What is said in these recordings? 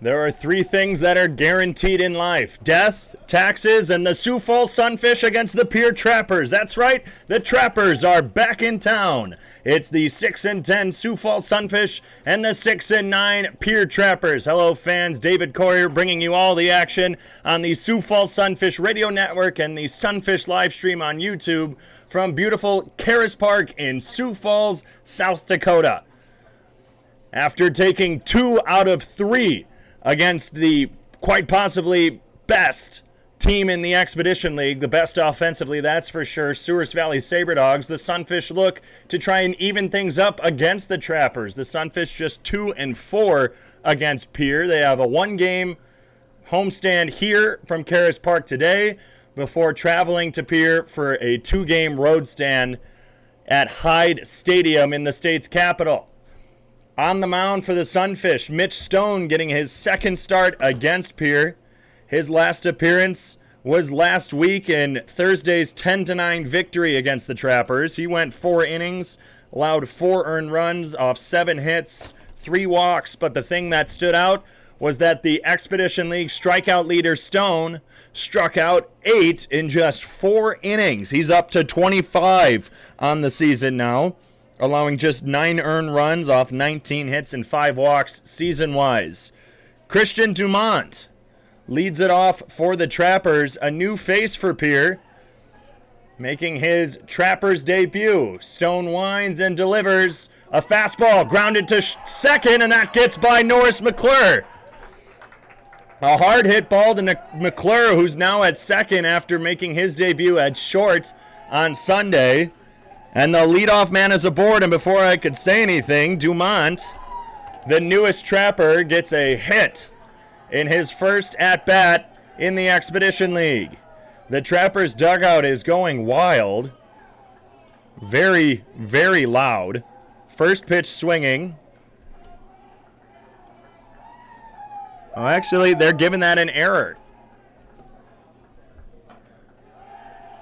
There are three things that are guaranteed in life: death, taxes, and the Sioux Falls Sunfish against the Pierre Trappers. That's right, the Trappers are back in town. It's the 6-10 Sioux Falls Sunfish and the 6-9 Pierre Trappers. Hello fans, David Courier bringing you all the action on the Sioux Falls Sunfish Radio Network and the Sunfish live stream on YouTube from beautiful Karras Park in Sioux Falls, South Dakota. After taking 2 out of 3 against the quite possibly best team in the Expedition League, the best offensively, that's for sure, Souris Valley Sabre Dogs, the Sunfish look to try and even things up against the Trappers. The Sunfish just 2-4 against Pierre. They have a 1-game homestand here from Karras Park today before traveling to Pierre for a 2-game road stand at Hyde Stadium in the state's capital. On the mound for the Sunfish, Mitch Stone getting his second start against Pierre. His last appearance was last week in Thursday's 10-9 victory against the Trappers. He went 4 innings, allowed 4 earned runs off 7 hits, 3 walks, but the thing that stood out was that the Expedition League strikeout leader Stone struck out 8 in just 4 innings. He's up to 25 on the season now, allowing just 9 earned runs off 19 hits and 5 walks season-wise. Christian Dumont leads it off for the Trappers, a new face for Pierre, making his Trappers debut. Stone winds and delivers a fastball, grounded to second, and that gets by Norris McClure. A hard hit ball to McClure, who's now at second after making his debut at short on Sunday. And the leadoff man is aboard, and before I could say anything, Dumont, the newest Trapper, gets a hit in his first at-bat in the Expedition League. The Trappers' dugout is going wild. Very, very loud. First pitch swinging. Oh, actually, they're giving that an error.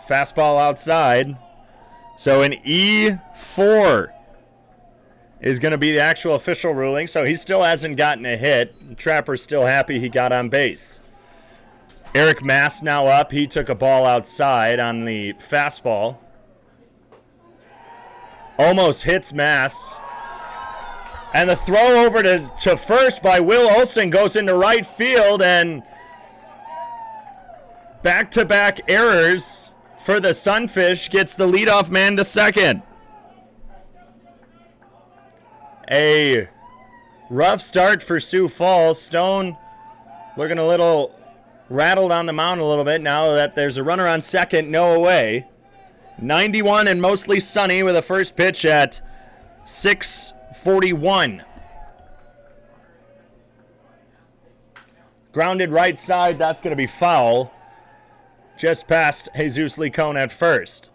Fastball outside. So an E4 is going to be the actual official ruling. So he still hasn't gotten a hit. Trapper's still happy he got on base. Eric Mast now up. He took a ball outside on the fastball. Almost hits Mast. And the throw over to first by Will Olsen goes into right field, and back-to-back errors for the Sunfish gets the leadoff man to second. A rough start for Sioux Falls. Stone looking a little rattled on the mound a little bit now that there's a runner on second, no away. 91 and mostly sunny with a first pitch at 6:41. Grounded right side, that's going to be foul. Just past Jesus Licone at first.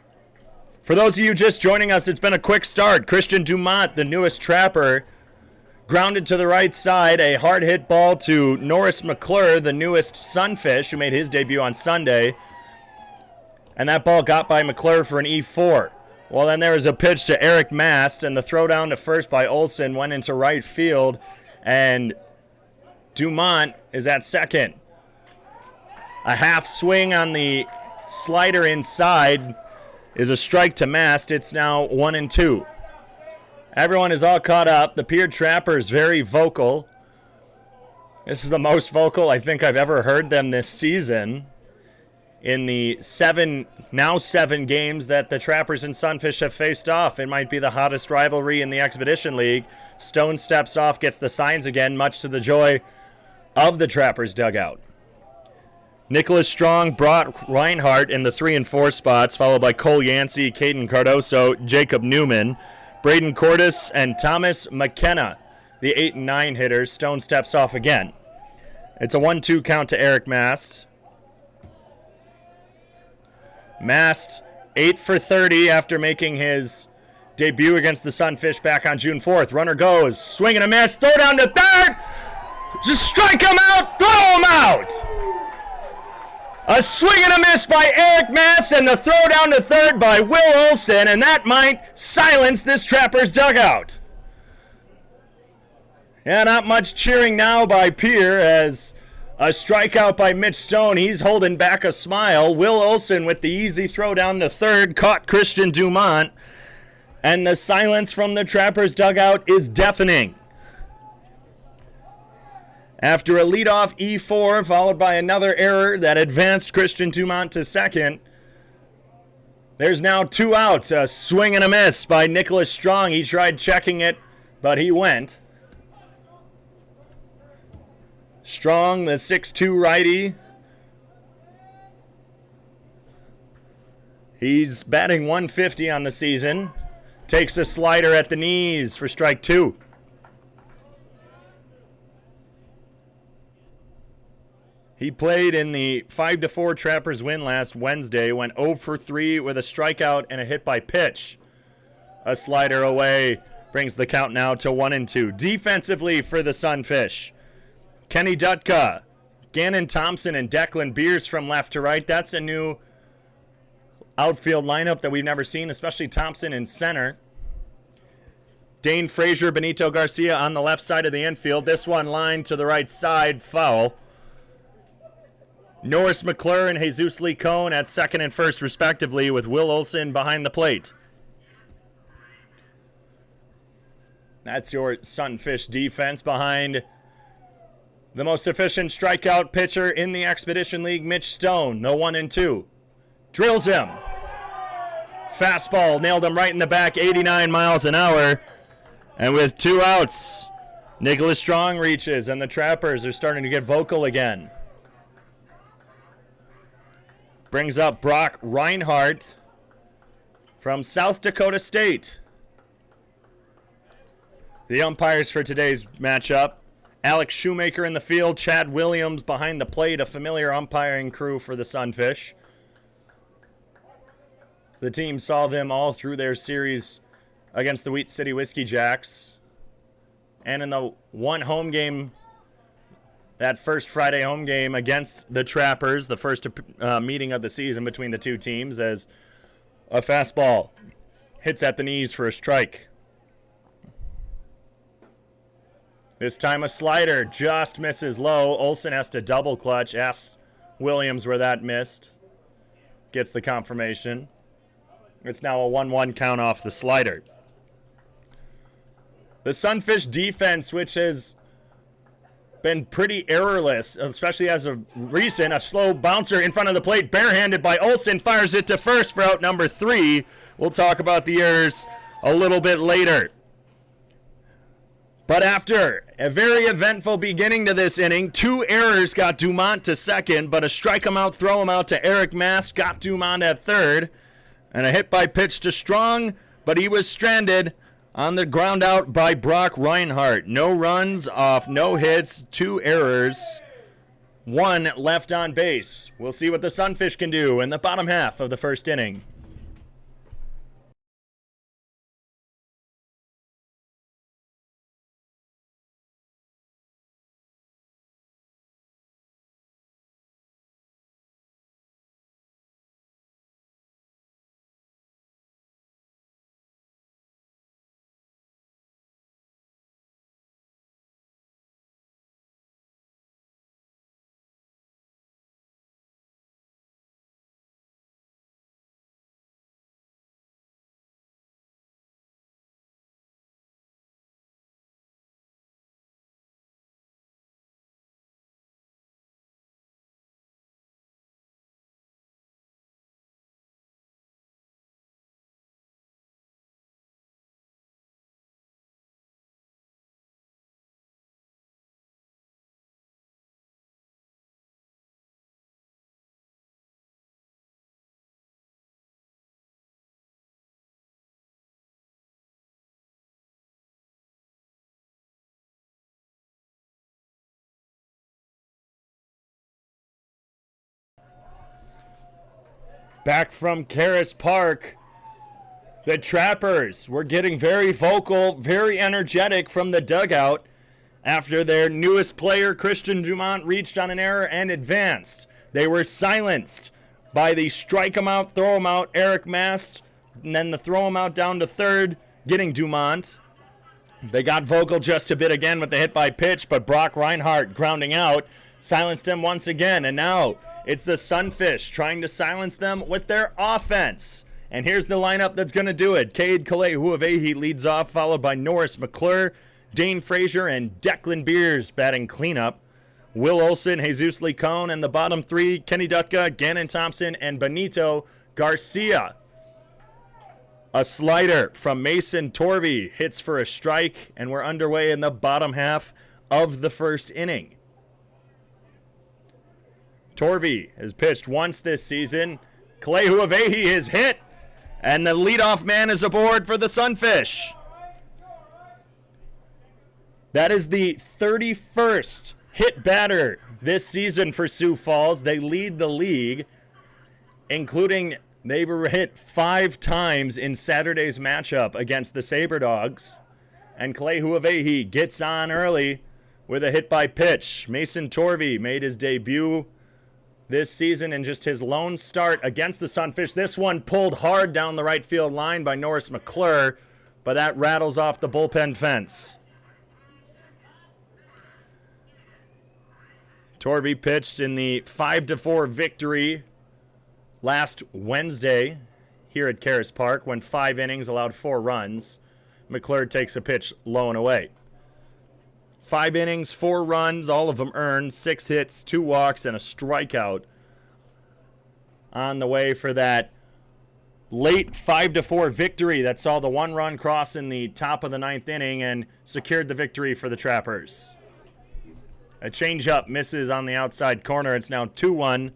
For those of you just joining us, it's been a quick start. Christian Dumont, the newest Trapper, grounded to the right side. A hard hit ball to Norris McClure, the newest Sunfish, who made his debut on Sunday. And that ball got by McClure for an E4. Well, then there was a pitch to Eric Mast, and the throw down to first by Olsen went into right field, and Dumont is at second. A half swing on the slider inside is a strike to Mast. It's now 1-2. Everyone is all caught up. The Pierre Trappers very vocal. This is the most vocal I think I've ever heard them this season. In the 7 games that the Trappers and Sunfish have faced off, it might be the hottest rivalry in the Expedition League. Stone steps off, gets the signs again, much to the joy of the Trappers' dugout. Nicholas Strong brought Reinhardt in the 3 and 4 spots, followed by Cole Yancey, Caden Cardoso, Jacob Newman, Braden Cordes, and Thomas McKenna, the 8 and 9 hitters. Stone steps off again. It's a 1-2 count to Eric Mast. Mast 8 for 30 after making his debut against the Sunfish back on June 4th. Runner goes, swing and a miss, throw down to third. Just strike him out, throw him out. A swing and a miss by Eric Mast, and the throw down to third by Will Olsen, and that might silence this Trapper's dugout. Yeah, not much cheering now by Pierre as a strikeout by Mitch Stone. He's holding back a smile. Will Olsen with the easy throw down to third caught Christian Dumont. And the silence from the Trappers dugout is deafening. After a leadoff E4 followed by another error that advanced Christian Dumont to second, there's now 2 outs. A swing and a miss by Nicholas Strong. He tried checking it, but he went. Strong, the 6'2 righty. He's batting .150 on the season. Takes a slider at the knees for strike 2. He played in the 5-4 Trappers win last Wednesday, went 0 for 3 with a strikeout and a hit by pitch. A slider away brings the count now to 1-2. Defensively for the Sunfish, Kenny Dutka, Gannon Thompson, and Declan Beers from left to right. That's a new outfield lineup that we've never seen, especially Thompson in center. Dane Frazier, Benito Garcia on the left side of the infield. This one lined to the right side, foul. Norris McClure and Jesus Licone at second and first respectively, with Will Olsen behind the plate. That's your Sunfish defense behind the most efficient strikeout pitcher in the Expedition League, Mitch Stone. The 1-2. Drills him. Fastball nailed him right in the back, 89 miles an hour. And with 2 outs, Nicholas Strong reaches, and the Trappers are starting to get vocal again. Brings up Brock Reinhardt from South Dakota State. The umpires for today's matchup: Alex Shoemaker in the field, Chad Williams behind the plate, a familiar umpiring crew for the Sunfish. The team saw them all through their series against the Wheat City Whiskey Jacks. And in the one home game, that first Friday home game against the Trappers, the first meeting of the season between the two teams, as a fastball hits at the knees for a strike. This time a slider just misses low. Olsen has to double clutch. Asks Williams where that missed. Gets the confirmation. It's now a 1-1 count off the slider. The Sunfish defense, which has been pretty errorless, especially as of recent. A slow bouncer in front of the plate, barehanded by Olsen, fires it to first for out number 3. We'll talk about the errors a little bit later. But after a very eventful beginning to this inning, 2 errors got Dumont to second, but a strike him out, throw him out to Eric Mast got Dumont at third, and a hit by pitch to Strong, but he was stranded on the ground out by Brock Reinhardt. No runs off, no hits, 2 errors, 1 left on base. We'll see what the Sunfish can do in the bottom half of the first inning. Back from Karras Park, the Trappers were getting very vocal, very energetic from the dugout after their newest player, Christian Dumont, reached on an error and advanced. They were silenced by the strike him out, throw him out, Eric Mast, and then the throw him out down to third, getting Dumont. They got vocal just a bit again with the hit by pitch, but Brock Reinhardt grounding out silenced him once again. And now it's the Sunfish trying to silence them with their offense. And here's the lineup that's going to do it. Cade Kalehuavehi leads off, followed by Norris McClure, Dane Frazier, and Declan Beers batting cleanup. Will Olsen, Jesus Licone, and the bottom three, Kenny Dutka, Gannon Thompson, and Benito Garcia. A slider from Mason Torvey hits for a strike, and we're underway in the bottom half of the first inning. Torvey has pitched once this season. Kalehuavehi is hit, and the leadoff man is aboard for the Sunfish. That is the 31st hit batter this season for Sioux Falls. They lead the league, including they were hit 5 times in Saturday's matchup against the Sabre Dogs. And Kalehuavehi gets on early with a hit by pitch. Mason Torvey made his debut this season in just his lone start against the Sunfish. This one pulled hard down the right field line by Norris McClure, but that rattles off the bullpen fence. Torvey pitched in the 5-4 victory last Wednesday here at Karras Park, went 5 innings, allowed 4 runs. McClure takes a pitch low and away. 5 innings, 4 runs, all of them earned, 6 hits, 2 walks, and a strikeout on the way for that late 5-4 victory that saw the 1-run cross in the top of the 9th inning and secured the victory for the Trappers. A changeup misses on the outside corner. It's now 2-1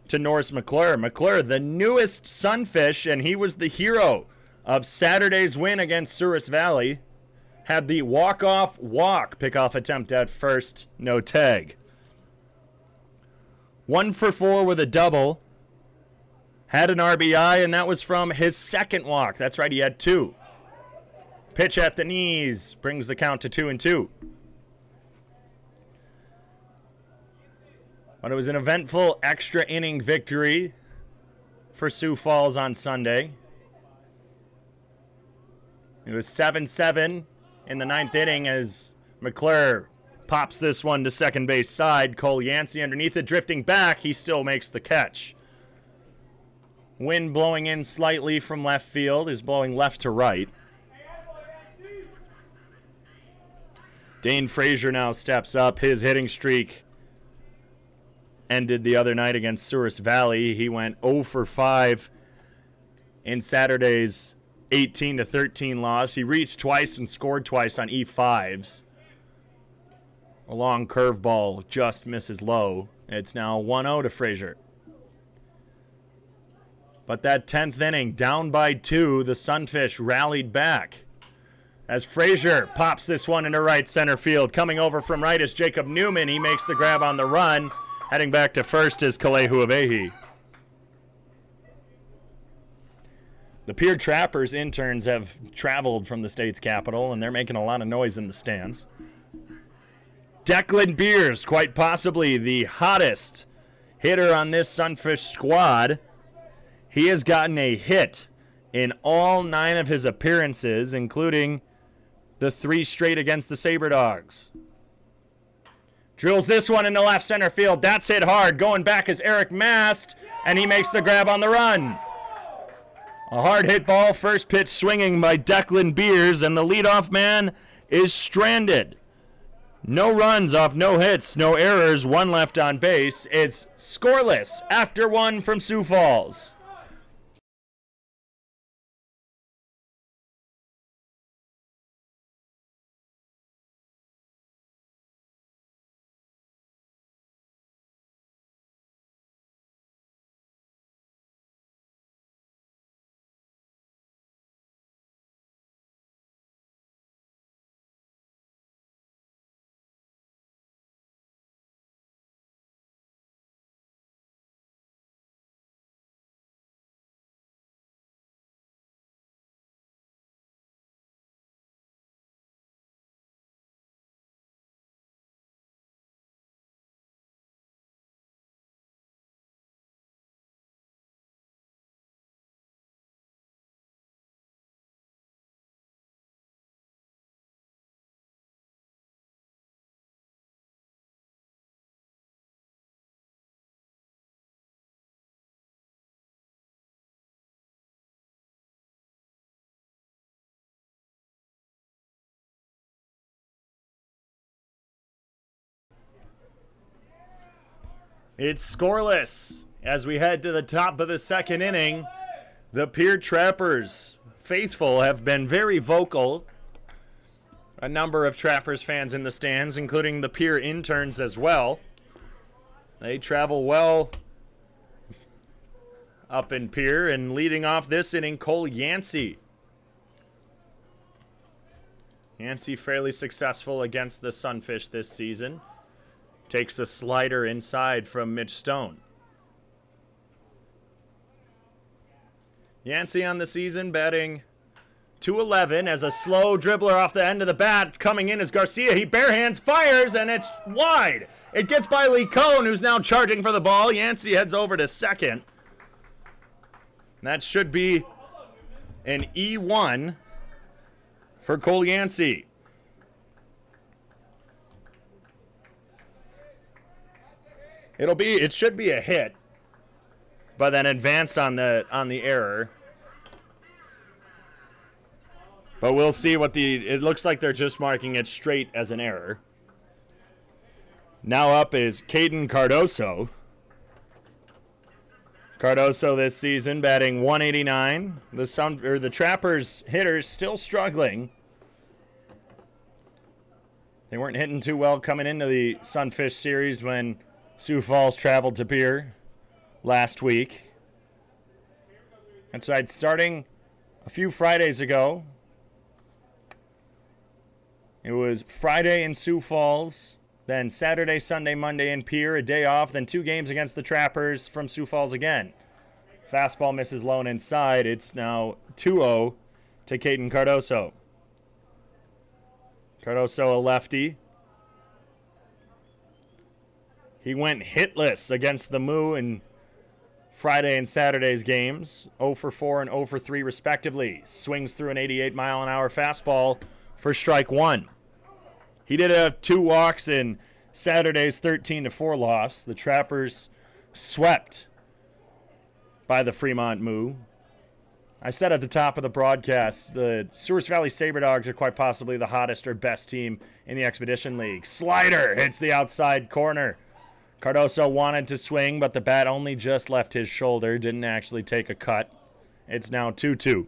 to Norris McClure. McClure, the newest Sunfish, and he was the hero of Saturday's win against Souris Valley, had the walk-off walk pickoff attempt at first, no tag. 1 for 4 with a double. Had an RBI, and that was from his second walk. That's right, he had 2. Pitch at the knees brings the count to 2-2. But it was an eventful extra inning victory for Sioux Falls on Sunday. It was 7-7 in the 9th inning as McClure pops this one to second base side. Cole Yancey underneath it, drifting back. He still makes the catch. Wind blowing in slightly from left field is blowing left to right. Dane Frazier now steps up. His hitting streak ended the other night against Souris Valley. He went 0 for 5 in Saturday's 18-13 loss. He reached twice and scored twice on E5s. A long curveball just misses low. It's now 1-0 to Frazier. But that 10th inning, down by 2, the Sunfish rallied back as Frazier pops this one into right center field. Coming over from right is Jacob Newman. He makes the grab on the run. Heading back to first is Kalehuavehi. The Pierre Trappers interns have traveled from the state's capital, and they're making a lot of noise in the stands. Declan Beers, quite possibly the hottest hitter on this Sunfish squad. He has gotten a hit in all 9 of his appearances, including the 3 straight against the Sabre Dogs. Drills this one into left center field. That's hit hard. Going back is Eric Mast, and he makes the grab on the run. A hard hit ball, first pitch swinging by Declan Beers, and the leadoff man is stranded. No runs off no hits, no errors, 1 left on base. It's scoreless after 1 from Sioux Falls. It's scoreless as we head to the top of the second inning. The Pierre Trappers faithful have been very vocal. A number of Trappers fans in the stands, including the Pierre interns as well. They travel well up in Pierre, and leading off this inning, Cole Yancey. Yancey fairly successful against the Sunfish this season. Takes a slider inside from Mitch Stone. Yancey on the season batting .211 as a slow dribbler off the end of the bat. Coming in is Garcia. He barehands, fires, and it's wide. It gets by Lee Cohn, who's now charging for the ball. Yancey heads over to second. That should be an E1 for Cole Yancey. It should be a hit, but then advance on the error. But we'll see it looks like they're just marking it straight as an error. Now up is Caden Cardoso. Cardoso this season batting .189. The Trappers hitters still struggling. They weren't hitting too well coming into the Sunfish series when Sioux Falls traveled to Pierre last week. That's right, starting a few Fridays ago. It was Friday in Sioux Falls, then Saturday, Sunday, Monday in Pierre, a day off, then 2 games against the Trappers from Sioux Falls again. Fastball misses low and inside. It's now 2-0 to Caden Cardoso. Cardoso, a lefty. He went hitless against the Moo in Friday and Saturday's games. 0 for 4 and 0 for 3 respectively. Swings through an 88-mile-an-hour fastball for strike 1. He did have 2 walks in Saturday's 13-4 loss. The Trappers swept by the Fremont Moo. I said at the top of the broadcast, the Souris Valley Sabre Dogs are quite possibly the hottest or best team in the Expedition League. Slider hits the outside corner. Cardoso wanted to swing, but the bat only just left his shoulder, didn't actually take a cut. It's now 2-2.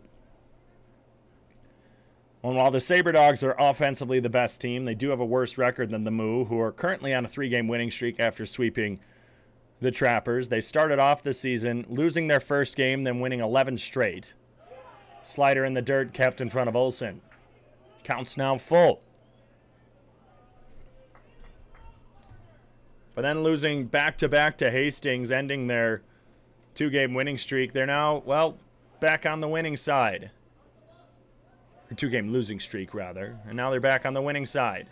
And while the Sabre Dogs are offensively the best team, they do have a worse record than the Moo, who are currently on a 3-game winning streak after sweeping the Trappers. They started off the season losing their first game, then winning 11 straight. Slider in the dirt, kept in front of Olsen. Count's now full. But then losing back-to-back to Hastings, ending their 2-game winning streak. They're now, well, back on the winning side. Or 2-game losing streak, rather. And now they're back on the winning side.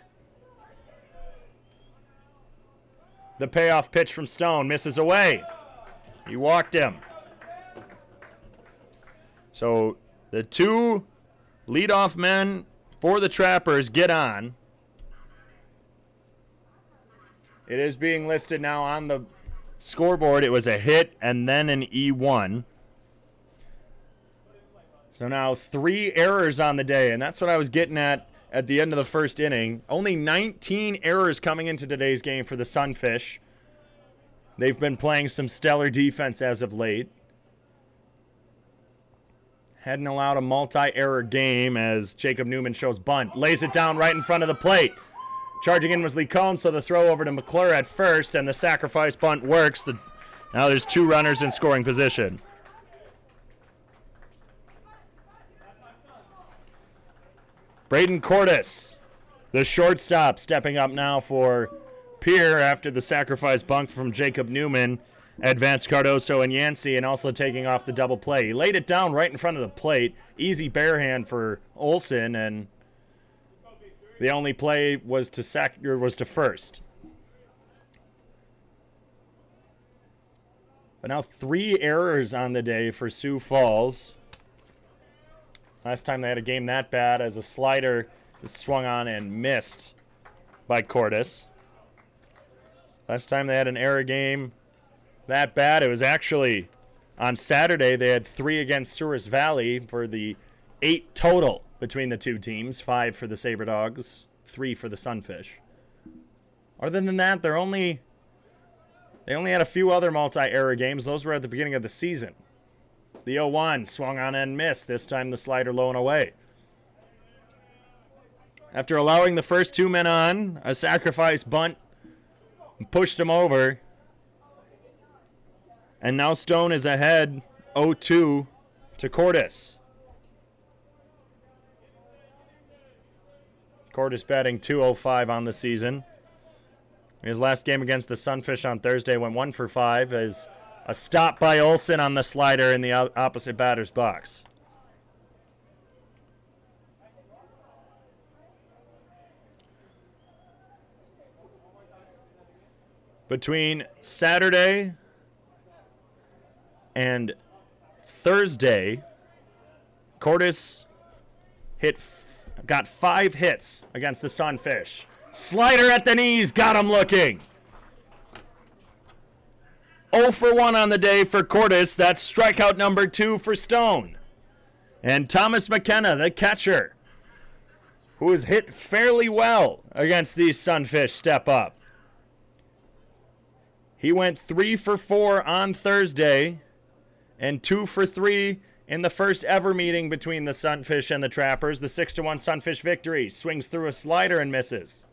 The payoff pitch from Stone misses away. He walked him. So the 2 leadoff men for the Trappers get on. It is being listed now on the scoreboard. It was a hit and then an E1. So now 3 errors on the day, and that's what I was getting at the end of the first inning. Only 19 errors coming into today's game for the Sunfish. They've been playing some stellar defense as of late. Hadn't allowed a multi-error game as Jacob Newman shows bunt. Lays it down right in front of the plate. Charging in was Lee Cohn, so the throw over to McClure at first, and the sacrifice bunt works. Now there's 2 runners in scoring position. Braden Cordes, the shortstop, stepping up now for Pierre after the sacrifice bunt from Jacob Newman. Advanced Cardoso and Yancey, and also taking off the double play. He laid it down right in front of the plate. Easy barehand for Olsen, and the only play was to first. But now 3 errors on the day for Sioux Falls. Last time they had a game that bad as a slider is swung on and missed by Cordes. Last time they had an error game that bad, it was actually on Saturday. They had 3 against Souris Valley for the 8 total between the 2 teams. 5 for the Sabre Dogs, 3 for the Sunfish. Other than that, they're They only had a few other multi-error games. Those were at the beginning of the season. The 0-1 swung on and missed. This time the slider low and away. After allowing the first 2 men on, a sacrifice bunt pushed him over. And now Stone is ahead 0-2 to Karras. Karras batting .205 on the season. His last game against the Sunfish on Thursday went 1 for 5 as a stop by Olsen on the slider in the opposite batter's box. Between Saturday and Thursday, Karras got 5 hits against the Sunfish. Slider at the knees, got him looking. 0 for 1 on the day for Karras. That's strikeout number 2 for Stone. And Thomas McKenna, the catcher, who has hit fairly well against these Sunfish, step up. He went 3 for 4 on Thursday and 2 for 3 in the first ever meeting between the Sunfish and the Trappers. The 6-1 Sunfish victory. Swings through a slider and misses.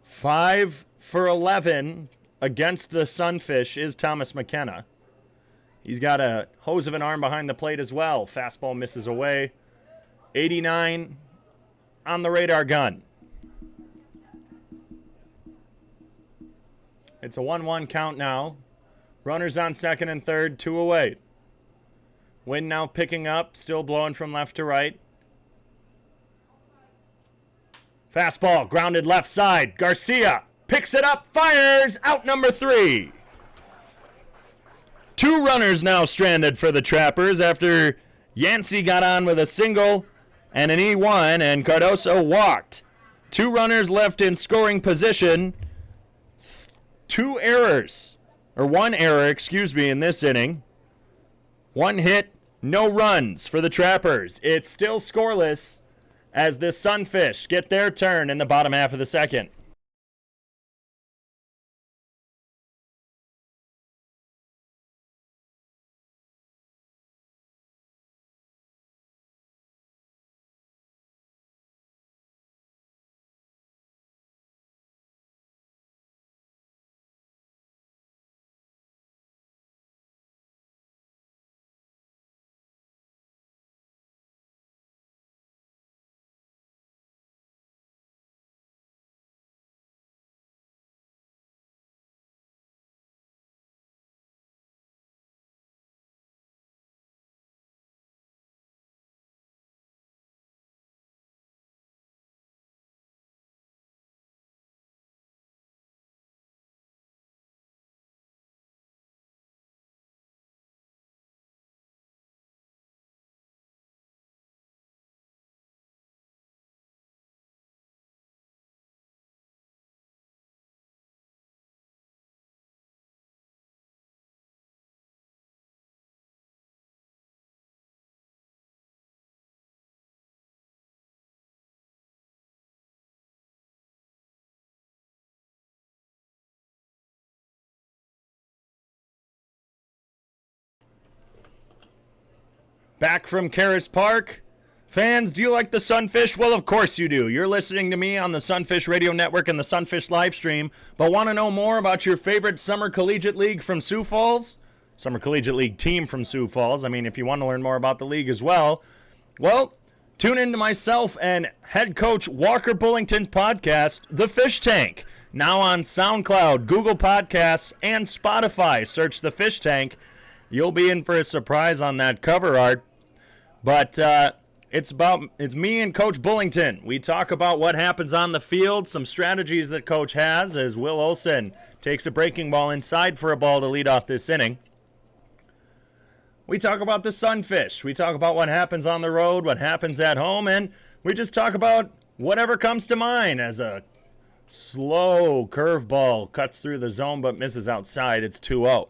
Five for 11 against the Sunfish is Thomas McKenna. He's got a hose of an arm behind the plate as well. Fastball misses away. 89 on the radar gun. It's a 1-1 count now. Runners on second and third, 2 away. Wind now picking up, still blowing from left to right. Fastball grounded left side. Garcia picks it up, fires, out number 3. 2 runners now stranded for the Trappers after Yancey got on with a single and an E1, and Cardoso walked. 2 runners left in scoring position. 1 error, in this inning. 1 hit, no runs for the Trappers. It's still scoreless as the Sunfish get their turn in the bottom half of the second. Back from Karras Park. Fans, do you like the Sunfish? Well, of course you do. You're listening to me on the Sunfish Radio Network and the Sunfish live stream, but want to know more about your favorite Summer Collegiate League from Sioux Falls? Summer Collegiate League team from Sioux Falls. I mean, if you want to learn more about the league as well, tune in to myself and head coach Walker Bullington's podcast, The Fish Tank. Now on SoundCloud, Google Podcasts, and Spotify. Search The Fish Tank. You'll be in for a surprise on that cover art. But it's me and Coach Bullington. We talk about what happens on the field, some strategies that Coach has as Will Olsen takes a breaking ball inside for a ball to lead off this inning. We talk about the Sunfish. We talk about what happens on the road, what happens at home, and we just talk about whatever comes to mind as a slow curveball cuts through the zone but misses outside. It's 2-0.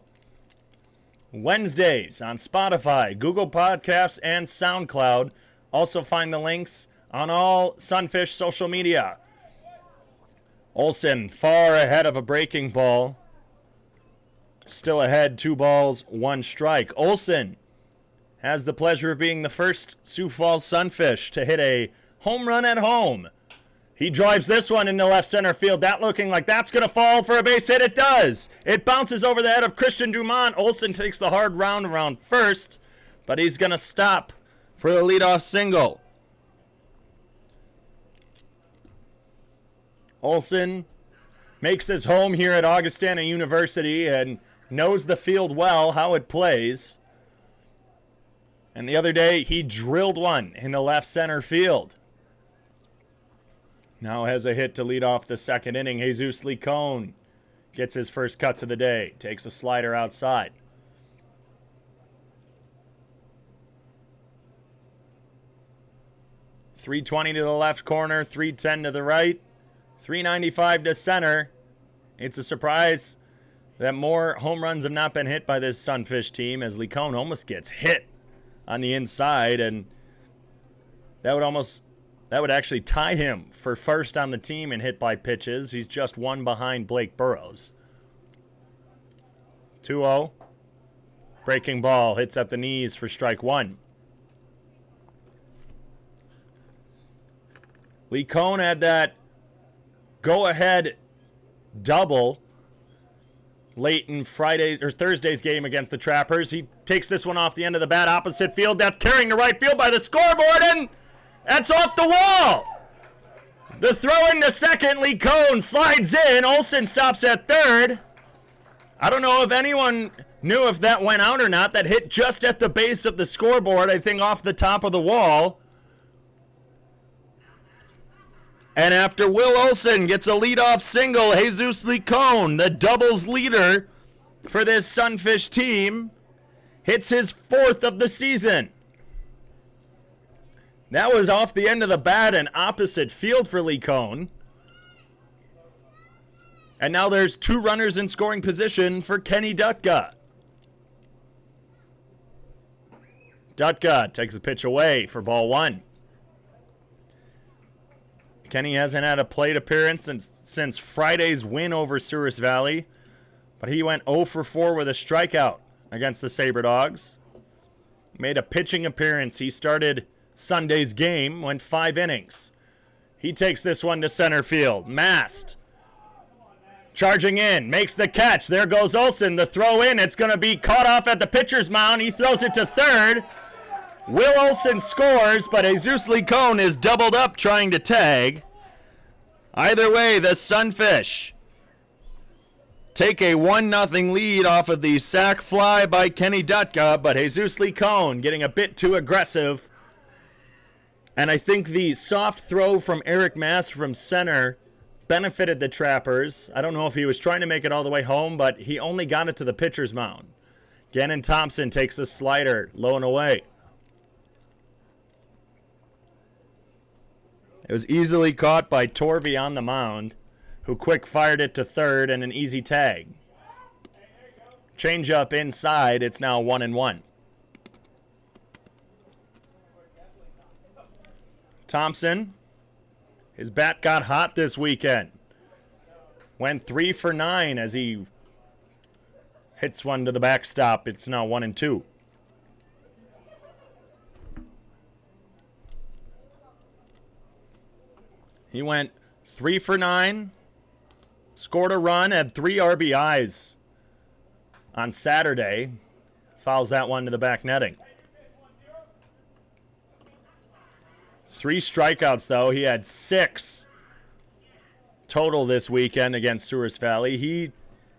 Wednesdays on Spotify, Google Podcasts, and SoundCloud. Also find the links on all Sunfish social media. Olsen far ahead of a breaking ball. Still ahead, 2 balls, 1 strike. Olsen has the pleasure of being the first Sioux Falls Sunfish to hit a home run at home. He drives this one into left center field. That looking like that's going to fall for a base hit. It does. It bounces over the head of Christian Dumont. Olsen takes the hard round around first, but he's going to stop for the leadoff single. Olsen makes his home here at Augustana University and knows the field well, how it plays. And the other day, he drilled one in the left center field. Now has a hit to lead off the second inning. Jesus Licone gets his first cuts of the day. Takes a slider outside. .320 to the left corner, .310 to the right, .395 to center. It's a surprise that more home runs have not been hit by this Sunfish team, as Licone almost gets hit on the inside, and that would actually tie him for first on the team in hit by pitches. He's just one behind Blake Burrows. 2-0. Breaking ball hits at the knees for strike one. Licone had that go-ahead double late in Thursday's game against the Trappers. He takes this one off the end of the bat, opposite field. That's carrying to right field by the scoreboard, and that's off the wall. The throw into second, Licone slides in. Olsen stops at third. I don't know if anyone knew if that went out or not. That hit just at the base of the scoreboard, I think off the top of the wall. And after Will Olsen gets a leadoff single, Jesus Licone, the doubles leader for this Sunfish team, hits his 4th of the season. That was off the end of the bat and opposite field for Licone. And now there's 2 runners in scoring position for Kenny Dutka. Dutka takes a pitch away for ball 1. Kenny hasn't had a plate appearance since Friday's win over Souris Valley, but he went 0 for 4 with a strikeout against the Sabre Dogs. Made a pitching appearance. He started Sunday's game, went 5 innings. He takes this one to center field. Mast charging in, makes the catch. There goes Olsen. The throw in. It's going to be caught off at the pitcher's mound. He throws it to third. Will Olsen scores, but Jesus Licone is doubled up trying to tag. Either way, the Sunfish take a 1-0 lead off of the sac fly by Kenny Dutka, but Jesus Licone getting a bit too aggressive. And I think the soft throw from Eric Mast from center benefited the Trappers. I don't know if he was trying to make it all the way home, but he only got it to the pitcher's mound. Gannon Thompson takes a slider, low and away. It was easily caught by Torvey on the mound, who quick fired it to third and an easy tag. Change up inside, it's now 1-1. Thompson, his bat got hot this weekend. Went 3 for 9 as he hits one to the backstop. It's now 1-2. He went 3 for 9, scored a run, had 3 RBIs on Saturday. Fouls that one to the back netting. 3 strikeouts, though. He had 6 total this weekend against Souris Valley. He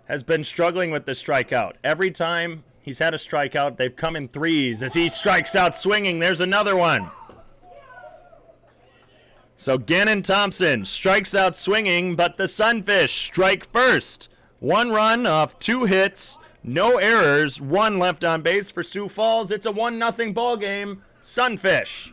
has been struggling with the strikeout. Every time he's had a strikeout, they've come in threes. As he strikes out swinging, there's another one. So Gannon Thompson strikes out swinging, but the Sunfish strike first. 1 run off 2 hits, no errors, 1 left on base for Sioux Falls. It's a 1-0 ball game. Sunfish.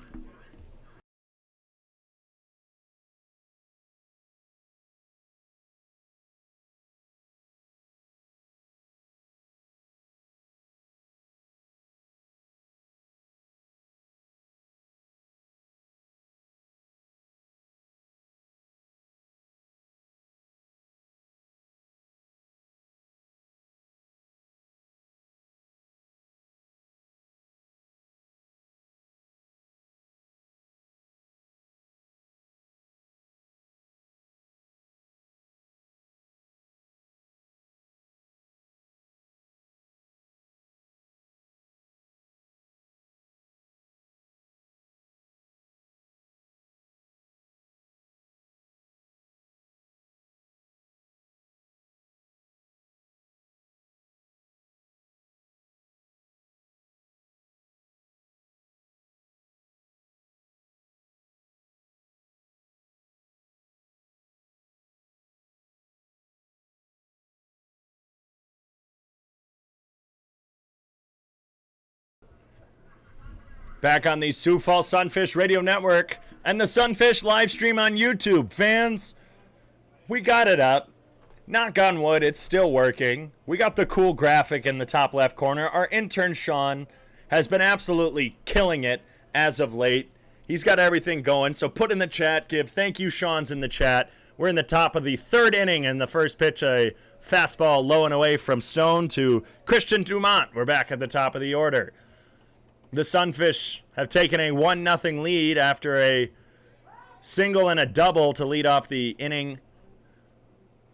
Back on the Sioux Falls Sunfish Radio Network and the Sunfish live stream on YouTube. Fans, we got it up. Knock on wood, it's still working. We got the cool graphic in the top left corner. Our intern, Sean, has been absolutely killing it as of late. He's got everything going, so put in the chat, give thank you, Sean's in the chat. We're in the top of the third inning, and the first pitch, a fastball low and away from Stone to Christian Dumont. We're back at the top of the order. The Sunfish have taken a 1-0 lead after a single and a double to lead off the inning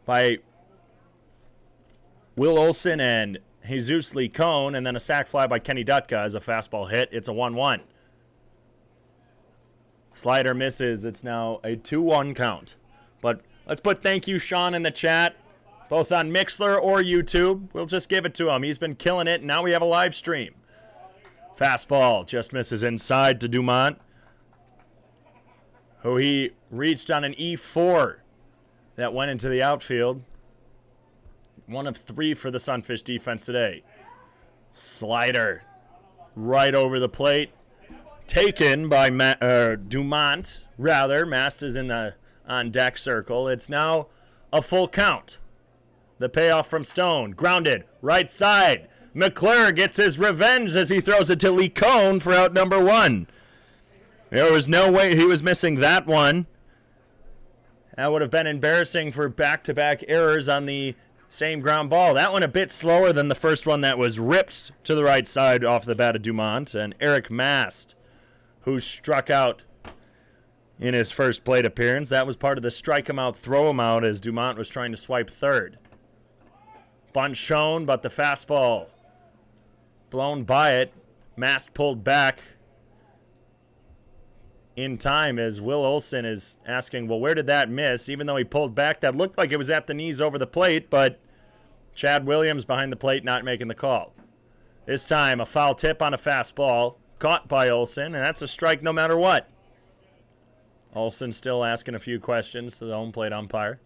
by Will Olsen and Jesus Lee-Cone, and then a sac fly by Kenny Dutka as a fastball hit. It's a 1-1. Slider misses. It's now a 2-1 count. But let's put thank you, Sean, in the chat, both on Mixler or YouTube. We'll just give it to him. He's been killing it, and now we have a live stream. Fastball just misses inside to Dumont, who he reached on an E4 that went into the outfield. One of 3 for the Sunfish defense today. Slider right over the plate. Taken by Dumont, rather. Mast is in the on-deck circle. It's now a full count. The payoff from Stone. Grounded. Right side. McClure gets his revenge as he throws it to Lee-Cone for out number 1. There was no way he was missing that one. That would have been embarrassing for back-to-back errors on the same ground ball. That one a bit slower than the first one that was ripped to the right side off the bat of Dumont. And Eric Mast, who struck out in his first plate appearance. That was part of the strike him out, throw him out as Dumont was trying to swipe third. Bunt shown, but the fastball blown by it. Mast pulled back in time as Will Olsen is asking, well, where did that miss? Even though he pulled back, that looked like it was at the knees over the plate, but Chad Williams behind the plate not making the call. This time, a foul tip on a fastball, caught by Olsen, and that's a strike no matter what. Olsen still asking a few questions to the home plate umpire.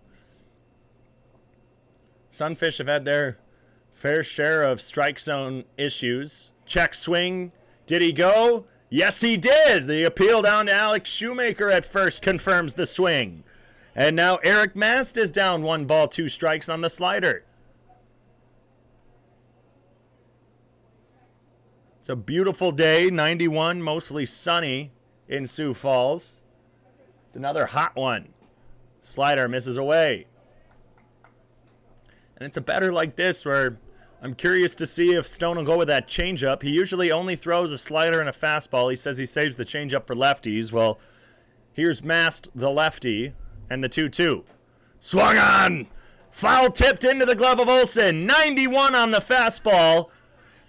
Sunfish have had their fair share of strike zone issues. Check swing. Did he go? Yes, he did. The appeal down to Alex Shoemaker at first confirms the swing. And now Eric Mast is down 1 ball, 2 strikes on the slider. It's a beautiful day, 91, mostly sunny in Sioux Falls. It's another hot one. Slider misses away. And it's a batter like this where I'm curious to see if Stone will go with that changeup. He usually only throws a slider and a fastball. He says he saves the changeup for lefties. Well, here's Mast, the lefty, and the 2-2. Swung on! Foul tipped into the glove of Olsen. 91 on the fastball.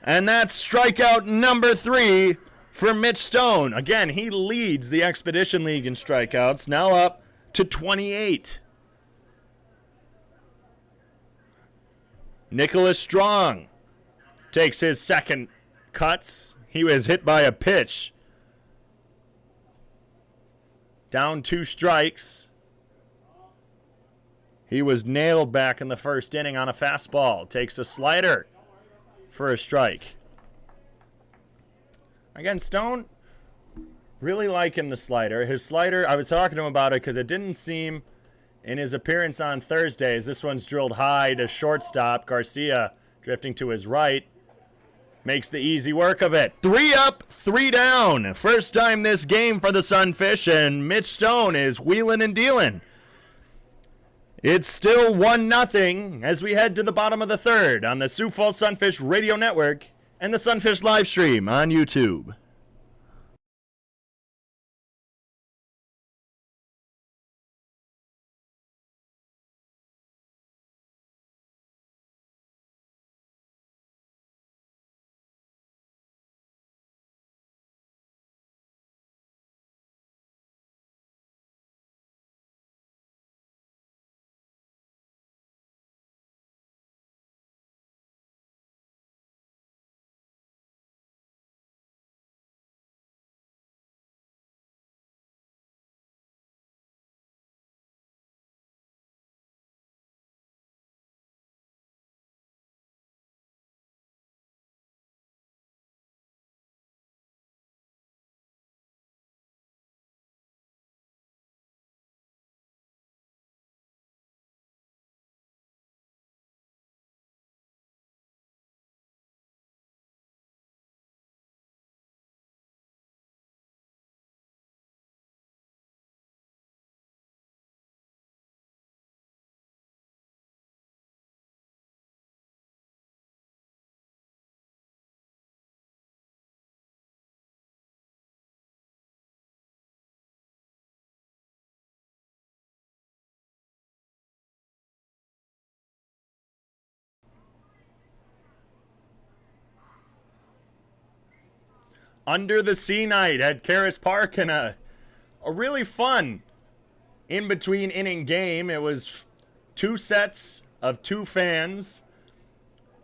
And that's strikeout number 3 for Mitch Stone. Again, he leads the Expedition League in strikeouts, now up to 28. Nicholas Strong takes his second cuts. He was hit by a pitch. Down 2 strikes. He was nailed back in the first inning on a fastball. Takes a slider for a strike. Again, Stone really liking the slider. His slider, I was talking to him about it because it didn't seem in his appearance on Thursday, as this one's drilled high to shortstop. Garcia drifting to his right. Makes the easy work of it. 3 up, 3 down. First time this game for the Sunfish, and Mitch Stone is wheeling and dealing. It's still 1-0 as we head to the bottom of the third on the Sioux Falls Sunfish Radio Network and the Sunfish live stream on YouTube. under the sea night at Karras Park, and a really fun in-between inning game. It was 2 sets of 2 fans.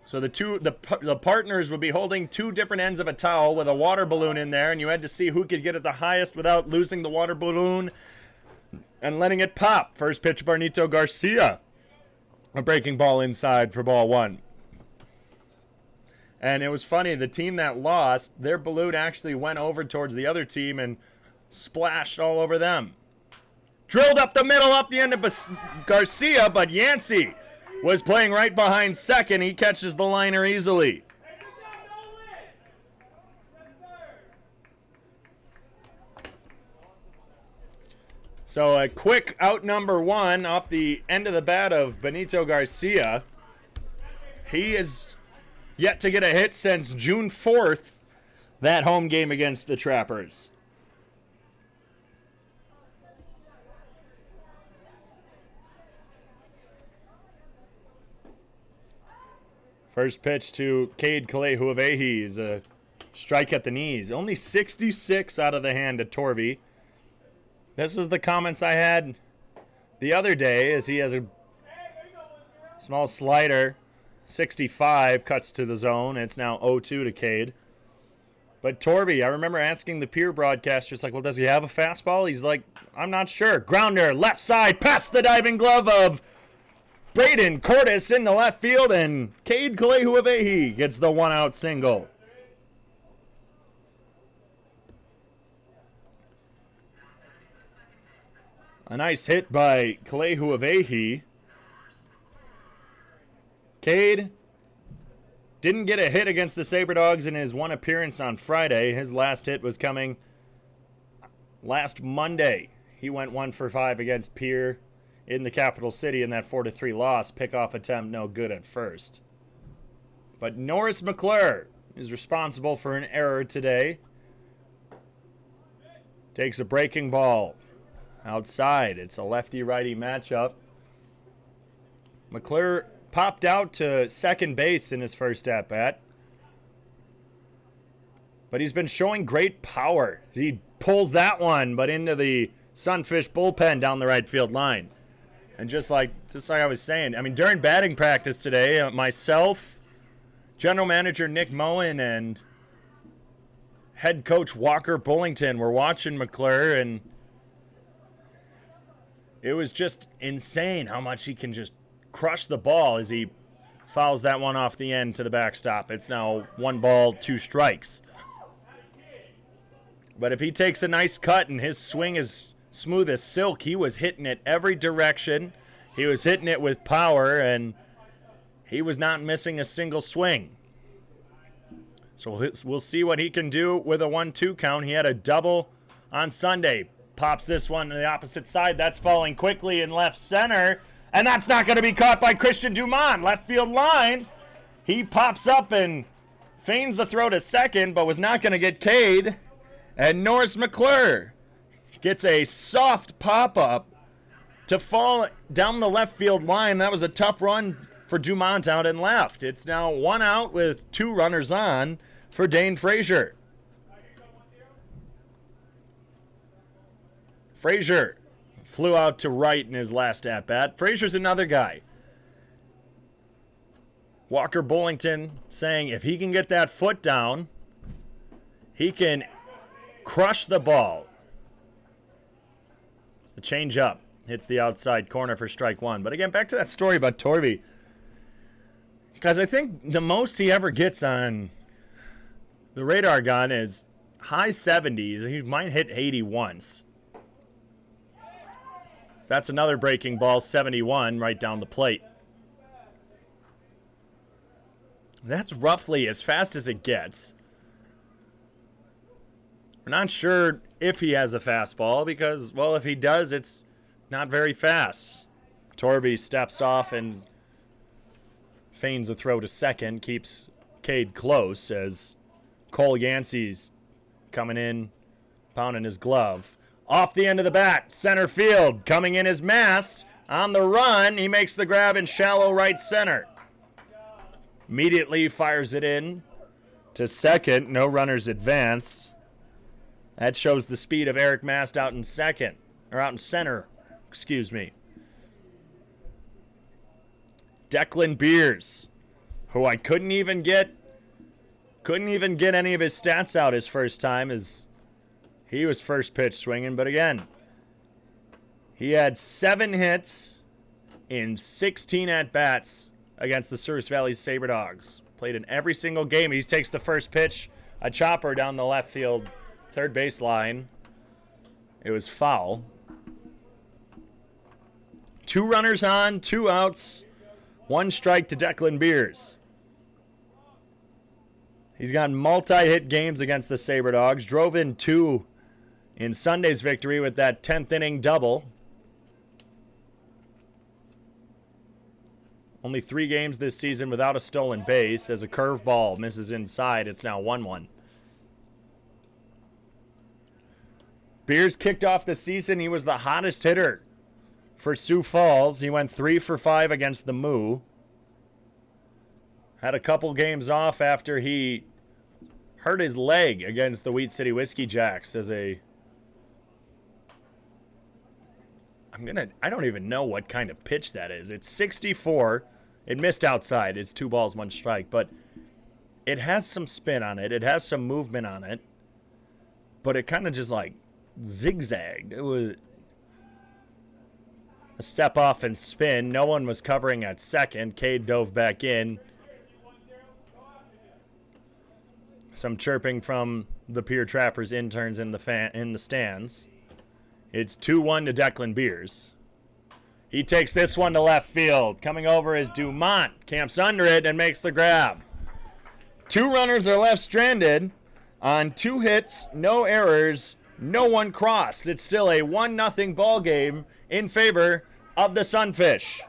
So the partners would be holding 2 different ends of a towel with a water balloon in there, and you had to see who could get it the highest without losing the water balloon and letting it pop. First pitch, Barnito Garcia. A breaking ball inside for ball 1. And it was funny, the team that lost, their balloon actually went over towards the other team and splashed all over them. Drilled up the middle off the end of Garcia, but Yancey was playing right behind second. He catches the liner easily. So a quick out number 1 off the end of the bat of Benito Garcia. He is yet to get a hit since June 4th, that home game against the Trappers. First pitch to Cade Kalehuavehi is a strike at the knees. Only 66 out of the hand to Torvey. This was the comments I had the other day, as he has a small slider. 65 cuts to the zone. It's now 0-2 to Cade. But Torvey, I remember asking the Pierre broadcaster, like, well, does he have a fastball? He's like, I'm not sure. Grounder, left side, past the diving glove of Braden Cordes in the left field, and Cade Kalehuavehi gets the 1-out single. A nice hit by Kalehuavehi. Cade didn't get a hit against the Sabre Dogs in his 1 appearance on Friday. His last hit was coming last Monday. He went 1 for 5 against Pierre in the capital city in that 4-3 loss. Pickoff attempt no good at first. But Norris McClure is responsible for an error today. Takes a breaking ball outside. It's a lefty-righty matchup. McClure popped out to second base in his first at-bat. But he's been showing great power. He pulls that one, but into the Sunfish bullpen down the right field line. And just like I was saying, I mean, during batting practice today, myself, general manager Nick Moen, and head coach Walker Bullington were watching McClure, and it was just insane how much he can just crush the ball as he fouls that one off the end to the backstop. It's now 1 ball, 2 strikes. But if he takes a nice cut and his swing is smooth as silk, he was hitting it every direction. He was hitting it with power, and he was not missing a single swing. So we'll see what he can do with a 1-2 count. He had a double on Sunday. Pops this one to the opposite side. That's falling quickly in left center. And that's not going to be caught by Christian Dumont. Left field line. He pops up and feigns the throw to second, but was not going to get Cade. And Norris McClure gets a soft pop-up to fall down the left field line. That was a tough run for Dumont out and left. It's now 1 out with 2 runners on for Dane Frazier. Frazier flew out to right in his last at-bat. Frazier's another guy. Walker Bullington saying if he can get that foot down, he can crush the ball. It's the change-up. Hits the outside corner for strike 1. But again, back to that story about Torvey. Because I think the most he ever gets on the radar gun is high 70s. He might hit 80 once. So that's another breaking ball, 71, right down the plate. That's roughly as fast as it gets. We're not sure if he has a fastball because, well, if he does, it's not very fast. Torvey steps off and feigns a throw to second, keeps Cade close as Cole Yancey's coming in, pounding his glove. Off the end of the bat, center field, coming in his mast. On the run, he makes the grab in shallow right center. Immediately fires it in to second. No runners advance. That shows the speed of Eric Mast out in second, or out in center, excuse me. Declan Beers, who I couldn't even get any of his stats out his first time, as he was first pitch swinging. But again, he had 7 hits in 16 at-bats against the Souris Valley Sabre Dogs. Played in every single game. He takes the first pitch, a chopper down the left field, third base line. It was foul. 2 runners on, 2 outs, 1 strike to Declan Beers. He's got multi-hit games against the Sabre Dogs. Drove in 2 in Sunday's victory with that 10th inning double. Only 3 games this season without a stolen base. As a curveball misses inside, it's now 1-1. Beers kicked off the season. He was the hottest hitter for Sioux Falls. He went 3 for 5 against the Moo. Had a couple games off after he hurt his leg against the Wheat City Whiskey Jacks as a... I don't even know what kind of pitch that is. It's 64. It missed outside. It's 2 balls, 1 strike. But it has some spin on it. It has some movement on it. But it kind of just like zigzagged. It was a step off and spin. No one was covering at second. Cade dove back in. Some chirping from the Pierre Trappers interns in the stands. It's 2-1 to Declan Beers. He takes this one to left field. Coming over is Dumont. Camps under it and makes the grab. 2 runners are left stranded on 2 hits, no errors, no one crossed. It's still a 1-0 ball game in favor of the Sunfish.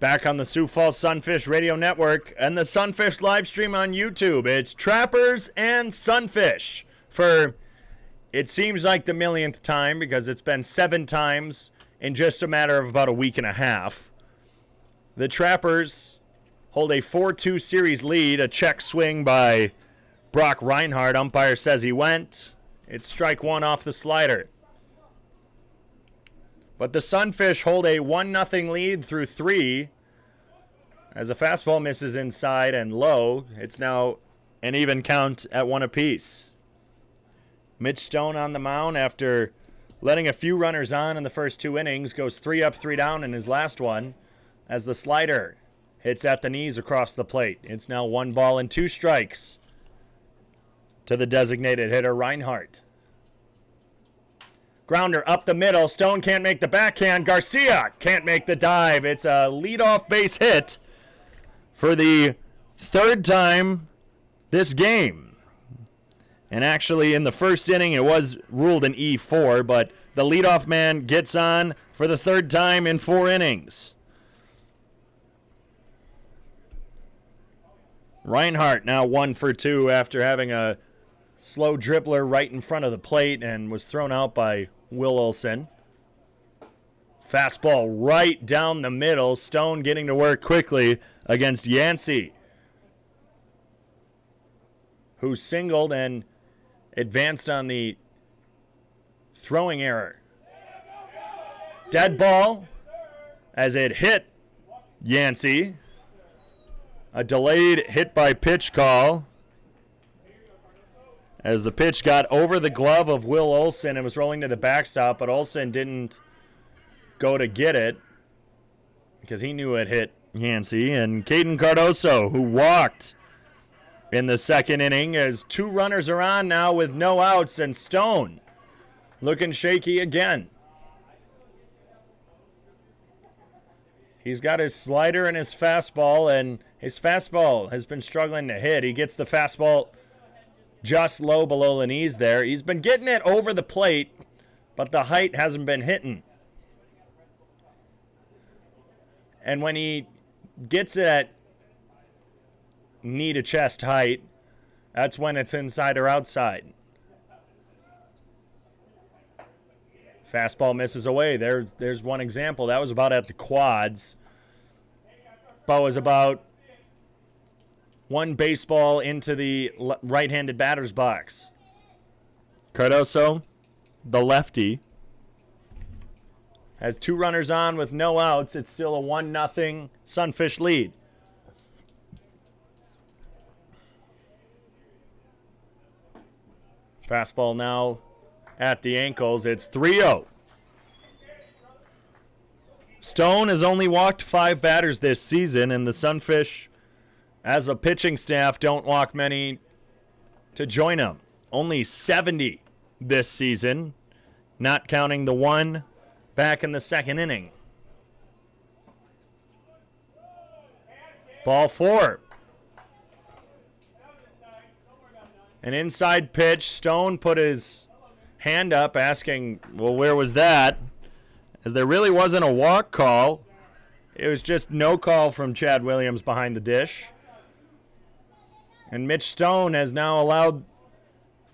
Back on the Sioux Falls Sunfish Radio Network and the Sunfish live stream on YouTube. It's Trappers and Sunfish for, it seems like the millionth time, because it's been 7 times in just a matter of about a week and a half. The Trappers hold a 4-2 series lead. A check swing by Brock Reinhardt. Umpire says he went. It's strike 1 off the slider. But the Sunfish hold a 1-0 lead through 3. As a fastball misses inside and low, it's now an even count at 1 apiece. Mitch Stone on the mound after letting a few runners on in the first 2 innings. Goes 3 up, 3 down in his last one as the slider hits at the knees across the plate. It's now 1 ball and 2 strikes to the designated hitter, Reinhardt. Grounder up the middle. Stone can't make the backhand. Garcia can't make the dive. It's a leadoff base hit for the 3rd time this game. And actually, in the first inning, it was ruled an E4, but the leadoff man gets on for the 3rd time in 4 innings. Reinhardt now 1 for 2 after having a slow dribbler right in front of the plate and was thrown out by Will Olsen. Fastball right down the middle. Stone getting to work quickly against Yancey, who singled and advanced on the throwing error. Dead ball as it hit Yancey. A delayed hit by pitch call as the pitch got over the glove of Will Olsen and was rolling to the backstop, but Olsen didn't go to get it because he knew it hit Yancey. And Caden Cardoso, who walked in the second inning, as 2 runners are on now with no outs, and Stone looking shaky again. He's got his slider and his fastball, and his fastball has been struggling to hit. He gets the fastball just low below the knees there. He's been getting it over the plate, but the height hasn't been hitting. And when he gets it at knee to chest height, that's when it's inside or outside. Fastball misses away. There's one example. That was about at the quads. But was about 1 baseball into the right-handed batter's box. Cardoso, the lefty, has 2 runners on with no outs. It's still a 1-0 Sunfish lead. Fastball now at the ankles. It's 3-0. Stone has only walked 5 batters this season, and the Sunfish, as a pitching staff, don't walk many to join him. Only 70 this season, not counting the 1 back in the second inning. Ball 4. An inside pitch. Stone put his hand up asking, well, where was that? As there really wasn't a walk call. It was just no call from Chad Williams behind the dish. And Mitch Stone has now allowed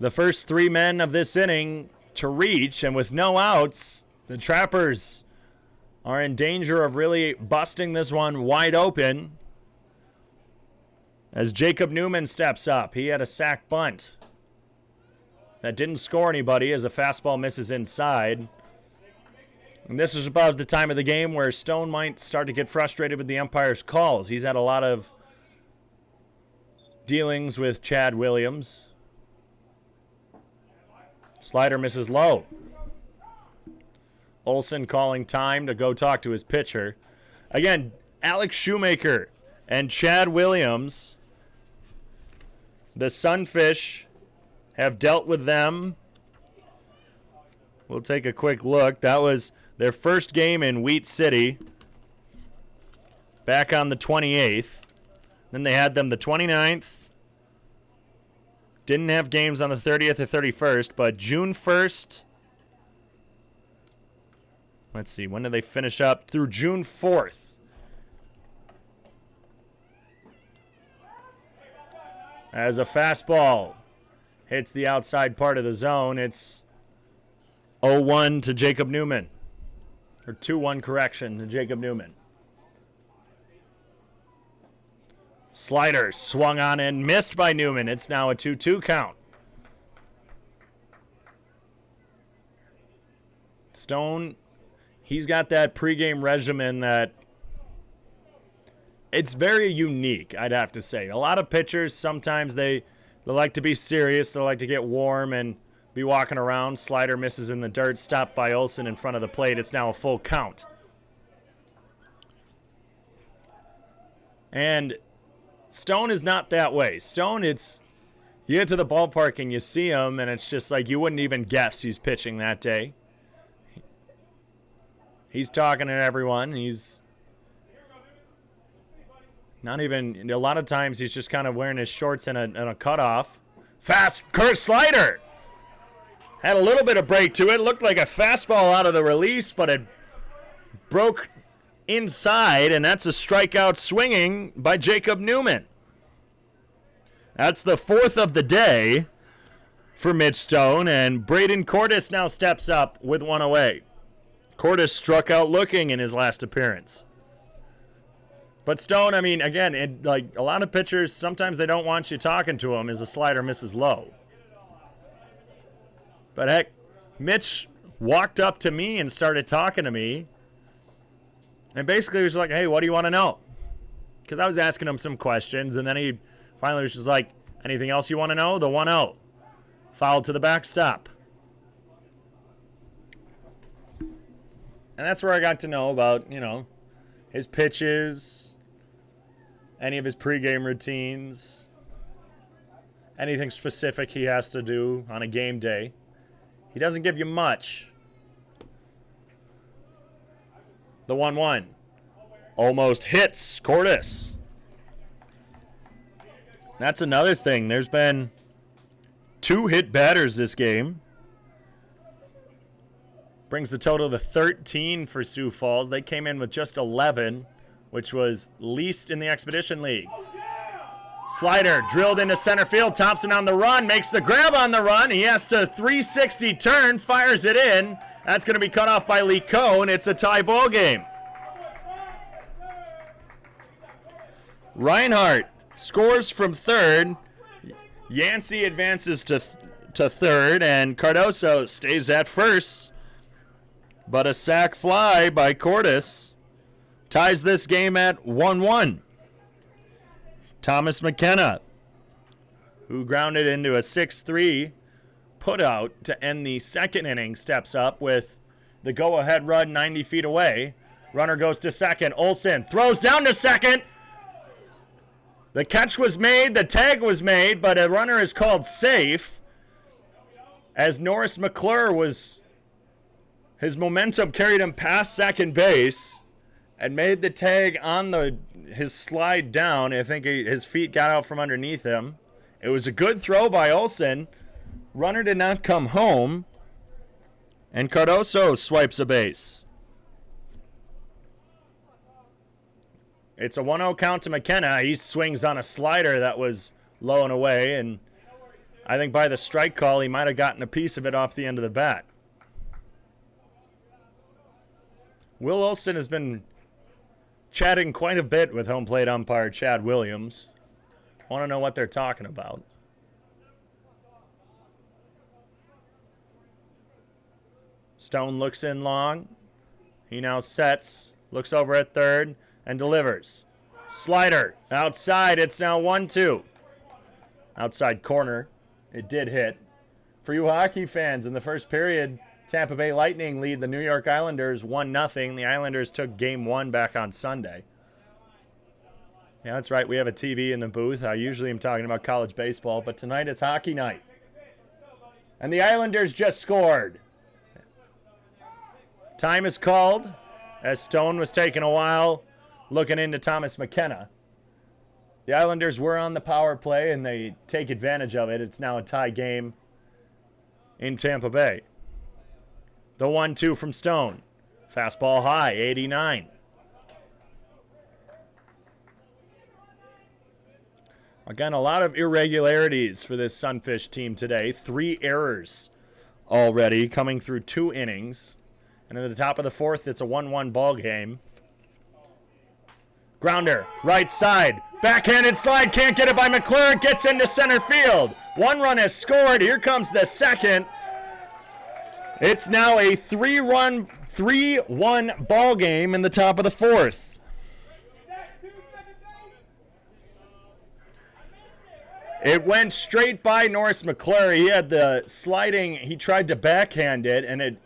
the first 3 men of this inning to reach. And with no outs, the Trappers are in danger of really busting this one wide open. As Jacob Newman steps up, he had a sac bunt that didn't score anybody as a fastball misses inside. And this is about the time of the game where Stone might start to get frustrated with the umpire's calls. He's had a lot of dealings with Chad Williams. Slider misses low. Olsen calling time to go talk to his pitcher. Again, Alex Shoemaker and Chad Williams, the Sunfish have dealt with them. We'll take a quick look. That was their first game in Wheat City back on the 28th. Then they had them the 29th. Didn't have games on the 30th or 31st, but June 1st. Let's see, when did they finish up? Through June 4th. As a fastball hits the outside part of the zone, it's 0-1 to Jacob Newman. Or 2-1 correction to Jacob Newman. Slider swung on and missed by Newman. It's now a 2-2 count. Stone, he's got that pregame regimen that it's very unique, I'd have to say. A lot of pitchers, sometimes they like to be serious. They like to get warm and be walking around. Slider misses in the dirt, stopped by Olsen in front of the plate. It's now a full count. And Stone is not that way. Stone, it's, you get to the ballpark and you see him, and it's just like you wouldn't even guess he's pitching that day. He's talking to everyone. He's not even, a lot of times he's just kind of wearing his shorts and a cutoff. Fast, slider. Had a little bit of break to it. Looked like a fastball out of the release, but it broke inside, and that's a strikeout swinging by Jacob Newman. That's the 4th of the day for Mitch Stone, and Braden Cordes now steps up with one away. Karras struck out looking in his last appearance. But Stone, I mean, again, like a lot of pitchers, sometimes they don't want you talking to them as a slider misses low. But heck, Mitch walked up to me and started talking to me. And basically he was like, hey, what do you want to know? Because I was asking him some questions, and then he finally was just like, anything else you want to know? The 1-0. Foul to the backstop. And that's where I got to know about, his pitches, any of his pregame routines, anything specific he has to do on a game day. He doesn't give you much. The 1-1. Almost hits Karras. That's another thing. There's been 2 hit batters this game. Brings the total to 13 for Sioux Falls. They came in with just 11, which was least in the Expedition League. Slider drilled into center field. Thompson on the run. Makes the grab on the run. He has to 360 turn. Fires it in. That's going to be cut off by Lee Cohn. It's a tie ball game. Reinhardt scores from third. Yancey advances to third. And Cardoso stays at first. But a sac fly by Karras ties this game at 1-1. Thomas McKenna, who grounded into a 6-3 putout to end the second inning, steps up with the go-ahead run 90 feet away. Runner goes to second. Olsen throws down to second. The catch was made, the tag was made, but a runner is called safe as Norris McClure his momentum carried him past second base and made the tag on his slide down. I think his feet got out from underneath him. It was a good throw by Olsen. Runner did not come home. And Cardoso swipes a base. It's a 1-0 count to McKenna. He swings on a slider that was low and away. And I think by the strike call, he might have gotten a piece of it off the end of the bat. Will Olsen has been chatting quite a bit with home plate umpire Chad Williams. Want to know what they're talking about. Stone looks in long. He now sets, looks over at third, and delivers. Slider outside. It's now 1-2. Outside corner. It did hit. For you hockey fans, in the first period, Tampa Bay Lightning lead the New York Islanders 1-0. The Islanders took Game 1 back on Sunday. Yeah, that's right. We have a TV in the booth. I usually am talking about college baseball, but tonight it's hockey night. And the Islanders just scored. Time is called as Stone was taking a while looking into Thomas McKenna. The Islanders were on the power play, and they take advantage of it. It's now a tie game in Tampa Bay. The 1-2 from Stone. Fastball high, 89. Again, a lot of irregularities for this Sunfish team today. 3 errors already coming through 2 innings. And at the top of the 4th, it's a 1-1 ball game. Grounder, right side. Backhanded slide, can't get it by McClure. Gets into center field. 1 run has scored. Here comes the second. It's now a 3-1 ball game in the top of the 4th. It went straight by Norris McClure. He had the sliding. He tried to backhand it, and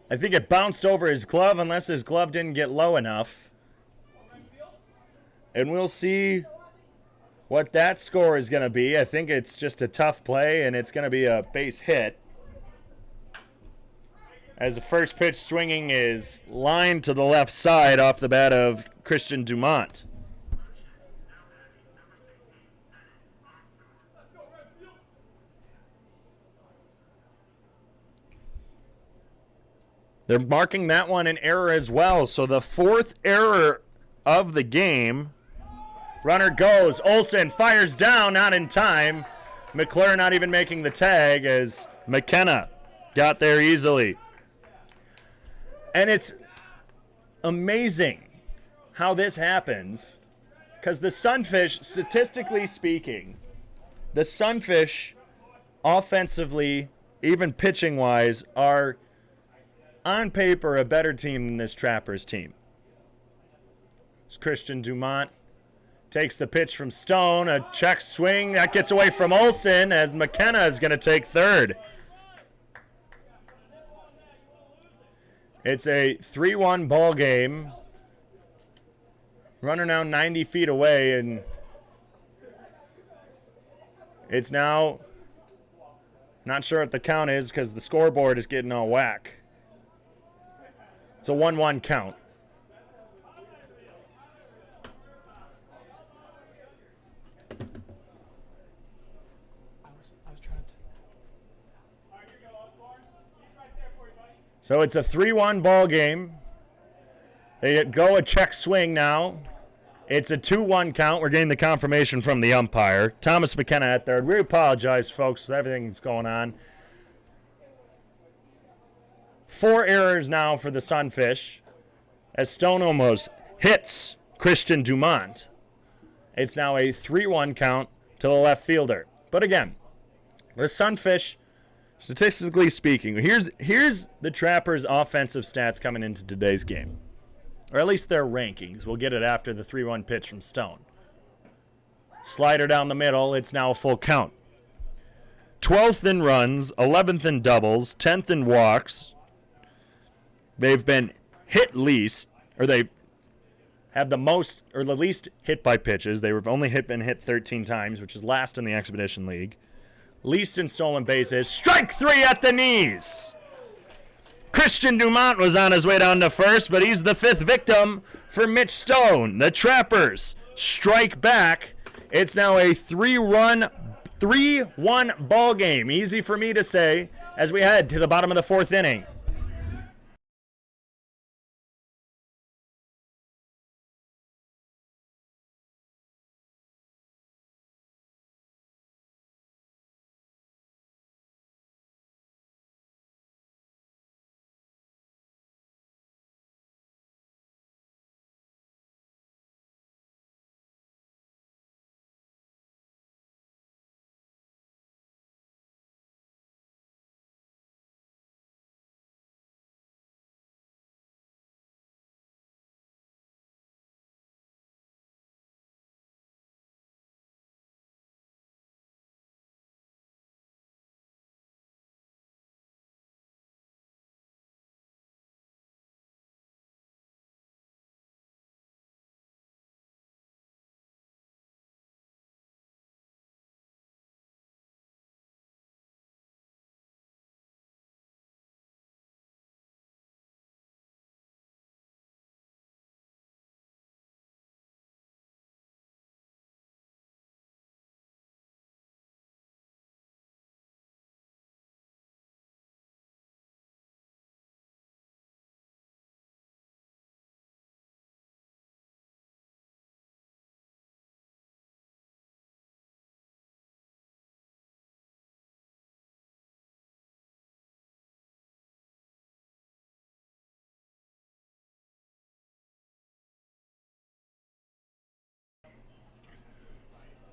I think it bounced over his glove unless his glove didn't get low enough. And we'll see what that score is going to be. I think it's just a tough play, and it's going to be a base hit. As the first pitch swinging is lined to the left side off the bat of Christian Dumont. They're marking that one an error as well. So the 4th error of the game. Runner goes. Olsen fires down, not in time. McClure not even making the tag as McKenna got there easily. And it's amazing how this happens, because the Sunfish, statistically speaking, the Sunfish offensively, even pitching-wise, are on paper a better team than this Trappers team. It's Christian Dumont takes the pitch from Stone, a check swing that gets away from Olsen as McKenna is going to take third. It's a 3-1 ball game. Runner now 90 feet away, and it's now, not sure what the count is because the scoreboard is getting all whack. It's a 1-1 count. So it's a 3-1 ball game. They go a check swing now. It's a 2-1 count. We're getting the confirmation from the umpire. Thomas McKenna at third. We apologize, folks, for everything that's going on. 4 errors now for the Sunfish as Stone almost hits Christian Dumont. It's now a 3-1 count to the left fielder. But again, the Sunfish, statistically speaking, here's the Trappers' offensive stats coming into today's game. Or at least their rankings. We'll get it after the 3-1 pitch from Stone. Slider down the middle. It's now a full count. 12th in runs, 11th in doubles, 10th in walks. They've been hit least, or they have the most, or the least hit by pitches. They were only been hit 13 times, which is last in the Expedition League. Least in stolen bases. Strike 3 at the knees. Christian Dumont was on his way down to first, but he's the 5th victim for Mitch Stone. The Trappers strike back. It's now a 3-1 ball game. Easy for me to say as we head to the bottom of the 4th inning.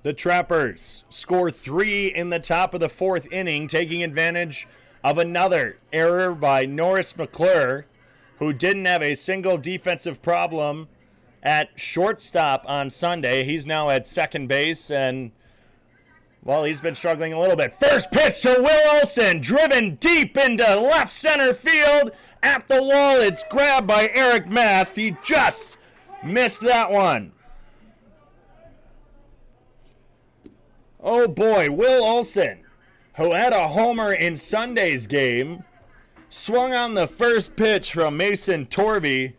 The Trappers score 3 in the top of the 4th inning, taking advantage of another error by Norris McClure, who didn't have a single defensive problem at shortstop on Sunday. He's now at second base, and, well, he's been struggling a little bit. First pitch to Will Olsen, driven deep into left center field. At the wall, it's grabbed by Eric Mast. He just missed that one. Oh boy, Will Olsen, who had a homer in Sunday's game, swung on the first pitch from Mason Torby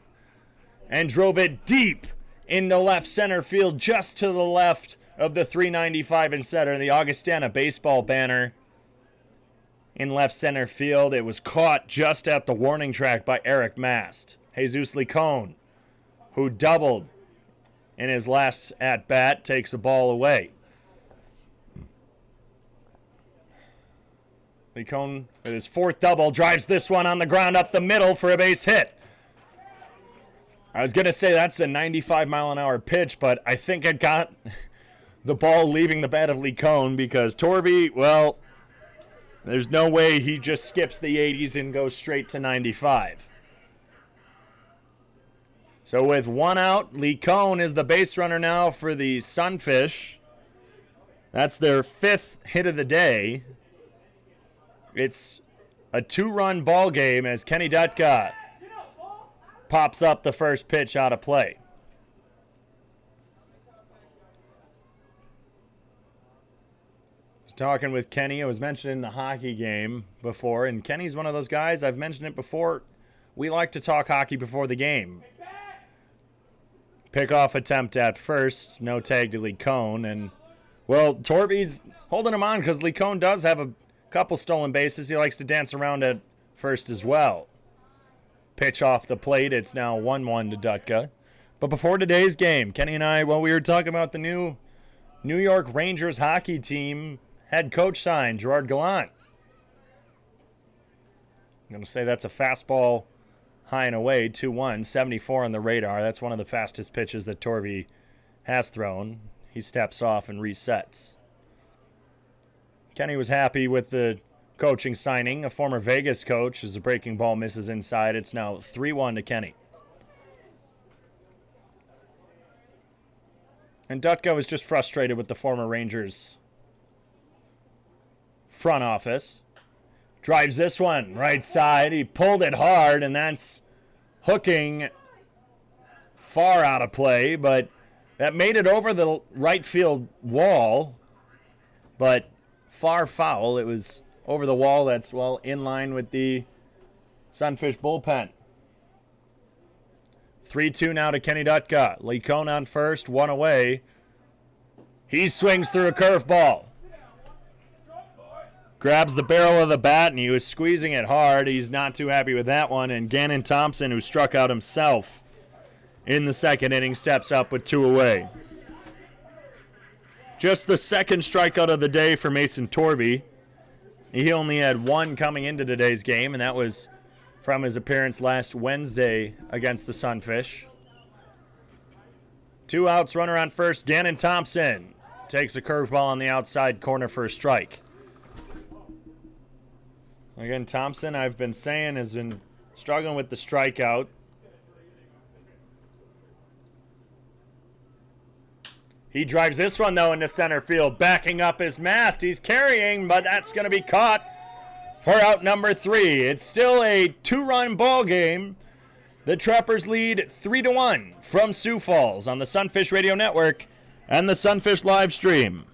and drove it deep into left center field, just to the left of the 395 in center, the Augustana baseball banner in left center field. It was caught just at the warning track by Eric Mast. Jesus Licone, who doubled in his last at-bat, takes the ball away. Licone, with his 4th double, drives this one on the ground up the middle for a base hit. I was going to say that's a 95-mile-an-hour pitch, but I think it got the ball leaving the bat of Lee Cone because Torvey, well, there's no way he just skips the 80s and goes straight to 95. So with one out, Lee Cone is the base runner now for the Sunfish. That's their 5th hit of the day. It's a 2-run ball game as Kenny Dutka pops up the first pitch out of play. I was talking with Kenny. I was mentioning the hockey game before, and Kenny's one of those guys, I've mentioned it before, we like to talk hockey before the game. Pickoff attempt at first, no tag to Lee Cone, and, well, Torvey's holding him on because Lee Cone does have a couple stolen bases. He likes to dance around at first as well. Pitch off the plate. It's now 1-1 to Dutka. But before today's game, Kenny and I, well, we were talking about the new New York Rangers hockey team head coach sign, Gerard Gallant. I'm going to say that's a fastball high and away, 2-1, 74 on the radar. That's one of the fastest pitches that Torvey has thrown. He steps off and resets. Kenny was happy with the coaching signing. A former Vegas coach, as the breaking ball misses inside. It's now 3-1 to Kenny. And Dutka was just frustrated with the former Rangers front office. Drives this one right side. He pulled it hard, and that's hooking far out of play, but that made it over the right field wall, but far foul. It was over the wall. That's, well, in line with the Sunfish bullpen. 3-2 now to Kenny Dutka. Lee Cone on first, one away. He swings through a curveball. Grabs the barrel of the bat, and he was squeezing it hard. He's not too happy with that one. And Gannon Thompson, who struck out himself in the second inning, steps up with 2 away. Just the second strikeout of the day for Mason Torvey. He only had 1 coming into today's game, and that was from his appearance last Wednesday against the Sunfish. 2 outs, runner on first. Gannon Thompson takes a curveball on the outside corner for a strike. Again, Thompson, I've been saying, has been struggling with the strikeout. He drives this one, though, into center field, backing up his mast. He's carrying, but that's going to be caught for out number 3. It's still a 2-run ball game. The Trappers lead 3-1 from Sioux Falls on the Sunfish Radio Network and the Sunfish live stream.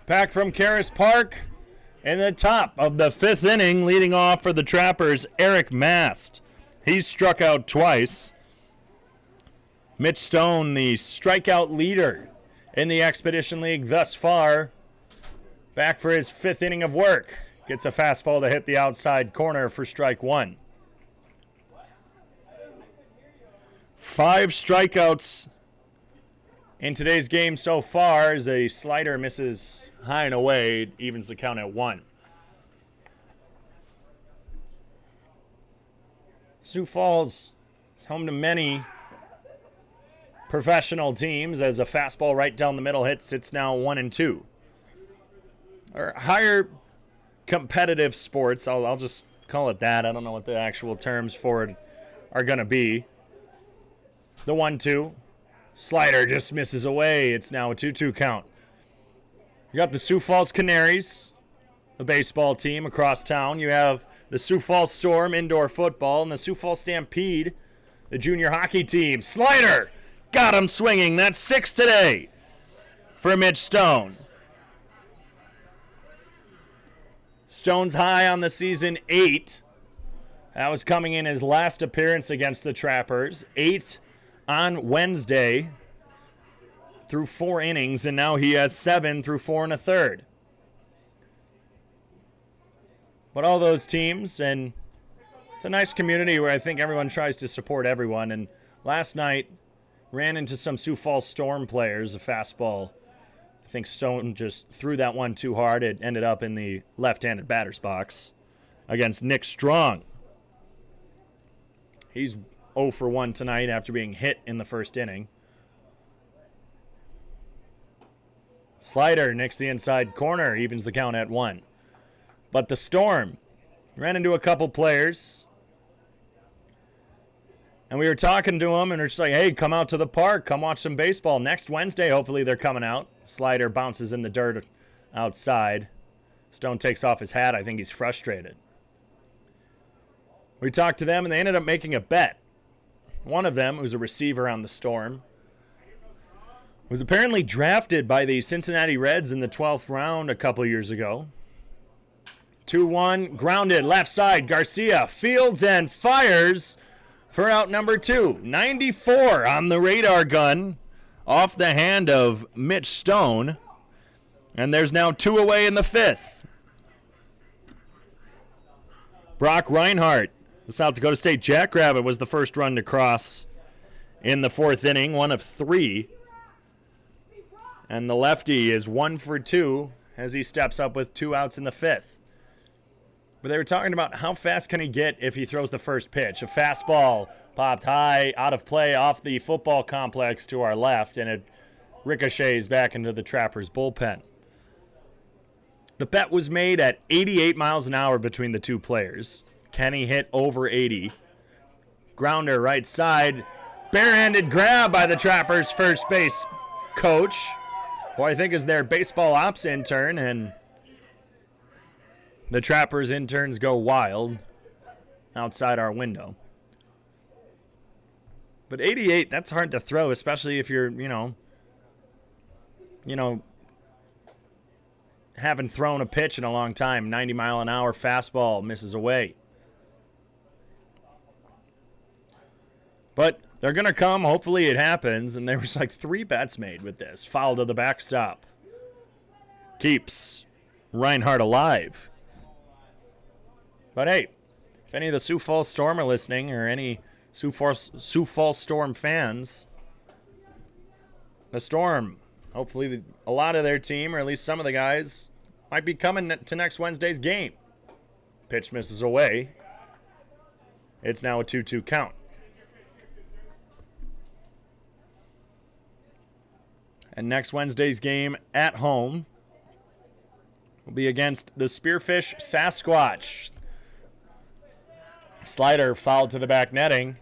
Back from Karras Park in the top of the 5th inning, leading off for the Trappers, Eric Mast. He's struck out twice. Mitch Stone, the strikeout leader in the Expedition League thus far, back for his 5th inning of work. Gets a fastball to hit the outside corner for strike 1. 5 strikeouts In today's game so far, as a slider misses high and away, it evens the count at 1. Sioux Falls is home to many professional teams as a fastball right down the middle hits. It's now 1-2. Or higher competitive sports, I'll just call it that. I don't know what the actual terms for it are going to be. The 1-2. Slider just misses away. It's now a 2-2 count. You got the Sioux Falls Canaries, the baseball team across town. You have the Sioux Falls Storm indoor football and the Sioux Falls Stampede, the junior hockey team. Slider got him swinging. That's 6 today for Mitch Stone. Stone's high on the season, 8. That was coming in his last appearance against the Trappers. 8 on Wednesday through 4 innings, and now he has 7 through 4 1/3. But all those teams, and it's a nice community where I think everyone tries to support everyone. And last night, ran into some Sioux Falls Storm players, a fastball. I think Stone just threw that one too hard. It ended up in the left-handed batter's box against Nick Strong. He's 0 for 1 tonight after being hit in the first inning. Slider nicks the inside corner, evens the count at 1. But the Storm ran into a couple players. And we were talking to them, and they're just like, hey, come out to the park. Come watch some baseball. Next Wednesday, hopefully they're coming out. Slider bounces in the dirt outside. Stone takes off his hat. I think he's frustrated. We talked to them, and they ended up making a bet. One of them, who's a receiver on the Storm, was apparently drafted by the Cincinnati Reds in the 12th round a couple years ago. 2-1, grounded, left side, Garcia fields and fires for out number 2. 94 on the radar gun off the hand of Mitch Stone. And there's now 2 away in the 5th. Brock Reinhardt, the South Dakota State Jackrabbit, was the first run to cross in the 4th inning, 1 of 3. And the lefty is 1 for 2 as he steps up with 2 outs in the 5th. But they were talking about how fast can he get if he throws the first pitch. A fastball popped high, out of play, off the football complex to our left, and it ricochets back into the Trappers' bullpen. The bet was made at 88 miles an hour between the two players. Can he hit over 80? Grounder right side. Barehanded grab by the Trappers' first base coach, who I think is their baseball ops intern, and the Trappers interns go wild outside our window. But 88, that's hard to throw, especially if you're, haven't thrown a pitch in a long time. 90-mile-an-hour fastball misses away. But they're going to come. Hopefully it happens. And there was like 3 bets made with this. Foul to the backstop. Keeps Reinhardt alive. But hey, if any of the Sioux Falls Storm are listening, or any Sioux Falls Storm fans, the Storm, hopefully a lot of their team, or at least some of the guys, might be coming to next Wednesday's game. Pitch misses away. It's now a 2-2 count. And next Wednesday's game at home will be against the Spearfish Sasquatch. Slider fouled to the back netting.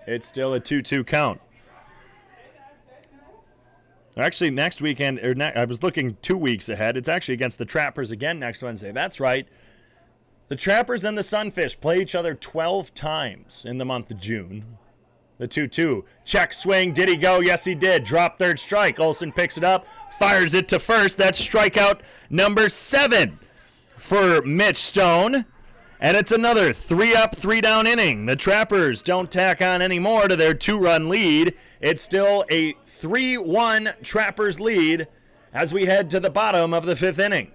It's still a 2-2 count. Actually, next weekend, I was looking 2 weeks ahead. It's actually against the Trappers again next Wednesday. That's right. The Trappers and the Sunfish play each other 12 times in the month of June. The 2-2. Check swing. Did he go? Yes, he did. Drop third strike. Olsen picks it up. Fires it to first. That's strikeout number 7 for Mitch Stone. And it's another 3-up, 3-down inning. The Trappers don't tack on any more to their 2-run lead. It's still a 3-1 Trappers lead as we head to the bottom of the 5th inning.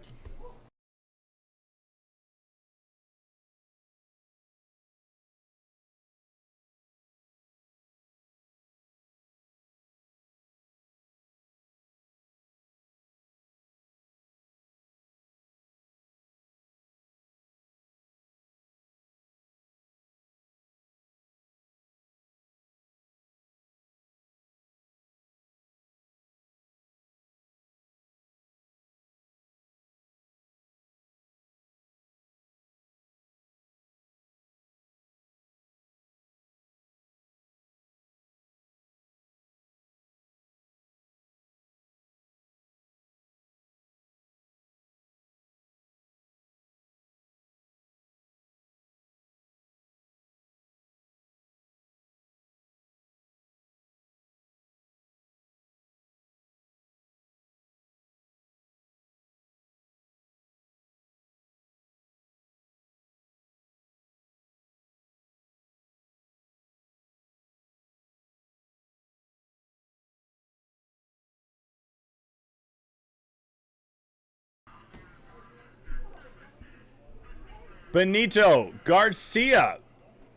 Benito Garcia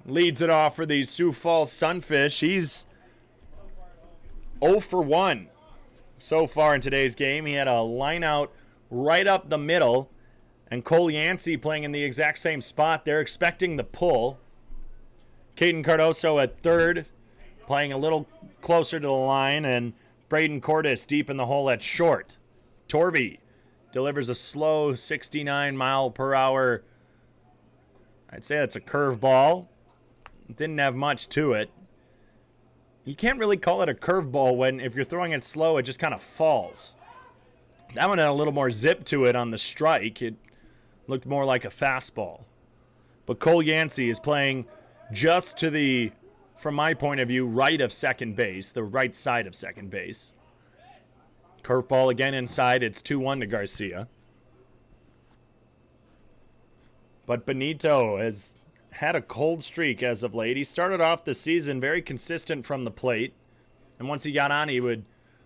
leads it off for the Sioux Falls Sunfish. He's 0 for 1 so far in today's game. He had a line out right up the middle, and Cole Yancey playing in the exact same spot. They're expecting the pull. Caden Cardoso at third, playing a little closer to the line, and Braden Cordes deep in the hole at short. Torvey delivers a slow 69-mile-per-hour. I'd say that's a curveball. Didn't have much to it. You can't really call it a curveball when, if you're throwing it slow, it just kind of falls. That one had a little more zip to it on the strike. It looked more like a fastball. But Cole Yancey is playing just to the, from my point of view, right of second base, the right side of second base. Curveball again inside. It's 2-1 to Garcia. But Benito has had a cold streak as of late. He started off the season very consistent from the plate. And once he got on, he would,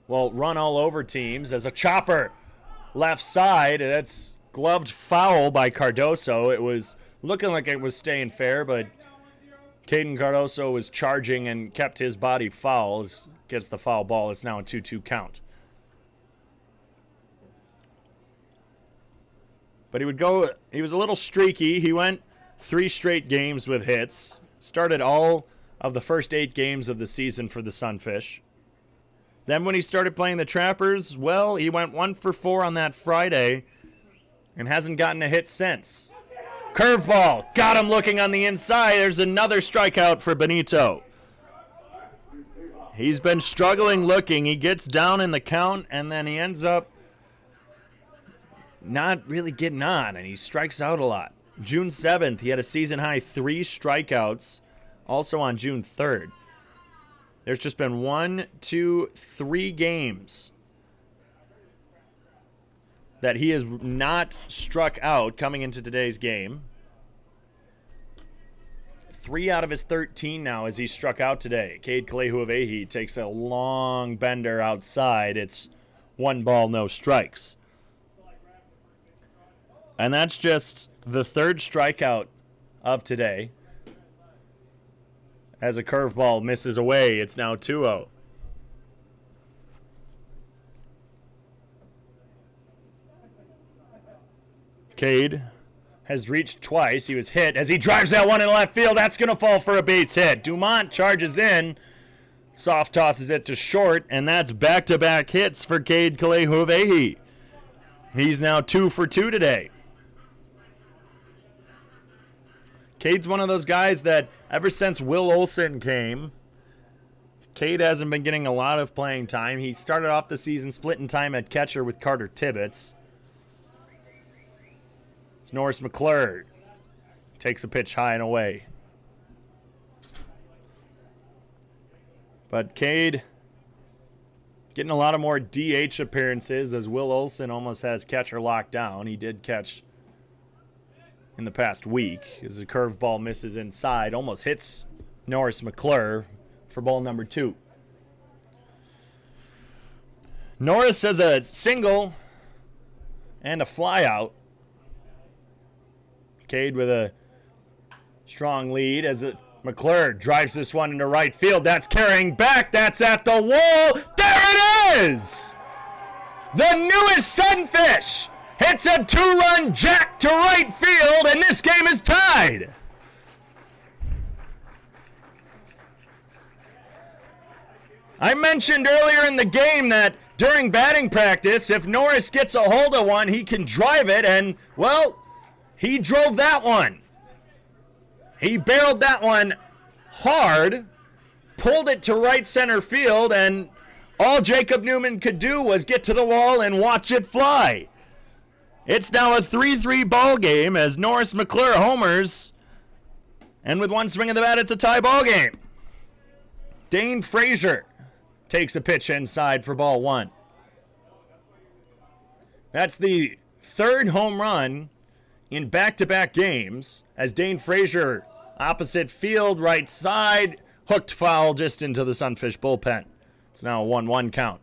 well, run all over teams. As a chopper left side, that's gloved foul by Cardoso. It was looking like it was staying fair, but Caden Cardoso was charging and kept his body foul. Gets the foul ball. It's now a 2-2 count. But he was a little streaky. He went 3 straight games with hits. Started all of the first 8 games of the season for the Sunfish. Then when he started playing the Trappers, well, he went 1 for 4 on that Friday and hasn't gotten a hit since. Curveball. Got him looking on the inside. There's another strikeout for Benito. He's been struggling looking. He gets down in the count, and then he ends up not really getting on, and he strikes out a lot. June 7th, he had a season-high 3 strikeouts, also on June 3rd. There's just been 1, 2, 3 games that he has not struck out coming into today's game. 3 out of his 13 now as he struck out today. Cade Kalehuavehi takes a long bender outside. It's 1 ball, no strikes. And that's just the 3rd strikeout of today. As a curveball misses away, it's now 2-0. Cade has reached twice. He was hit as he drives that one in left field. That's going to fall for a base hit. Dumont charges in. Soft tosses it to short, and that's back-to-back hits for Cade Kalehuavehi. He's now 2 for 2 today. Cade's one of those guys that ever since Will Olsen came, Cade hasn't been getting a lot of playing time. He started off the season splitting time at catcher with Carter Tibbetts. It's Norris McClure. Takes a pitch high and away. But Cade getting a lot of more DH appearances as Will Olsen almost has catcher locked down. He did catch in the past week as the curveball misses inside, almost hits Norris McClure for ball number 2. Norris has a single and a fly out. Cade with a strong lead as McClure drives this one into right field. That's carrying back. That's at the wall. There it is! The newest Sunfish hits a 2-run jack to right field, and this game is tied. I mentioned earlier in the game that during batting practice, if Norris gets a hold of one, he can drive it, and, well, he drove that one. He barreled that one hard, pulled it to right center field, and all Jacob Newman could do was get to the wall and watch it fly. It's now a 3-3 ball game as Norris McClure homers, and with one swing of the bat, it's a tie ball game. Dane Frazier takes a pitch inside for ball 1. That's the 3rd home run in back-to-back games as Dane Frazier, opposite field, right side, hooked foul just into the Sunfish bullpen. It's now a 1-1 count.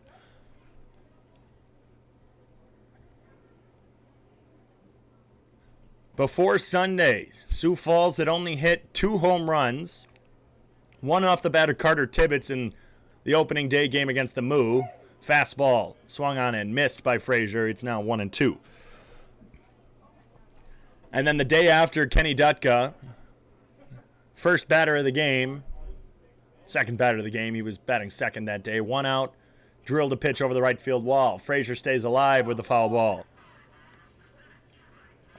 Before Sunday, Sioux Falls had only hit 2 home runs. One off the bat of Carter Tibbetts in the opening day game against the Moo. Fastball swung on and missed by Frazier. It's now 1-2. And then the day after, Kenny Dutka, first batter of the game, second batter of the game. He was batting second that day. 1 out, drilled a pitch over the right field wall. Frazier stays alive with the foul ball.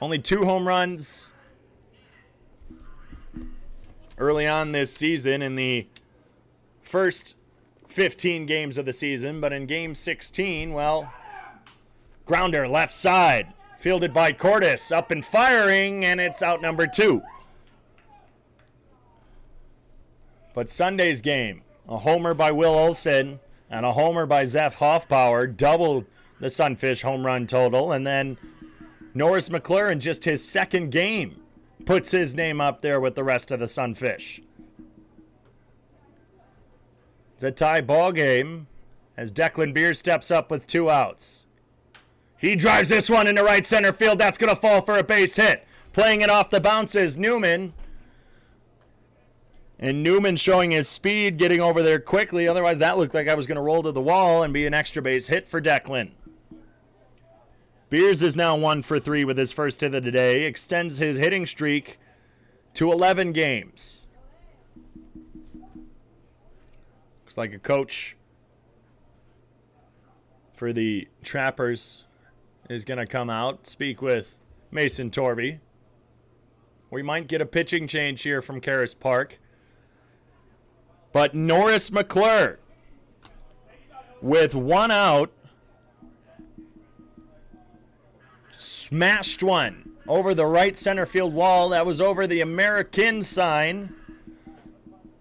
Only 2 home runs early on this season in the first 15 games of the season. But in game 16, well, grounder left side. Fielded by Karras, up and firing, and it's out number 2. But Sunday's game, a homer by Will Olsen and a homer by Zeph Hoffpauir doubled the Sunfish home run total. And then Norris McClure, in just his second game, puts his name up there with the rest of the Sunfish. It's a tie ball game as Declan Beer steps up with 2 outs. He drives this one into right center field. That's going to fall for a base hit. Playing it off the bounce is Newman. And Newman showing his speed, getting over there quickly. Otherwise, that looked like I was going to roll to the wall and be an extra base hit for Declan. Beers is now 1 for 3 with his first hit of the day. Extends his hitting streak to 11 games. Looks like a coach for the Trappers is going to come out, speak with Mason Torvey. We might get a pitching change here from Karras Park. But Norris McClure, with 1 out, smashed one over the right center field wall. That was over the American sign.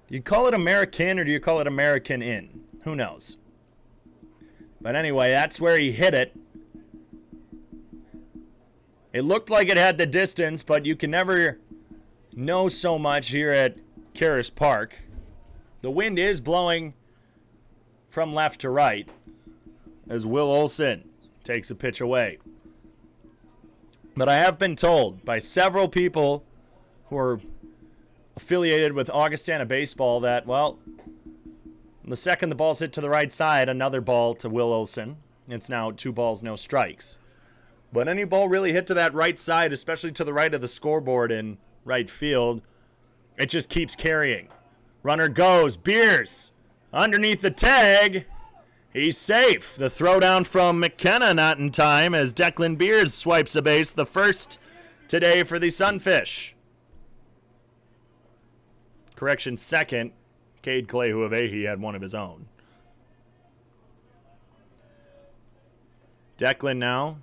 Do you call it American or do you call it American Inn? Who knows? But anyway, that's where he hit it. It looked like it had the distance, but you can never know so much here at Karras Park. The wind is blowing from left to right as Will Olsen takes a pitch away. But I have been told by several people who are affiliated with Augustana baseball that, well, the second the ball's hit to the right side, another ball to Will Olsen. It's now 2 balls, no strikes. But any ball really hit to that right side, especially to the right of the scoreboard in right field, it just keeps carrying. Runner goes. Beers underneath the tag. He's safe. The throwdown from McKenna not in time as Declan Beers swipes a base, the first today for the Sunfish. Correction, second. Cade Klehuavehi had one of his own. Declan now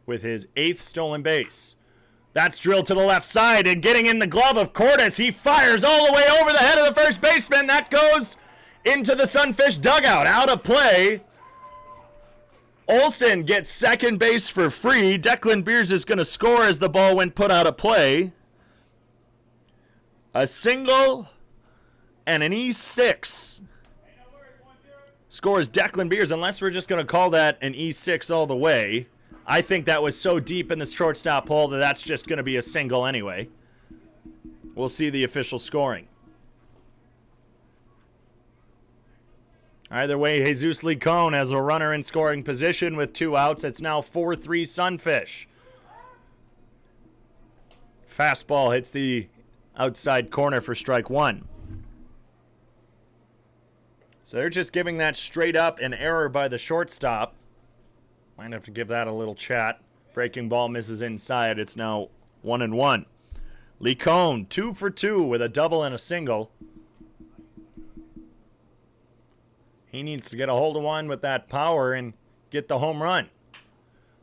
with his 8th stolen base. That's drilled to the left side and getting in the glove of Karras. He fires all the way over the head of the first baseman. That goes into the Sunfish dugout. Out of play. Olsen gets second base for free. Declan Beers is going to score as the ball went put out of play. A single and an E6 scores Declan Beers, unless we're just going to call that an E6 all the way. I think that was so deep in the shortstop hole that that's just going to be a single anyway. We'll see the official scoring. Either way, Jesus Licone has a runner in scoring position with 2 outs. It's now 4-3 Sunfish. Fastball hits the outside corner for strike 1. So they're just giving that straight up an error by the shortstop. Might have to give that a little chat. Breaking ball misses inside. It's now 1-1. Licone 2 for 2 with a double and a single. He needs to get a hold of one with that power and get the home run.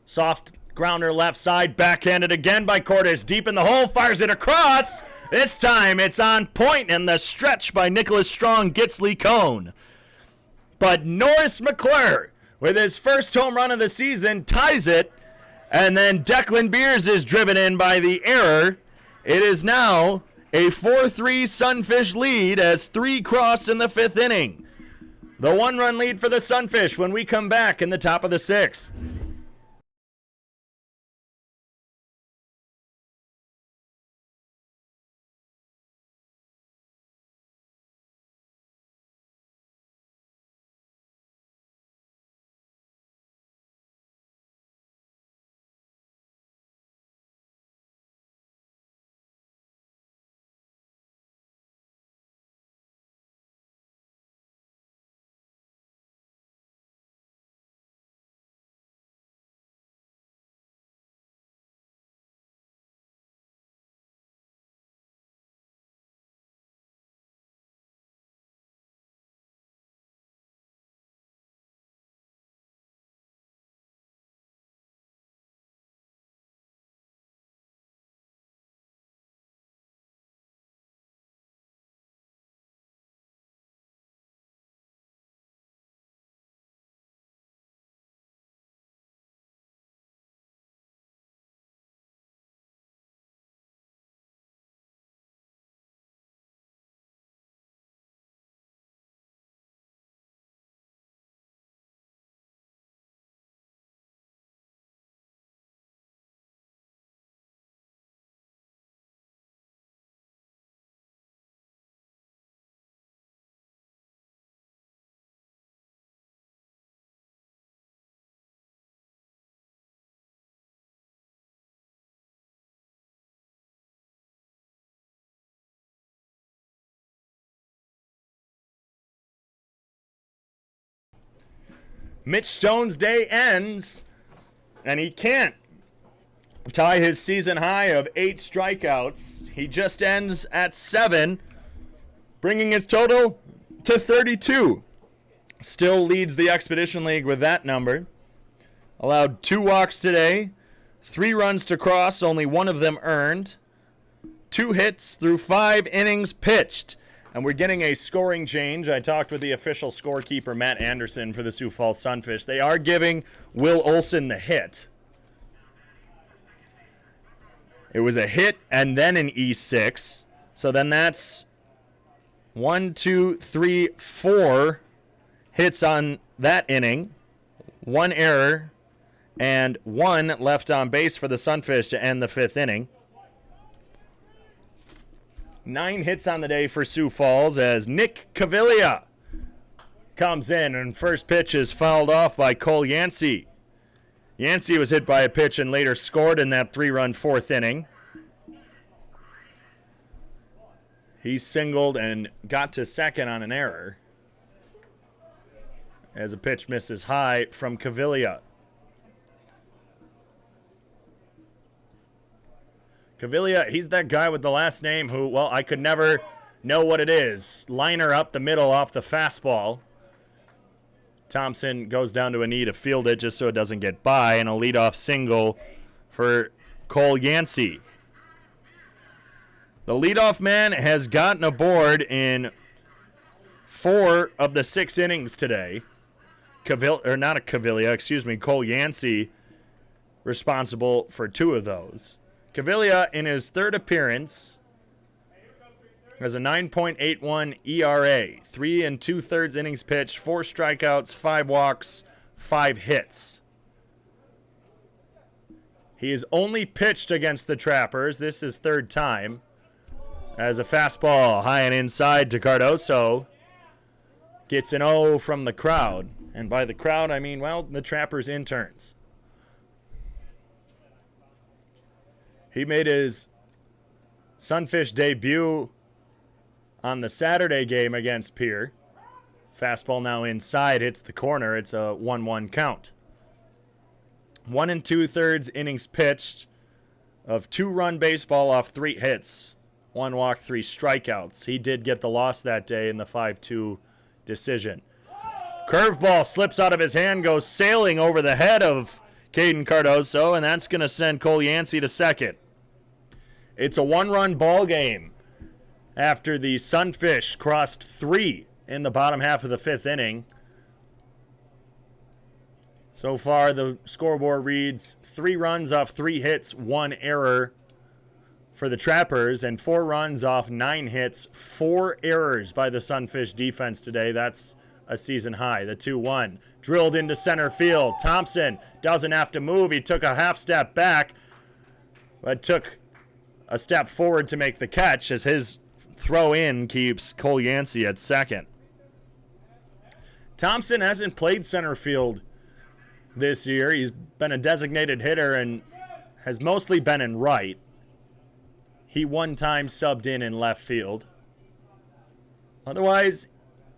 Soft grounder left side, backhanded again by Karras. Deep in the hole, fires it across. This time it's on point, and the stretch by Nicholas Strong gets Licone. But Norris McClure, with his first home run of the season, ties it. And then Declan Beers is driven in by the error. It is now a 4-3 Sunfish lead as 3 cross in the 5th inning. The 1-run lead for the Sunfish when we come back in the top of the 6th. Mitch Stone's day ends, and he can't tie his season high of 8 strikeouts. He just ends at 7, bringing his total to 32. Still leads the Expedition League with that number. Allowed 2 walks today, 3 runs to cross, only 1 of them earned. 2 hits through 5 innings pitched. And we're getting a scoring change. I talked with the official scorekeeper, Matt Anderson, for the Sioux Falls Sunfish. They are giving Will Olsen the hit. It was a hit and then an E6. So then that's 1, 2, 3, 4 hits on that inning. 1 error and 1 left on base for the Sunfish to end the 5th inning. 9 hits on the day for Sioux Falls as Nick Caviglia comes in, and first pitch is fouled off by Cole Yancey. Yancey was hit by a pitch and later scored in that 3-run 4th inning. He singled and got to second on an error as a pitch misses high from Caviglia. Caviglia, he's that guy with the last name who, well, I could never know what it is. Liner up the middle off the fastball. Thompson goes down to a knee to field it just so it doesn't get by, and a leadoff single for Cole Yancey. The leadoff man has gotten aboard in 4 of the 6 innings today. Cole Yancey responsible for 2 of those. Caviglia, in his 3rd appearance, has a 9.81 ERA, 3 2/3 innings pitched, 4 strikeouts, 5 walks, 5 hits. He has only pitched against the Trappers. This is 3rd time. As a fastball high and inside to Cardoso gets an O from the crowd. And by the crowd, I mean, well, the Trappers interns. He made his Sunfish debut on the Saturday game against Pierre. Fastball now inside, hits the corner. It's a 1-1 count. 1 2/3 innings pitched of 2-run baseball off 3 hits. 1 walk, 3 strikeouts. He did get the loss that day in the 5-2 decision. Curveball slips out of his hand, goes sailing over the head of Caden Cardoso, and that's going to send Cole Yancey to second. It's a 1-run ball game after the Sunfish crossed 3 in the bottom half of the 5th inning. So far, the scoreboard reads 3 runs off 3 hits, 1 error for the Trappers, and 4 runs off 9 hits, 4 errors by the Sunfish defense today. That's a season high. The 2-1 drilled into center field. Thompson doesn't have to move. He took a half step back, but took a step forward to make the catch as his throw in keeps Cole Yancey at second. Thompson hasn't played center field this year. He's been a designated hitter and has mostly been in right. He one time subbed in left field. Otherwise,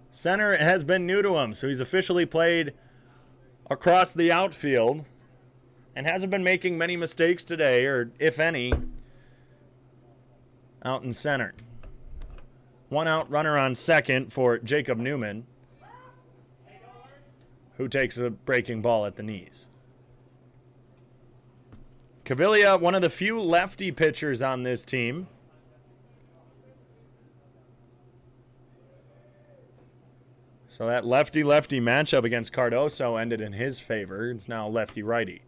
center has been new to him, so he's officially played across the outfield and hasn't been making many mistakes today, or if any, out in center. 1 out runner on second for Jacob Newman, who takes a breaking ball at the knees. Caviglia, one of the few lefty pitchers on this team. So that lefty-lefty matchup against Cardoso ended in his favor. It's now lefty-righty.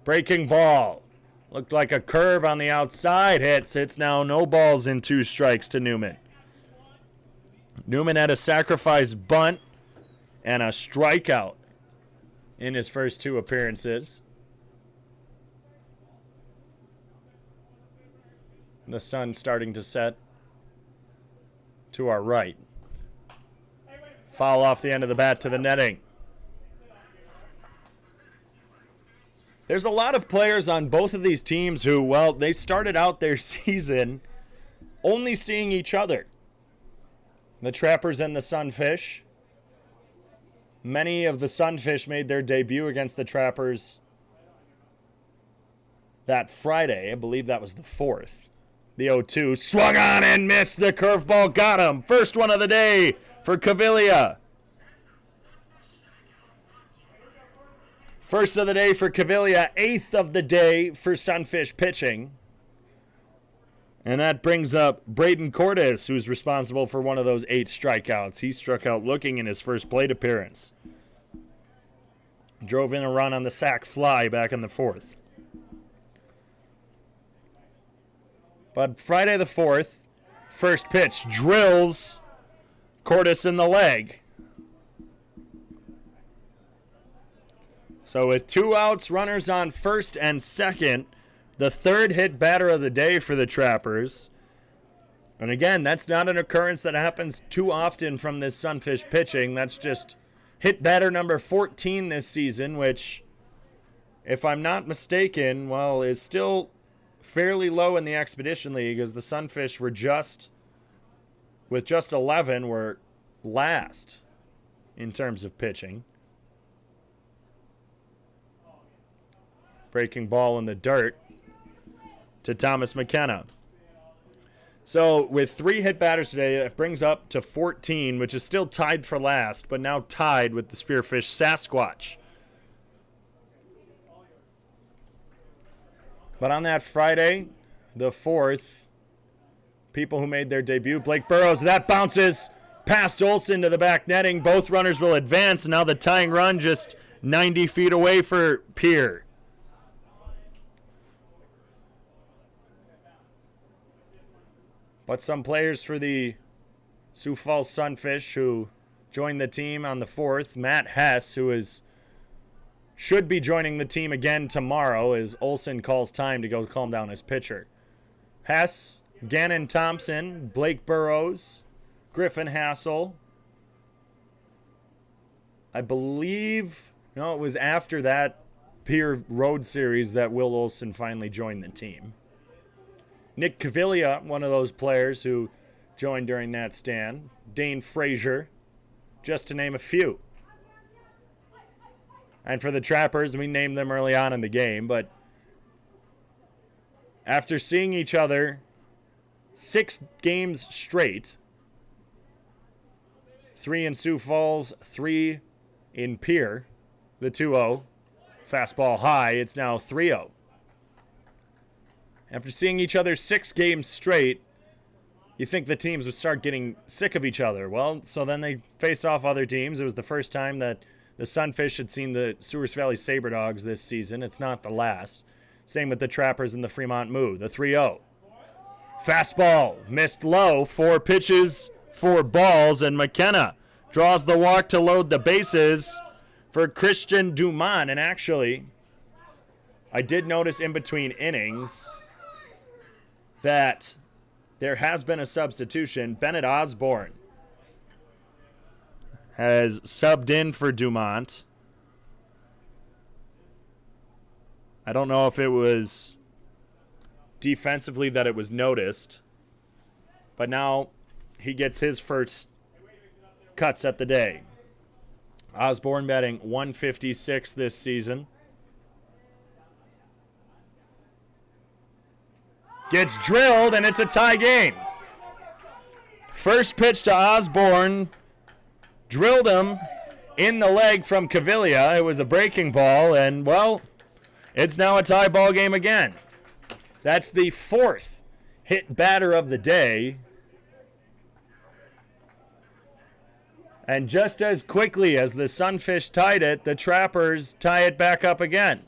Breaking ball. Looked like a curve on the outside. Hits. It's now no balls and 2 strikes to Newman. Newman had a sacrifice bunt and a strikeout in his first 2 appearances. The sun starting to set to our right. Foul off the end of the bat to the netting. There's a lot of players on both of these teams who, well, they started out their season only seeing each other. The Trappers and the Sunfish. Many of the Sunfish made their debut against the Trappers that Friday. I believe that was the 4th. The 0-2 swung on and missed. The curveball got him. First one of the day for Cavilla. First of the day for Cavilla. 8th of the day for Sunfish pitching. And that brings up Braden Karras, who's responsible for one of those 8 strikeouts. He struck out looking in his first plate appearance. Drove in a run on the sac fly back in the 4th. But Friday the 4th, first pitch drills Karras in the leg. So with 2 outs, runners on first and second, the 3rd hit batter of the day for the Trappers. And again, that's not an occurrence that happens too often from this Sunfish pitching. That's just hit batter number 14 this season, which, if I'm not mistaken, well, is still fairly low in the Expedition League, as the Sunfish were with just 11, were last in terms of pitching. Breaking ball in the dirt to Thomas McKenna. So with 3 hit batters today, it brings up to 14, which is still tied for last, but now tied with the Spearfish Sasquatch. But on that Friday, the 4th, people who made their debut, Blake Burrows, that bounces past Olsen to the back netting. Both runners will advance. Now the tying run just 90 feet away for Pierre. But some players for the Sioux Falls Sunfish who joined the team on the 4th, Matt Hess, who should be joining the team again tomorrow as Olsen calls time to go calm down his pitcher. Hess, Gannon Thompson, Blake Burrows, Griffin Hassel. I believe, it was after that Pierre Road Series that Will Olsen finally joined the team. Nick Cavilla, one of those players who joined during that stand. Dane Frazier, just to name a few. And for the Trappers, we named them early on in the game, but after seeing each other 6 games straight, 3 in Sioux Falls, 3 in Pierre, the 2-0, fastball high, it's now 3-0. After seeing each other 6 games straight, you think the teams would start getting sick of each other. Well, so then they face off other teams. It was the first time that the Sunfish had seen the Souris Valley Sabre Dogs this season. It's not the last. Same with the Trappers and the Fremont Moo, the 3-0. Fastball, missed low, 4 pitches, 4 balls, and McKenna draws the walk to load the bases for Christian Dumont. And actually, I did notice in between innings that there has been a substitution. Bennett Osborne has subbed in for Dumont. I don't know if it was defensively that it was noticed, but now he gets his first cuts at the day. Osborne batting .156 this season. Gets drilled, and it's a tie game. First pitch to Osborne. Drilled him in the leg from Cavilla. It was a breaking ball, and, well, it's now a tie ball game again. That's the 4th hit batter of the day. And just as quickly as the Sunfish tied it, the Trappers tie it back up again.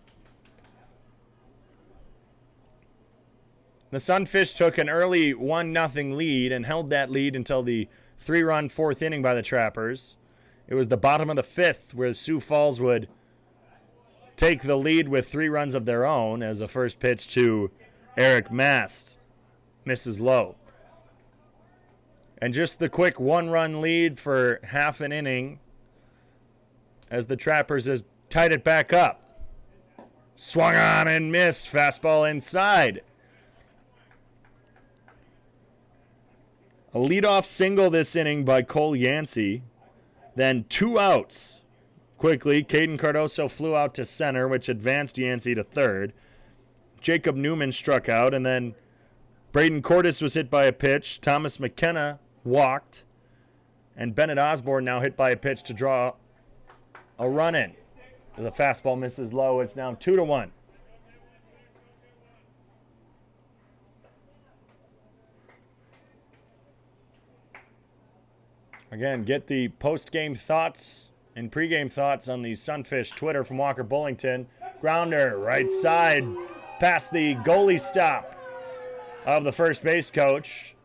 The Sunfish took an early 1-0 lead and held that lead until the 3-run 4th inning by the Trappers. It was the bottom of the 5th where Sioux Falls would take the lead with 3 runs of their own as the first pitch to Eric Mast misses low. And just the quick 1-run lead for half an inning as the Trappers have tied it back up. Swung on and missed. Fastball inside. A leadoff single this inning by Cole Yancey. Then 2 outs quickly. Caden Cardoso flew out to center, which advanced Yancey to third. Jacob Newman struck out, and then Braden Cordes was hit by a pitch. Thomas McKenna walked, and Bennett Osborne now hit by a pitch to draw a run in. The fastball misses low. It's now 2-1. Again, get the post-game thoughts and pre-game thoughts on the Sunfish Twitter from Walker Bullington. Grounder, right side, past the goalie stop of the first base coach.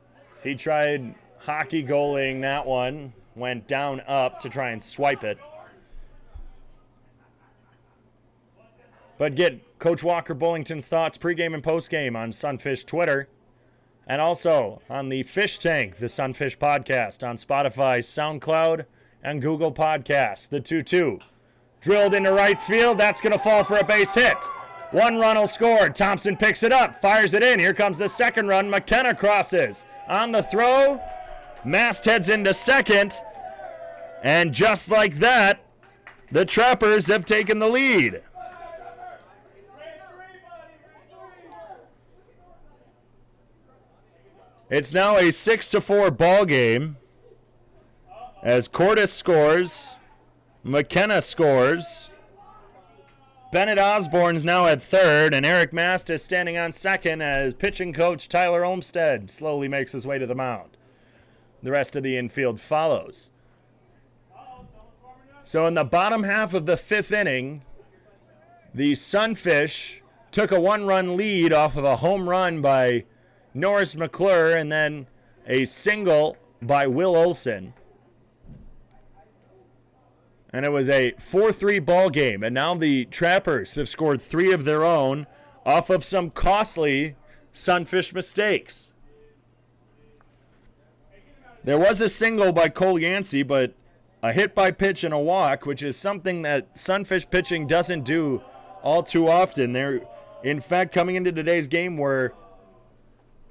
He tried hockey goalieing that one, went down up to try and swipe it. But get Coach Walker Bullington's thoughts pre-game and post-game on Sunfish Twitter. And also on the Fish Tank, the Sunfish podcast on Spotify, SoundCloud, and Google Podcasts. The 2-2 drilled into right field. That's going to fall for a base hit. One run will score. Thompson picks it up, fires it in. Here comes the second run. McKenna crosses. On the throw, Mast heads into second. And just like that, the Trappers have taken the lead. It's now a 6-4 ball game as Cordes scores, McKenna scores, Bennett Osborne's now at third, and Eric Mast is standing on second as pitching coach Tyler Olmstead slowly makes his way to the mound. The rest of the infield follows. So in the bottom half of the fifth inning, the Sunfish took a one-run lead off of a home run by Norris McClure and then a single by Will Olsen. And it was a 4-3 ball game. And now the Trappers have scored 3 of their own off of some costly Sunfish mistakes. There was a single by Cole Yancey, but a hit by pitch and a walk, which is something that Sunfish pitching doesn't do all too often. They're, in fact, coming into today's game where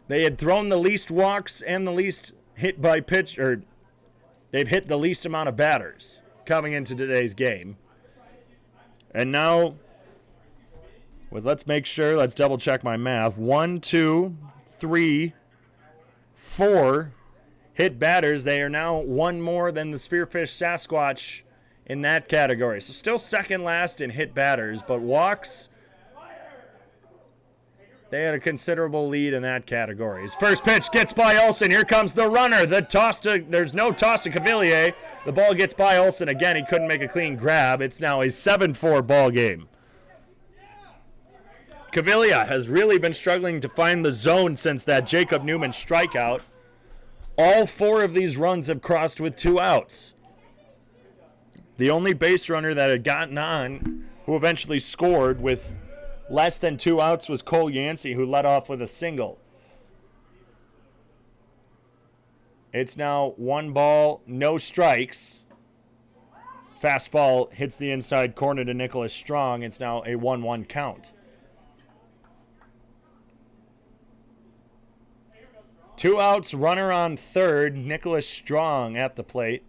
they had thrown the least walks and the least hit by pitch, or they've hit the least amount of batters coming into today's game. And now, let's make sure, let's double check my math. 1, 2, 3, 4 hit batters. They are now one more than the Spearfish Sasquatch in that category. So still second last in hit batters, but walks, they had a considerable lead in that category. His first pitch gets by Olsen. Here comes the runner. There's no toss to Cavalier. The ball gets by Olsen again. He couldn't make a clean grab. It's now a 7-4 ball game. Cavalier has really been struggling to find the zone since that Jacob Newman strikeout. All 4 of these runs have crossed with 2 outs. The only base runner that had gotten on, who eventually scored with less than 2 outs, was Cole Yancey, who led off with a single. It's now 1 ball, no strikes. Fastball hits the inside corner to Nicholas Strong. It's now a 1-1 count. 2 outs, runner on third. Nicholas Strong at the plate.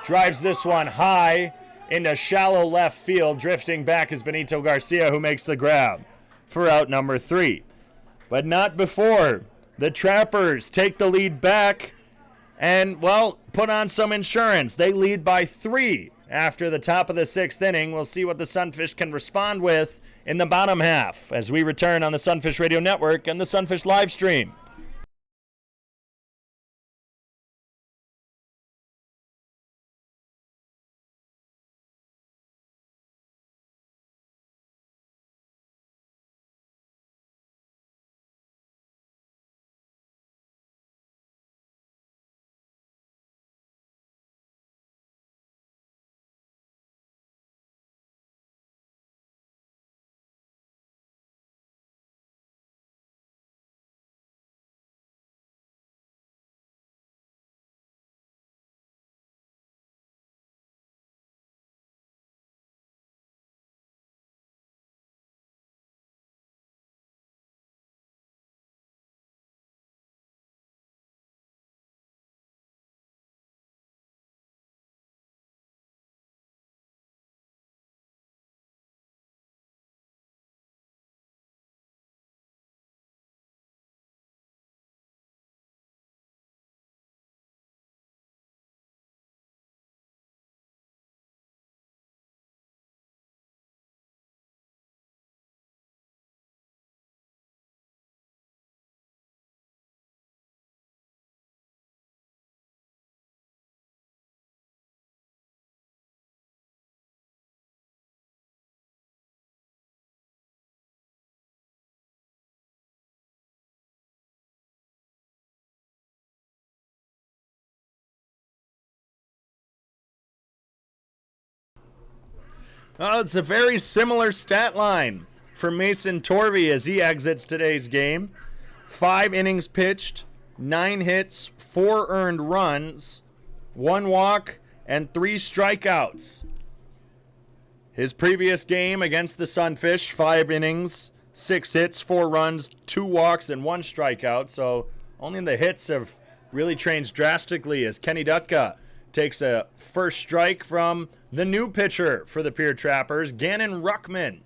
Drives this one high into shallow left field. Drifting back is Benito Garcia, who makes the grab for out number 3. But not before the Trappers take the lead back and, well, put on some insurance. They lead by 3 after the top of the 6th inning. We'll see what the Sunfish can respond with in the bottom half as we return on the Sunfish Radio Network and the Sunfish live stream. Oh, it's a very similar stat line for Mason Torvey as he exits today's game. 5 innings pitched, 9 hits, 4 earned runs, 1 walk, and 3 strikeouts. His previous game against the Sunfish, 5 innings, 6 hits, 4 runs, 2 walks, and 1 strikeout. So only the hits have really changed drastically as Kenny Dutka takes a first strike from the new pitcher for the Pierre Trappers, Gannon Ruckman,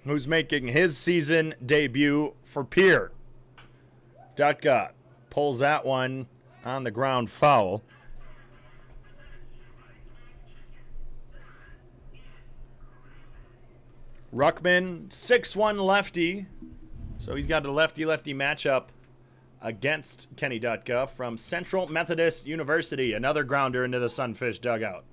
who's making his season debut for Pierre. Dutka pulls that one on the ground foul. Ruckman, 6'1" lefty, so he's got a lefty-lefty matchup against Kenny Dutka from Central Methodist University. Another grounder into the Sunfish dugout.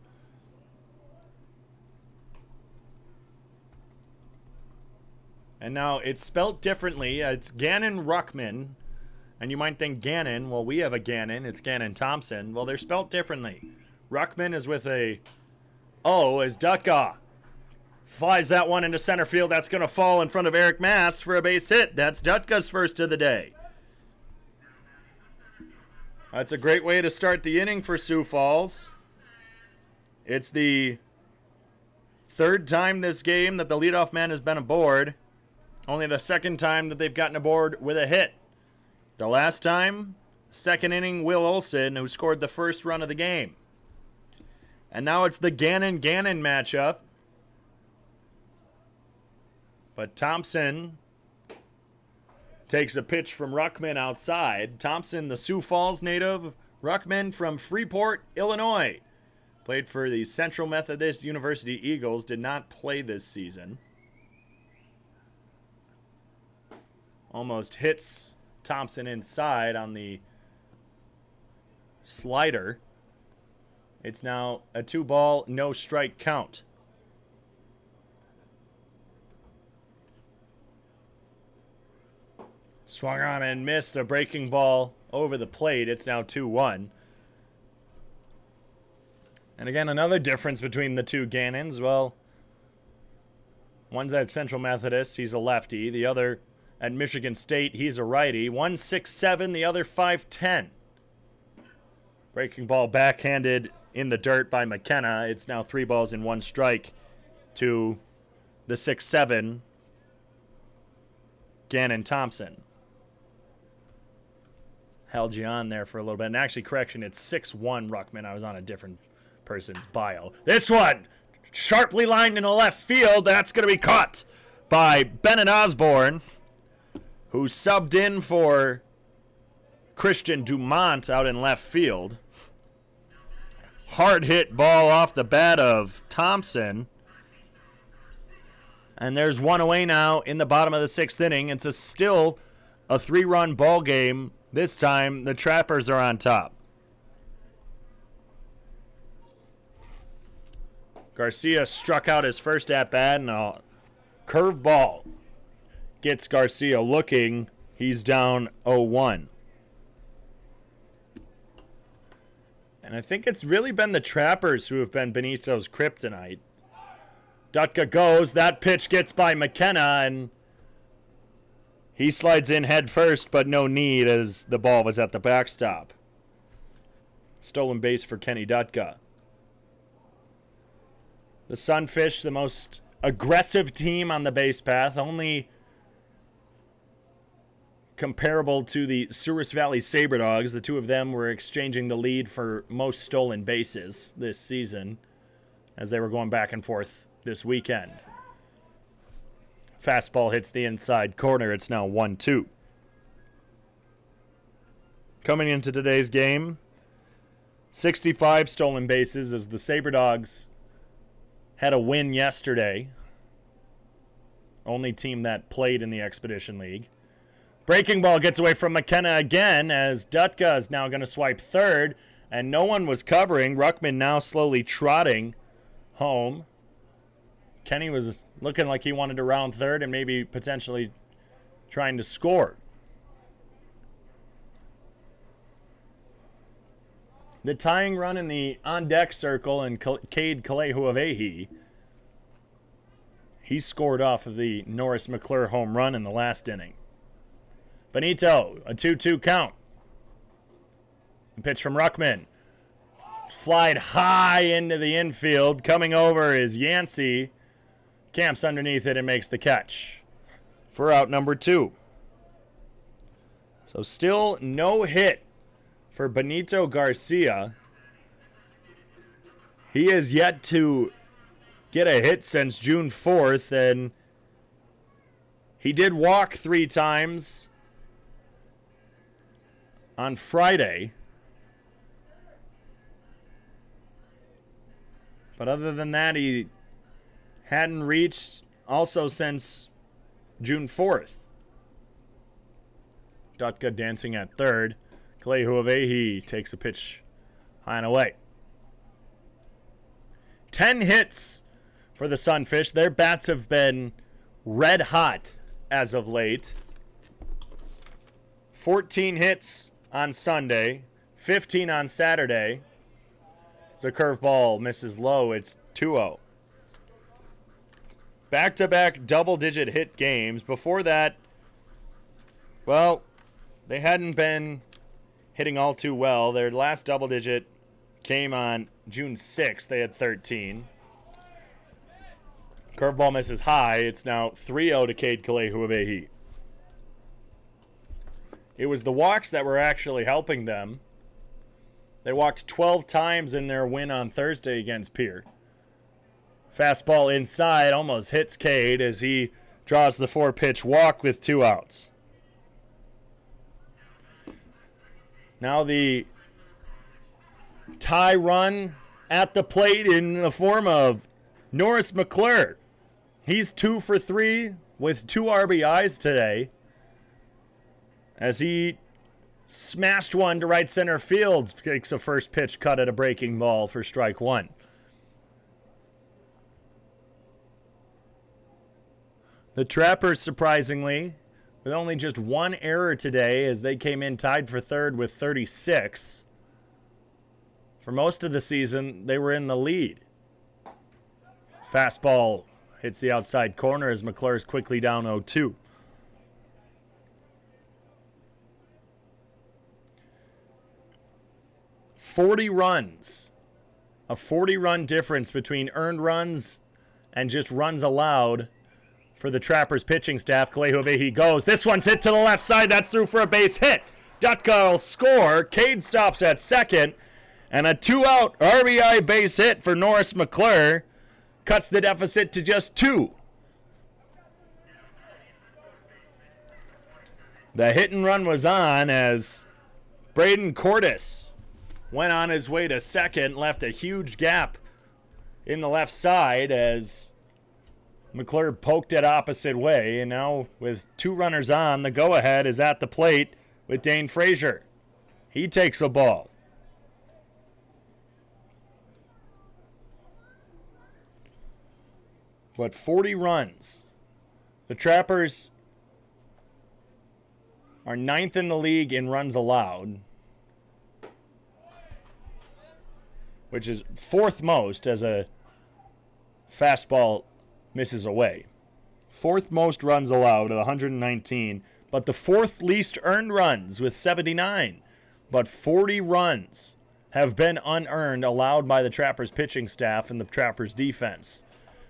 And now it's spelt differently. It's Gannon Ruckman. And you might think Gannon, well, we have a Gannon. It's Gannon Thompson. Well, they're spelt differently. Ruckman is with a O as Dutka flies that one into center field. That's going to fall in front of Eric Mast for a base hit. That's Dutka's first of the day. That's a great way to start the inning for Sioux Falls. It's the 3rd time this game that the leadoff man has been aboard. Only the 2nd time that they've gotten aboard with a hit. The last time, 2nd inning, Will Olsen, who scored the first run of the game. And now it's the Gannon-Gannon matchup. But Thompson takes a pitch from Ruckman outside. Thompson, the Sioux Falls native. Ruckman from Freeport, Illinois. Played for the Central Methodist University Eagles. Did not play this season. Almost hits Thompson inside on the slider. It's now a 2-ball, no strike count. Swung on and missed a breaking ball over the plate. It's now 2-1. And again, another difference between the two Gannons. Well, one's at Central Methodist. He's a lefty. The other at Michigan State. He's a righty. One 6'7", the other 5'10". Breaking ball backhanded in the dirt by McKenna. It's now 3 balls and 1 strike to the 6'7", Gannon Thompson. Held you on there for a little bit. And actually, correction, it's 6'1", Ruckman. I was on a different person's bio. This one, sharply lined in the left field. That's going to be caught by Bennett Osborne, who subbed in for Christian Dumont out in left field. Hard hit ball off the bat of Thompson. And there's one away now in the bottom of the 6th inning. It's still a 3-run ball game. This time, the Trappers are on top. Garcia struck out his first at-bat, and a curveball gets Garcia looking. He's down 0-1. And I think it's really been the Trappers who have been Benito's kryptonite. Dutka goes. That pitch gets by McKenna, and he slides in head first, but no need as the ball was at the backstop. Stolen base for Kenny Dutka. The Sunfish, the most aggressive team on the base path, only comparable to the Souris Valley Sabre Dogs. The two of them were exchanging the lead for most stolen bases this season as they were going back and forth this weekend. Fastball hits the inside corner. It's now 1-2. Coming into today's game, 65 stolen bases as the Sabre Dogs had a win yesterday. Only team that played in the Expedition League. Breaking ball gets away from McKenna again as Dutka is now going to swipe third, and no one was covering. Ruckman now slowly trotting home. Kenny was looking like he wanted to round third and maybe potentially trying to score. The tying run in the on-deck circle and Cade Kalehuavehi He scored off of the Norris McClure home run in the last inning. Benito, a 2-2 count. The pitch from Ruckman. Flied high into the infield. Coming over is Yancey. Camps underneath it and makes the catch for out number 2. So still no hit for Benito Garcia. He has yet to get a hit since June 4th, and he did walk 3 times on Friday. But other than that, he hadn't reached also since June 4th. Dutka dancing at third. Clay Huavehi takes a pitch high and away. 10 hits for the Sunfish. Their bats have been red hot as of late. 14 hits on Sunday, 15 on Saturday. It's a curveball, misses low. It's 2-0. Back-to-back double-digit hit games. Before that, well, they hadn't been hitting all too well. Their last double-digit came on June 6th. They had 13. Curveball misses high. It's now 3-0 to Cade Kalehuavehi. It was the walks that were actually helping them. They walked 12 times in their win on Thursday against Pierre. Fastball inside almost hits Cade as he draws the 4-pitch walk with 2 outs. Now the tie run at the plate in the form of Norris McClure. He's 2 for 3 with 2 RBIs today as he smashed one to right center field. Takes a first pitch cut at a breaking ball for strike 1. The Trappers, surprisingly, with only just 1 error today as they came in tied for third with 36. For most of the season, they were in the lead. Fastball hits the outside corner as McClure's quickly down 0-2. "40 runs. A 40-run difference between earned runs and just runs allowed for the Trappers pitching staff. Kalehuavehi goes. This one's hit to the left side. That's through for a base hit. Dutka will score. Cade stops at second. And a 2-out RBI base hit for Norris McClure cuts the deficit to just 2. The hit and run was on as Braden Cordes went on his way to second, left a huge gap in the left side as McClure poked it opposite way. And now with 2 runners on, the go-ahead is at the plate with Dane Frazier. He takes a ball. But 40 runs. The Trappers are 9th in the league in runs allowed, which is 4th most as a fastball misses away. 4th most runs allowed at 119, but the 4th least earned runs with 79. But 40 runs have been unearned allowed by the Trappers pitching staff and the Trappers defense.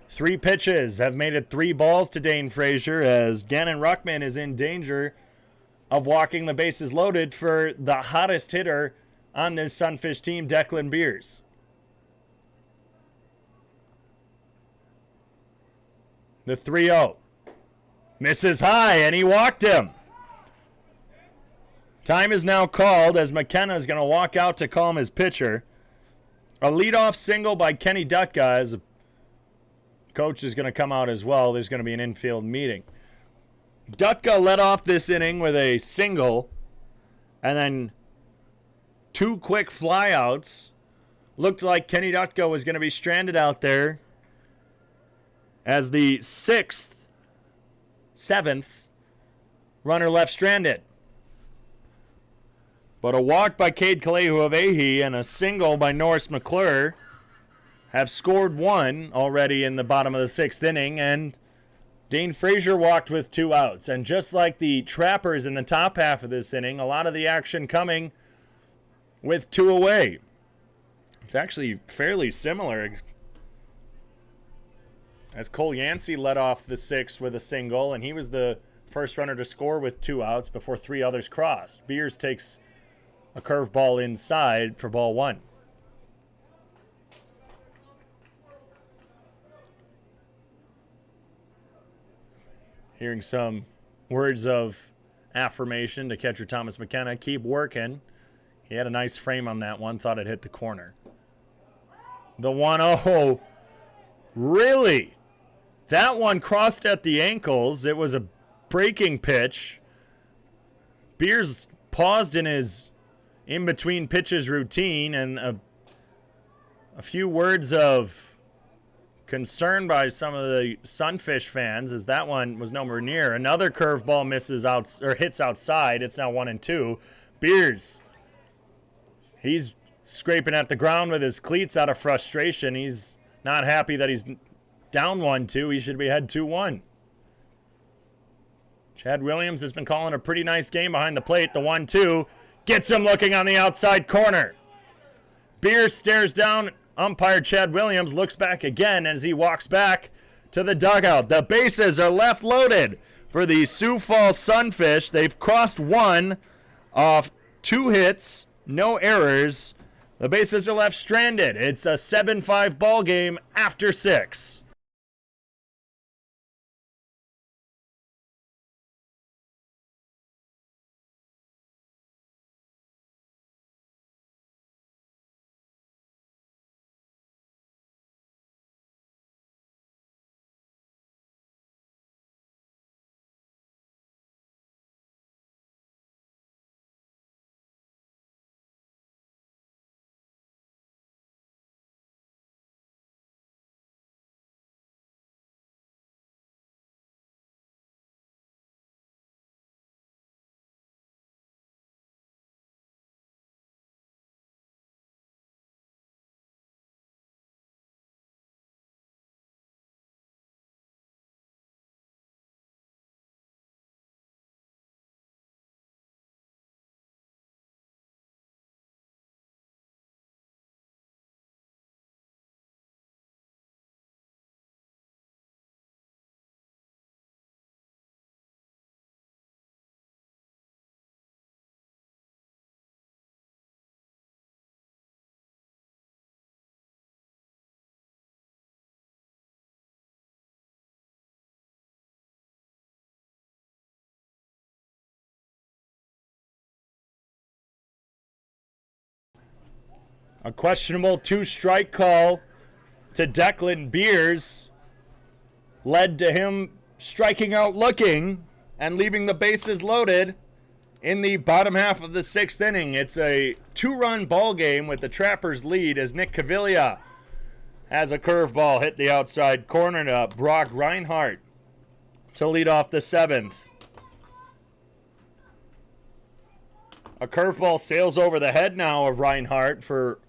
3 pitches have made it 3 balls to Dane Frazier as Gannon Ruckman is in danger of walking the bases loaded for the hottest hitter on this Sunfish team, Declan Beers. The 3-0 misses high, and he walked him. Time is now called as McKenna is going to walk out to calm his pitcher. A leadoff single by Kenny Dutka as coach is going to come out as well. There's going to be an infield meeting. Dutka led off this inning with a single and then 2 quick flyouts. Looked like Kenny Dutka was going to be stranded out there as the 6th, 7th runner left stranded. But a walk by Cade Kalehuavehi and a single by Norris McClure have scored 1 already in the bottom of the 6th inning, and Dane Frazier walked with 2 outs. And just like the Trappers in the top half of this inning, a lot of the action coming with 2 away. It's actually fairly similar, as Cole Yancey led off the 6th with a single, and he was the first runner to score with 2 outs before 3 others crossed. Beers takes a curveball inside for ball 1. Hearing some words of affirmation to catcher Thomas McKenna. Keep working. He had a nice frame on that one. Thought it hit the corner. The 1-0. Really? That one crossed at the ankles. It was a breaking pitch. Beers paused in his in-between pitches routine, and a few words of concern by some of the Sunfish fans, as that one was nowhere near. Another curveball misses out or hits outside. It's now 1-2. Beers, he's scraping at the ground with his cleats out of frustration. He's not happy that he's down 1-2. He should be ahead 2-1. Chad Williams has been calling a pretty nice game behind the plate. The 1-2 gets him looking on the outside corner. Beers stares down umpire Chad Williams, looks back again as he walks back to the dugout. The bases are left loaded for the Sioux Falls Sunfish. They've crossed 1 off 2 hits, no errors. The bases are left stranded. It's a 7-5 ball game after 6. A questionable 2-strike call to Declan Beers led to him striking out looking and leaving the bases loaded in the bottom half of the 6th inning. It's a 2-run ball game with the Trappers lead as Nick Caviglia has a curveball hit the outside corner to Brock Reinhardt to lead off the 7th. A curveball sails over the head now of Reinhardt for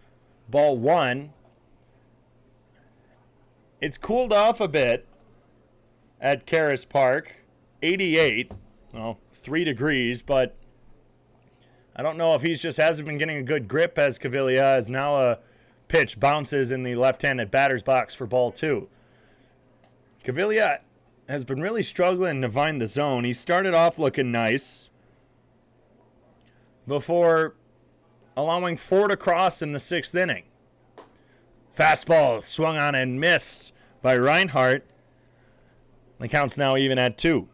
ball 1. It's cooled off a bit at Karras Park. 88, well, 3 degrees, but I don't know if he just hasn't been getting a good grip as Caviglia, as now a pitch bounces in the left-handed batter's box for ball 2. Caviglia has been really struggling to find the zone. He started off looking nice before allowing 4 to cross in the 6th inning. Fastball swung on and missed by Reinhardt. The count's now even at 2.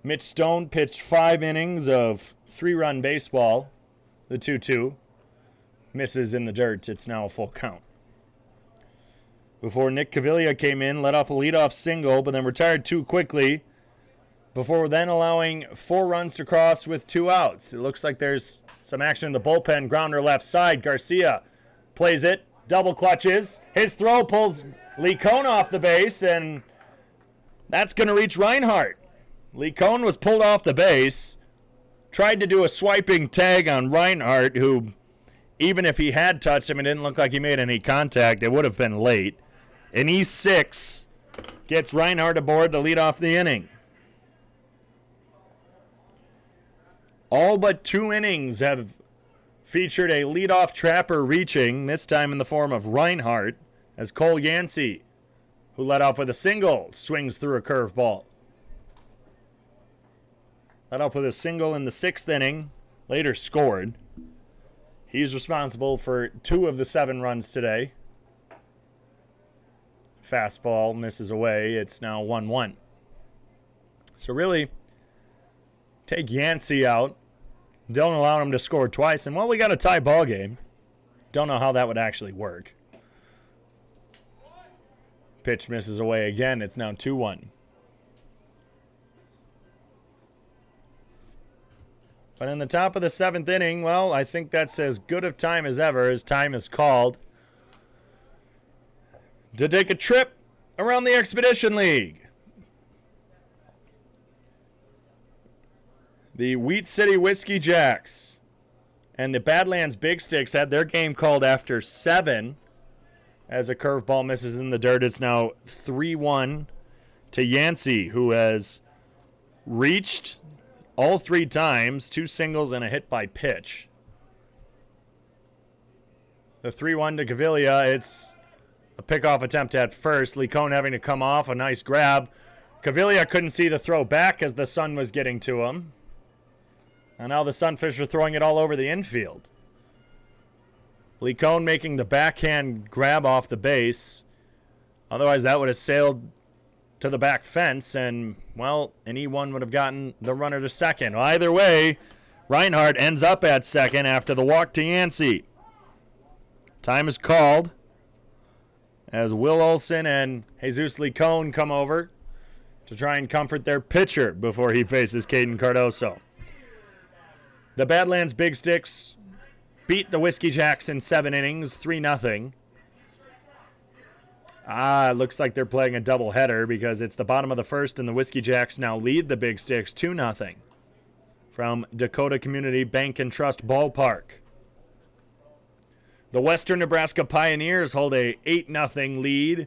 Mitch Stone pitched 5 innings of 3-run baseball. The 2-2 misses in the dirt. It's now a full count. Before Nick Caviglia came in, let off a leadoff single, but then retired too quickly before then allowing 4 runs to cross with 2 outs. It looks like there's some action in the bullpen. Grounder left side. Garcia plays it. Double clutches. His throw pulls Lee Cohn off the base, and that's going to reach Reinhardt. Lee Cohn was pulled off the base. Tried to do a swiping tag on Reinhardt, who, even if he had touched him, it didn't look like he made any contact. It would have been late. An E6 gets Reinhardt aboard to lead off the inning. All but 2 innings have featured a leadoff trapper reaching, this time in the form of Reinhardt, as Cole Yancey, who led off with a single, swings through a curveball. Led off with a single in the 6th inning, later scored. He's responsible for 2 of the 7 runs today. Fastball misses away. It's now 1-1. So really, take Yancey out. Don't allow him to score twice. And, well, we got a tie ball game. Don't know how that would actually work. Pitch misses away again. It's now 2-1. But in the top of the 7th inning, well, I think that's as good of time as ever, as time is called to take a trip around the Expedition League. The Wheat City Whiskey Jacks and the Badlands Big Sticks had their game called after 7 as a curveball misses in the dirt. It's now 3-1 to Yancey, who has reached all 3 times, 2 singles and a hit by pitch. The 3-1 to Gavilia. It's a pickoff attempt at first. Licone having to come off. A nice grab. Gavilia couldn't see the throw back as the sun was getting to him. And now the Sunfish are throwing it all over the infield. Licone making the backhand grab off the base. Otherwise, that would have sailed to the back fence, and, well, an E1 would have gotten the runner to second. Well, either way, Reinhardt ends up at second after the walk to Yancey. Time is called as Will Olsen and Jesus Licone come over to try and comfort their pitcher before he faces Caden Cardoso. The Badlands Big Sticks beat the Whiskey Jacks in 7 innings, 3-0. It looks like they're playing a doubleheader because it's the bottom of the 1st and the Whiskey Jacks now lead the Big Sticks 2-0 from Dakota Community Bank and Trust Ballpark. The Western Nebraska Pioneers hold a 8-0 lead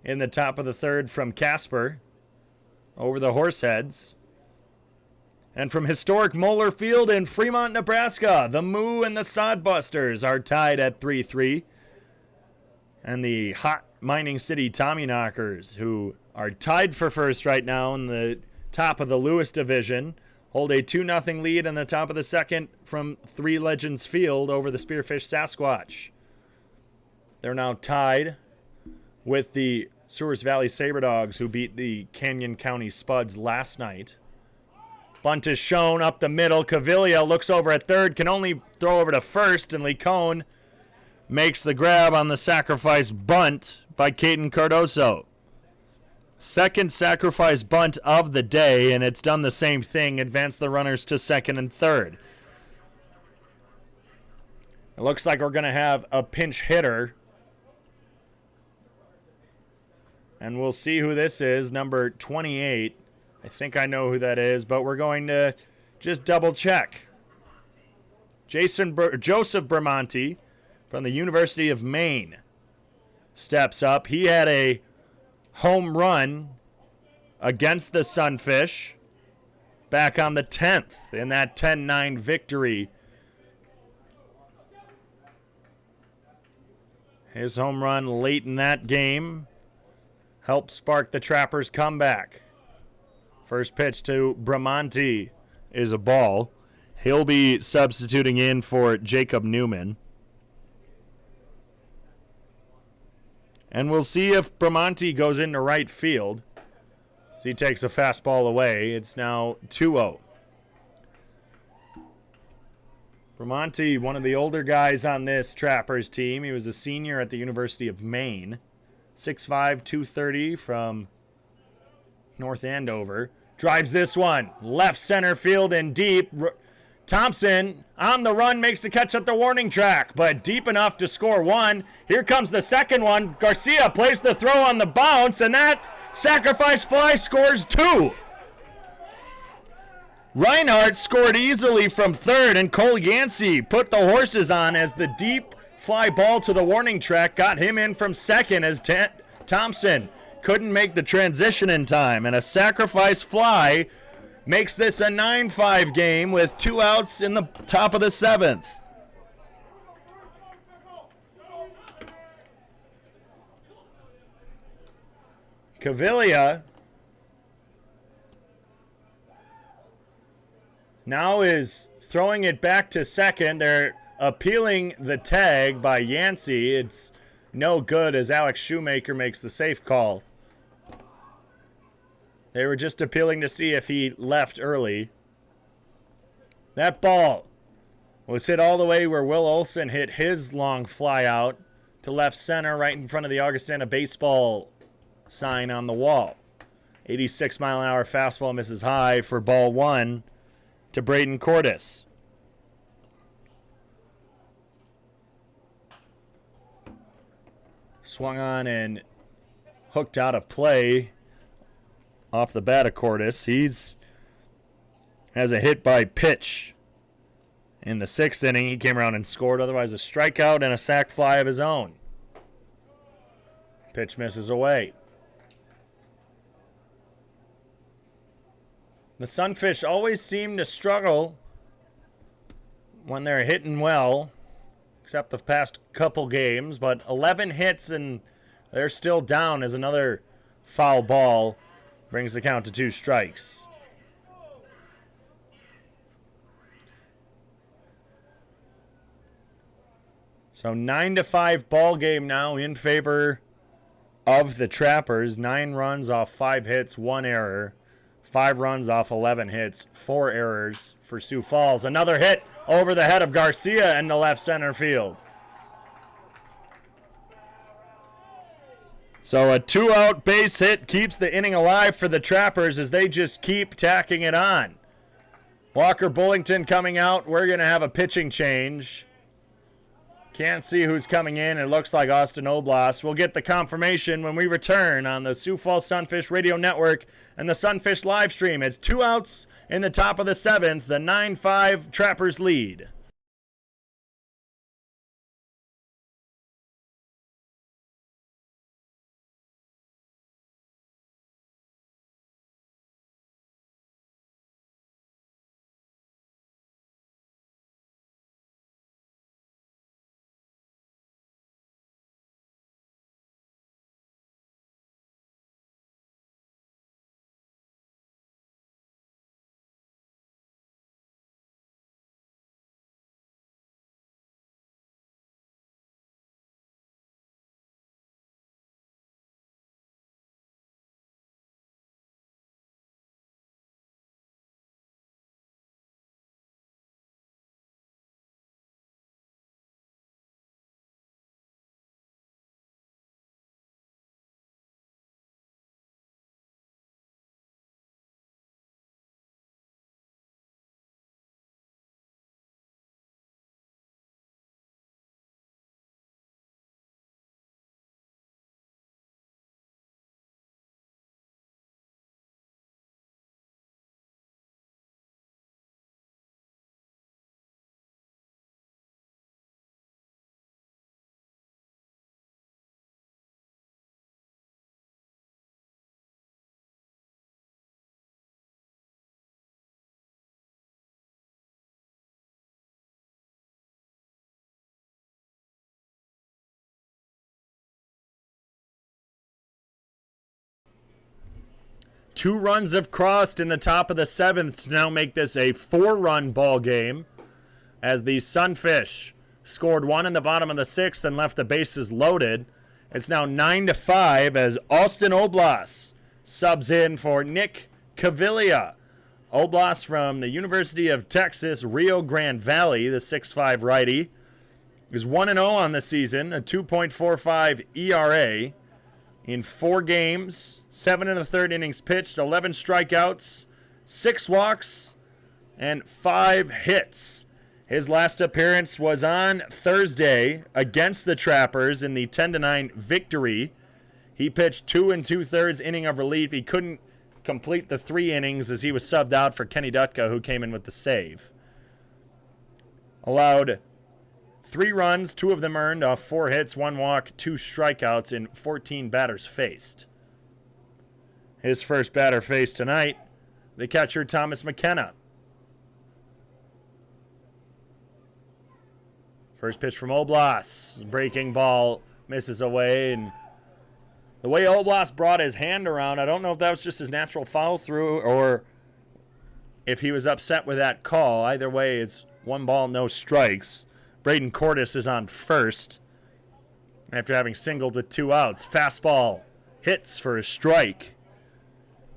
in the top of the 3rd from Casper over the Horseheads. And from historic Moeller Field in Fremont, Nebraska, the Moo and the Sodbusters are tied at 3-3. And the hot Mining City Tommyknockers, who are tied for first right now in the top of the Lewis Division, hold a 2-0 lead in the top of the 2nd from Three Legends Field over the Spearfish Sasquatch. They're now tied with the Souris Valley Sabre Dogs, who beat the Canyon County Spuds last night. Bunt is shown up the middle. Gavilia looks over at 3rd, can only throw over to 1st, and Licone makes the grab on the sacrifice bunt by Caden Cardoso. 2nd sacrifice bunt of the day, and it's done the same thing. Advance the runners to 2nd and 3rd. It looks like we're going to have a pinch hitter. And we'll see who this is, number 28. I think I know who that is, but we're going to just double check. Joseph Bramante from the University of Maine steps up. He had a home run against the Sunfish back on the 10th in that 10-9 victory. His home run late in that game helped spark the Trappers' comeback. First pitch to Bramante is a ball. He'll be substituting in for Jacob Newman. And we'll see if Bramante goes into right field as he takes a fastball away. It's now 2-0. Bramante, one of the older guys on this Trappers team. He was a senior at the University of Maine. 6'5", 230 from North Andover. Drives this one. Left center field and deep. Thompson on the run makes the catch at the warning track, but deep enough to score 1. Here comes the second one. Garcia plays the throw on the bounce, and that sacrifice fly scores 2. Reinhardt scored easily from 3rd, and Cole Yancey put the horses on as the deep fly ball to the warning track got him in from 2nd as Thompson couldn't make the transition in time, and a sacrifice fly makes this a 9-5 game with 2 outs in the top of the 7th. Cavilla now is throwing it back to second. They're appealing the tag by Yancey. It's no good as Alex Shoemaker makes the safe call. They were just appealing to see if he left early. That ball was hit all the way where Will Olsen hit his long fly out to left center right in front of the Augustana baseball sign on the wall. 86-mile-an-hour fastball misses high for ball 1 to Braden Cordes. Swung on and hooked out of play off the bat of Cordes. He's has a hit by pitch in the 6th inning. He came around and scored. Otherwise, a strikeout and a sac fly of his own. Pitch misses away. The Sunfish always seem to struggle when they're hitting well, except the past couple games, but 11 hits and they're still down as another foul ball brings the count to 2 strikes. So 9-5 ball game now in favor of the Trappers. 9 runs off 5 hits, 1 error. 5 runs off 11 hits, 4 errors for Sioux Falls. Another hit over the head of Garcia in the left center field. So a 2-out base hit keeps the inning alive for the Trappers as they just keep tacking it on. Walker Bullington coming out. We're going to have a pitching change. Can't see who's coming in. It looks like Austin Oblast. We'll get the confirmation when we return on the Sioux Falls Sunfish Radio Network and the Sunfish live stream. It's 2 outs in the top of the 7th. The 9-5 Trappers lead. Two runs have crossed in the top of the 7th to now make this a 4-run ball game as the Sunfish scored 1 in the bottom of the 6th and left the bases loaded. It's now 9-5 as Austin Oblast subs in for Nick Cavilla. Oblast from the University of Texas, Rio Grande Valley, the 6'5 righty, is 1-0 on the season, a 2.45 ERA. In 4 games, 7 1/3 innings pitched, 11 strikeouts, 6 walks, and 5 hits. His last appearance was on Thursday against the Trappers in the 10-9 victory. He pitched 2 2/3 inning of relief. He couldn't complete the 3 innings as he was subbed out for Kenny Dutka, who came in with the save. Allowed 3 runs, 2 of them earned off 4 hits, 1 walk, 2 strikeouts in 14 batters faced. his first batter faced tonight, the catcher Thomas McKenna. First pitch from Oblas. Breaking ball misses away. And the way Oblas brought his hand around, I don't know if that was just his natural follow through or if he was upset with that call. Either way, it's 1 ball, no strikes. Braden Karras is on first after having singled with 2 outs. Fastball hits for a strike.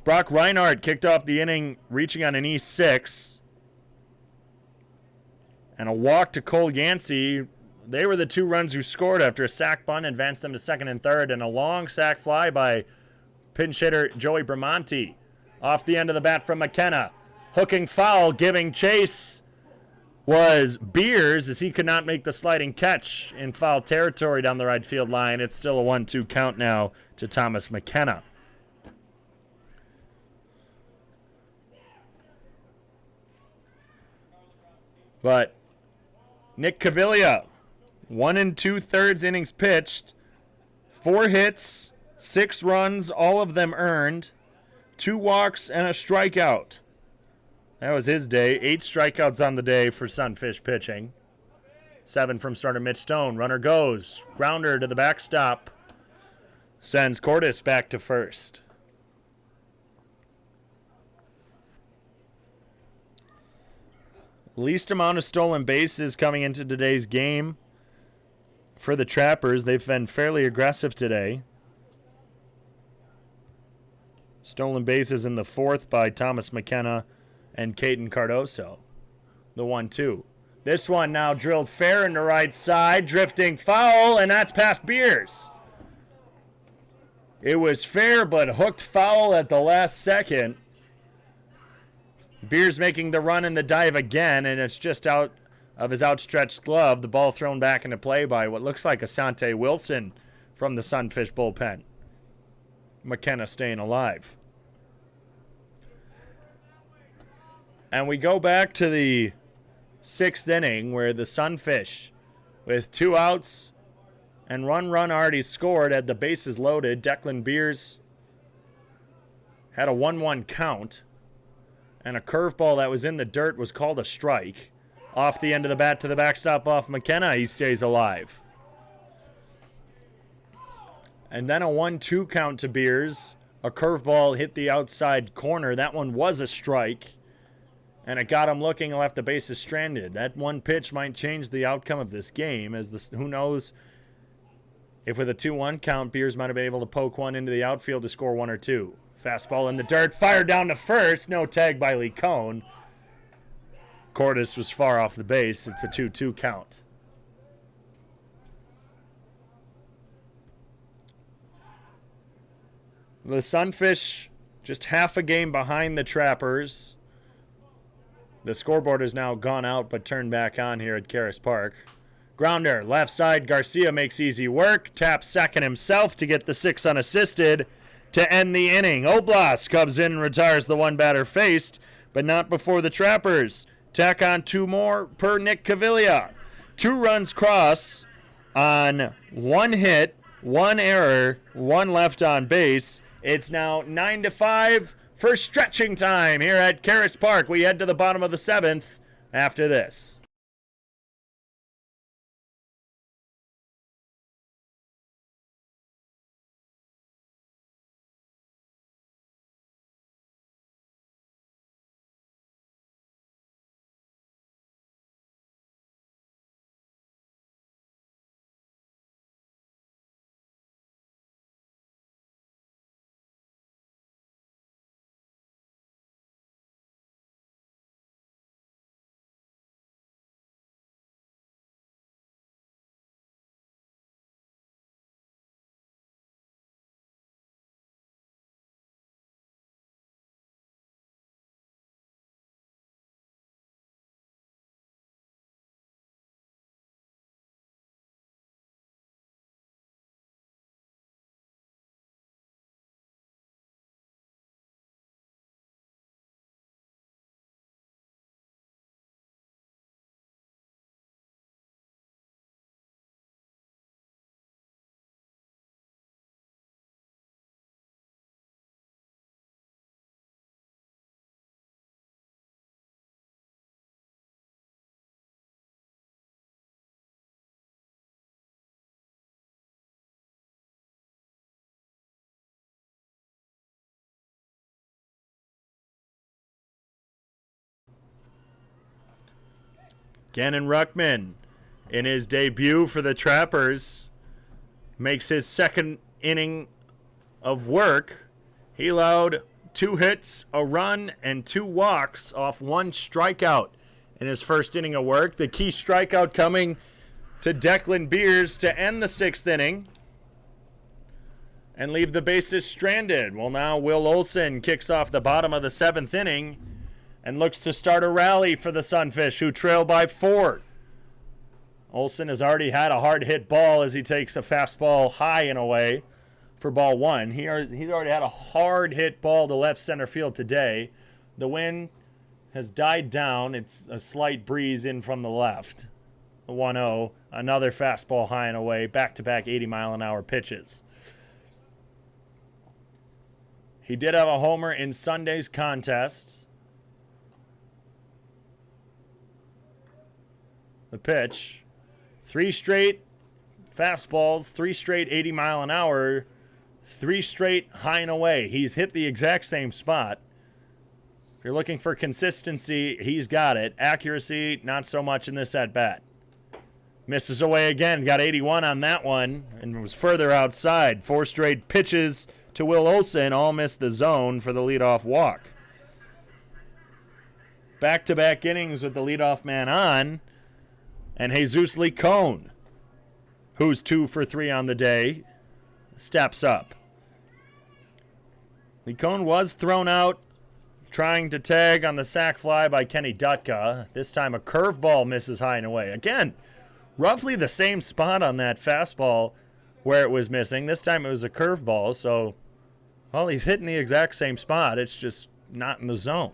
Brock Reinhardt kicked off the inning, reaching on an E6. And a walk to Cole Yancey. They were the 2 runs who scored after a sac bunt, advanced them to second and third, and a long sac fly by pinch hitter Joey Bramante. Off the end of the bat from McKenna. Hooking foul, giving chase was Beers as he could not make the sliding catch in foul territory down the right field line. It's still a 1-2 count now to Thomas McKenna. But Nick Caviglia, 1 2/3 innings pitched, 4 hits, 6 runs, all of them earned, 2 walks, and a strikeout. That was his day. 8 strikeouts on the day for Sunfish pitching. 7 from starter Mitch Stone. Runner goes. Grounder to the backstop. Sends Karras back to first. Least amount of stolen bases coming into today's game for the Trappers. They've been fairly aggressive today. Stolen bases in the 4th by Thomas McKenna and Caden Cardoso. The 1-2. This one now drilled fair into right side, drifting foul, and that's past Beers. It was fair, but hooked foul at the last second. Beers making the run and the dive again, and it's just out of his outstretched glove. The ball thrown back into play by what looks like Asante Wilson from the Sunfish bullpen. McKenna staying alive. And we go back to the 6th inning where the Sunfish, with 2 outs and one run already scored, had the bases loaded. Declan Beers had a 1-1 count. And a curveball that was in the dirt was called a strike. Off the end of the bat to the backstop off McKenna, he stays alive. And then a 1-2 count to Beers. A curveball hit the outside corner. That one was a strike. And it got him looking and left the bases stranded. That one pitch might change the outcome of this game. Who knows if with a 2-1 count, Beers might have been able to poke one into the outfield to score 1 or 2. Fastball in the dirt, fired down to first. No tag by Lee Cohn. Karras was far off the base. It's a 2-2 count. The Sunfish just half a game behind the Trappers. The scoreboard has now gone out but turned back on here at Karras Park. Grounder, left side, Garcia makes easy work. Taps second himself to get the 6 unassisted to end the inning. Oblas comes in and retires the 1 batter faced, but not before the Trappers tack on 2 more per Nick Caviglia. 2 runs cross on 1 hit, 1 error, 1 left on base. It's now 9-5 for stretching time here at Karras Park. We head to the bottom of the 7th after this. Gannon Ruckman, in his debut for the Trappers, makes his second inning of work. He allowed 2 hits, a run, and 2 walks off 1 strikeout in his first inning of work. The key strikeout coming to Declan Beers to end the 6th inning and leave the bases stranded. Well, now Will Olsen kicks off the bottom of the 7th inning and looks to start a rally for the Sunfish, who trail by 4. Olsen has already had a hard hit ball as he takes a fastball high and away for ball 1. He's already had a hard hit ball to left center field today. The wind has died down. It's a slight breeze in from the left. The 1-0, another fastball high and away, back-to-back 80-mile-an-hour pitches. He did have a homer in Sunday's contest. The pitch, 3 straight fastballs, 3 straight 80-mile-an-hour, 3 straight high and away. He's hit the exact same spot. If you're looking for consistency, he's got it. Accuracy, not so much in this at-bat. Misses away again, got 81 on that one, and was further outside. 4 straight pitches to Will Olsen, all missed the zone for the leadoff walk. Back-to-back innings with the leadoff man on, and Jesus Licone, who's 2 for 3 on the day, steps up. Licone was thrown out trying to tag on the sac fly by Kenny Dutka. This time a curveball misses high and away. Again, roughly the same spot on that fastball where it was missing. This time it was a curveball, so, well, he's hitting the exact same spot. It's just not in the zone.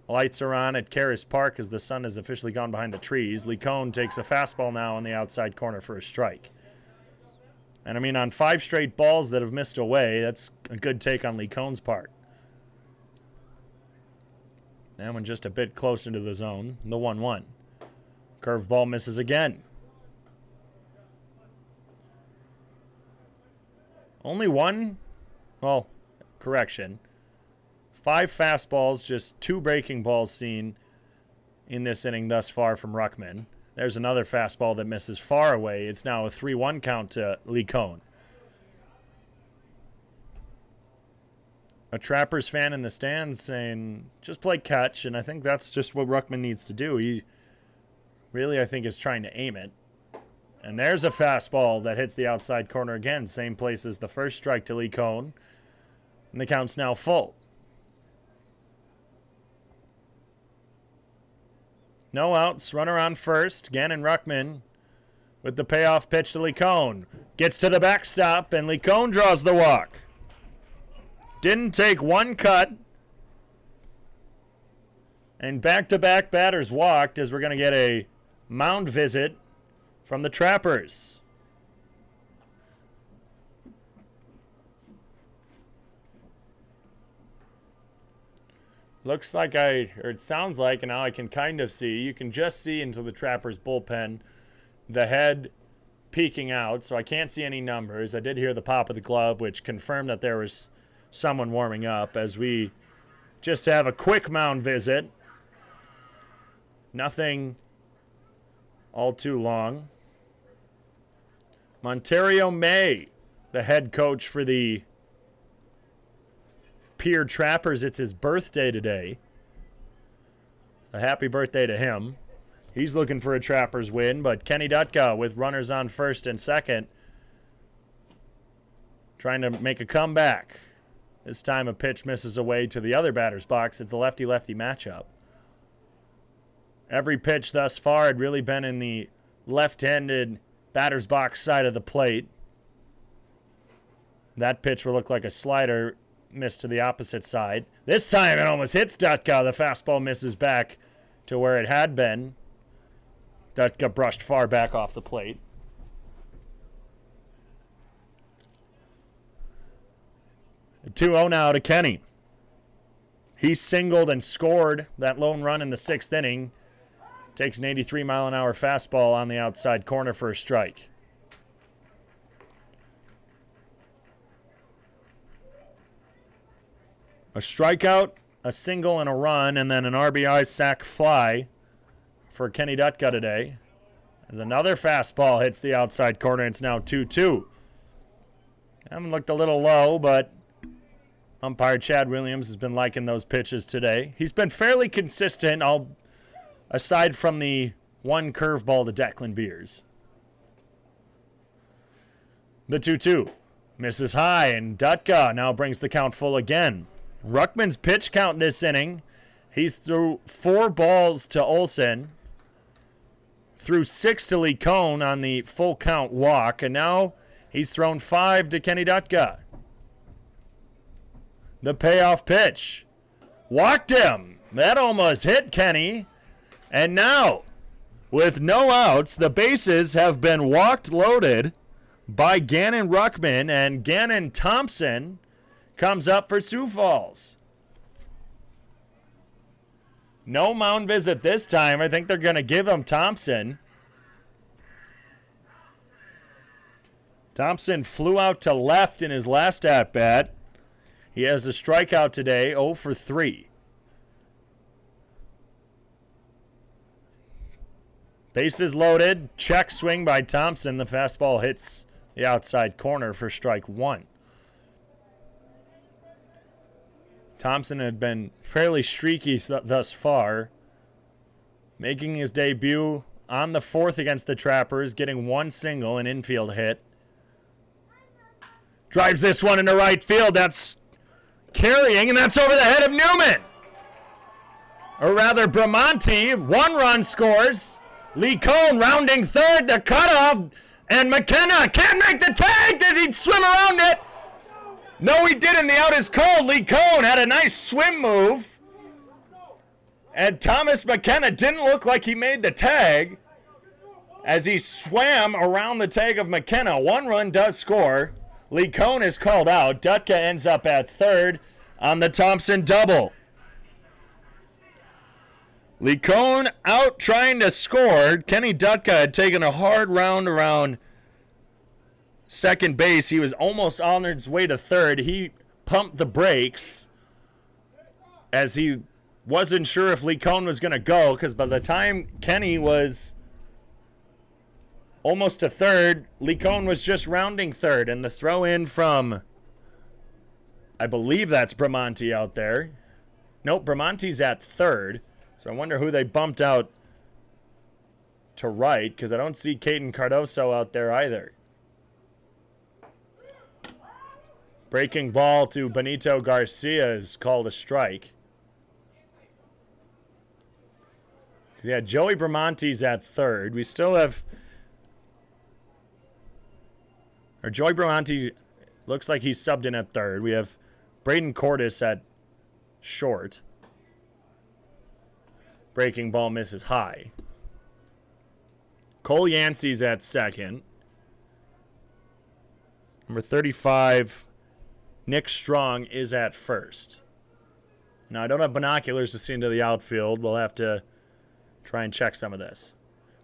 Lights are on at Karras Park as the sun has officially gone behind the trees. Licone takes a fastball now on the outside corner for a strike. And I mean, on 5 straight balls that have missed away, that's a good take on Licone's part. That one just a bit closer to the zone, the 1-1. Curveball misses again. Only 1, well, correction. 5 fastballs, just 2 breaking balls seen in this inning thus far from Ruckman. There's another fastball that misses far away. It's now a 3-1 count to Licone. A Trappers fan in the stands saying, just play catch, and I think that's just what Ruckman needs to do. He really, I think, is trying to aim it. And there's a fastball that hits the outside corner again, same place as the first strike to Licone. And the count's now full. No outs, runner on first. Gannon Ruckman with the payoff pitch to Licone. Gets to the backstop, and Licone draws the walk. Didn't take 1 cut. And back-to-back batters walked as we're going to get a mound visit from the Trappers. Looks like or it sounds like, and now I can kind of see, you can just see into the Trappers bullpen, the head peeking out, so I can't see any numbers. I did hear the pop of the glove, which confirmed that there was someone warming up, as we just have a quick mound visit. Nothing all too long. Montario May, the head coach for the Pierre Trappers. It's his birthday today. A happy birthday to him. He's looking for a Trappers win, but Kenny Dutka with runners on first and second, trying to make a comeback. This time a pitch misses away to the other batter's box. It's a lefty-lefty matchup. Every pitch thus far had really been in the left-handed batter's box side of the plate. That pitch will look like a slider, missed to the opposite side. This time it almost hits Dutka. The fastball misses back to where it had been. Dutka brushed far back off the plate. A 2-0 now to Kenny. He singled and scored that lone run in the 6th inning. Takes an 83-mile-an-hour fastball on the outside corner for a strike. A strikeout, a single, and a run, and then an RBI sac fly for Kenny Dutka today. As another fastball hits the outside corner, it's now 2-2. Haven't looked a little low, but umpire Chad Williams has been liking those pitches today. He's been fairly consistent, aside from the one curveball to Declan Beers. The 2-2 misses high, and Dutka now brings the count full again. Ruckman's pitch count this inning, he's threw 4 balls to Olsen, threw 6 to Lee Cohn on the full count walk, and now he's thrown 5 to Kenny Dutka. The payoff pitch. Walked him. That almost hit Kenny. And now, with no outs, the bases have been walked loaded by Gannon Ruckman, and Gannon Thompson comes up for Sioux Falls. No mound visit this time. I think they're going to give him Thompson. Thompson flew out to left in his last at-bat. He has a strikeout today, 0 for 3. Bases loaded, check swing by Thompson. The fastball hits the outside corner for strike 1. Thompson had been fairly streaky thus far, making his debut on the 4th against the Trappers, getting 1 single, an infield hit. Drives this one into right field. That's carrying, and that's over the head of Newman. Or rather, Bramante. 1 run scores. Lee Cohn rounding third, the cutoff, and McKenna can't make the tag. Did he swim around it? No, he didn't. The out is called. Lee Cohn had a nice swim move, and Thomas McKenna didn't look like he made the tag as he swam around the tag of McKenna. 1 run does score. Lee Cohn is called out. Dutka ends up at third on the Thompson double. Lee Cohn out trying to score. Kenny Dutka had taken a hard round around second base. He was almost on his way to third. He pumped the brakes as he wasn't sure if Lee Cohn was going to go, because by the time Kenny was almost to third, Lee Cohn was just rounding third, and the throw in from, I believe that's Bramante out there. Nope, Bramante's at third, so I wonder who they bumped out to right, because I don't see Caden Cardoso out there either. Breaking ball to Benito Garcia is called a strike. Yeah, Joey Bramante's at third. We still have... Or Joey Bramante looks like he's subbed in at third. We have Braden Cordes at short. Breaking ball misses high. Cole Yancey's at second. Number 35, Nick Strong, is at first. Now, I don't have binoculars to see into the outfield. We'll have to try and check some of this.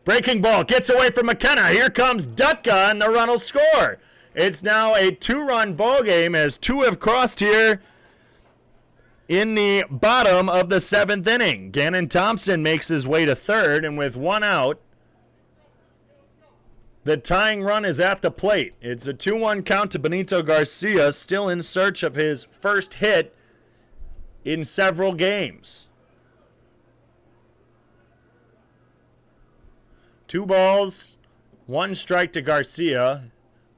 Breaking ball gets away from McKenna. Here comes Dutka, and the run will score. It's now a 2-run ball game as 2 have crossed here in the bottom of the 7th inning. Gannon Thompson makes his way to third, and with 1 out, the tying run is at the plate. It's a 2-1 count to Benito Garcia, still in search of his first hit in several games. 2 balls, 1 strike to Garcia.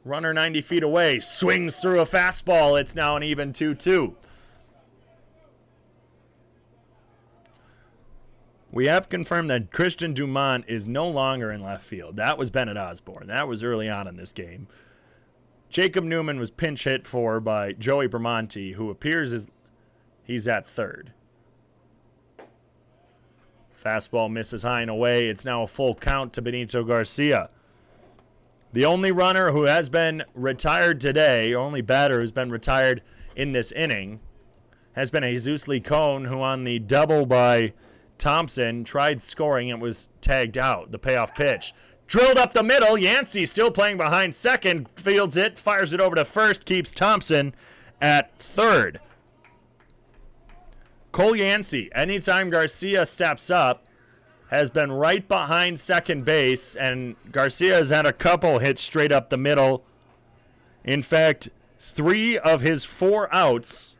Runner 90 feet away, swings through a fastball. It's now an even 2-2. We have confirmed that Christian Dumont is no longer in left field. That was Bennett Osborne. That was early on in this game. Jacob Newman was pinch hit for by Joey Bramante, who appears as he's at third. Fastball misses high and away. It's now a full count to Benito Garcia. The only runner who has been retired today, only batter who's been retired in this inning, has been Jesus Lee Cohn, who on the double by Thompson tried scoring and was tagged out. The payoff pitch drilled up the middle. Yancey still playing behind second, fields it, fires it over to first, keeps Thompson at third. Cole Yancey, anytime Garcia steps up, has been right behind second base, and Garcia has had a couple hits straight up the middle. In fact, 3 of his 4 outs,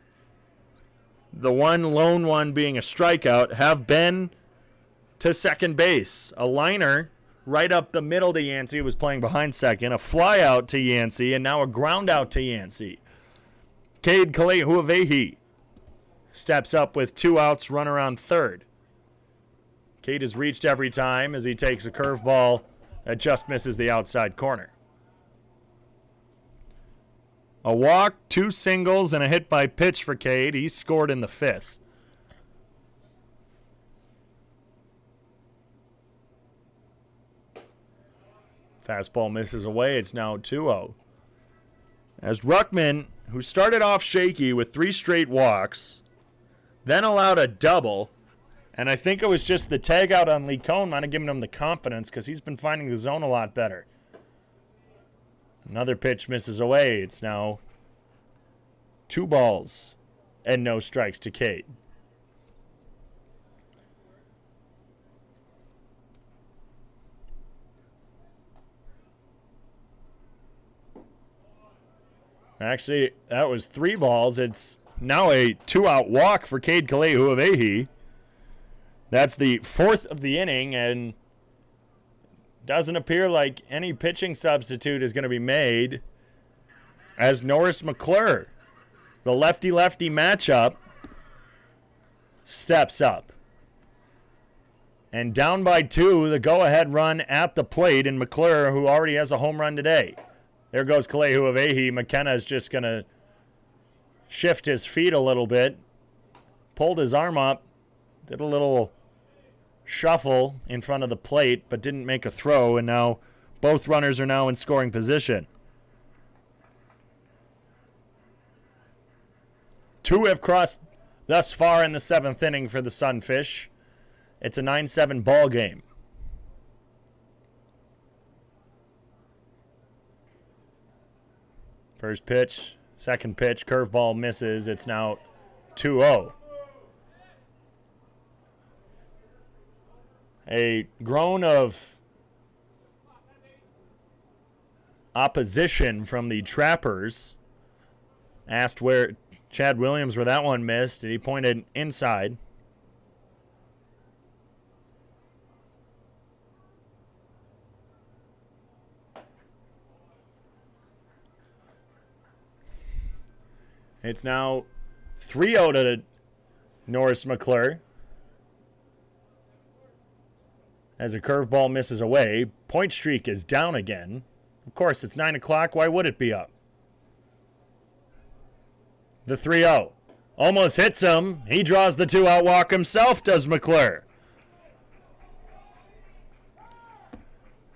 the lone one being a strikeout, have been to second base. A liner right up the middle to Yancey, who was playing behind second, a fly out to Yancey, and now a ground out to Yancey. Cade Kalehuavehi steps up with 2 outs, run around third. Cade has reached every time as he takes a curveball that just misses the outside corner. A walk, 2 singles, and a hit by pitch for Cade. He scored in the 5th. Fastball misses away. It's now 2-0. As Ruckman, who started off shaky with 3 straight walks, then allowed a double, and I think it was just the tag out on Lee Cohn might have given him the confidence because he's been finding the zone a lot better. Another pitch misses away. It's now 2 balls and no strikes to Cade. Actually, that was 3 balls. It's now a 2-out walk for Cade Kalehuavehi. That's the 4th of the inning, and doesn't appear like any pitching substitute is going to be made as Norris McClure, the lefty-lefty matchup, steps up. And down by 2, the go-ahead run at the plate, and McClure, who already has a home run today. There goes Kalehuavehi. McKenna is just going to shift his feet a little bit, pulled his arm up, did a little shuffle in front of the plate, but didn't make a throw, and now both runners are now in scoring position. 2 have crossed thus far in the 7th inning for the Sunfish. It's a 9-7 ball game. First pitch, second pitch, curveball misses. It's now 2-0. A groan of opposition from the Trappers. Asked where Chad Williams where that one missed, and he pointed inside. It's now 3-0 to Norris McClure. As a curveball misses away, point streak is down again. Of course, it's 9 o'clock. Why would it be up? The 3-0. Almost hits him. He draws the 2-out walk himself, does McClure.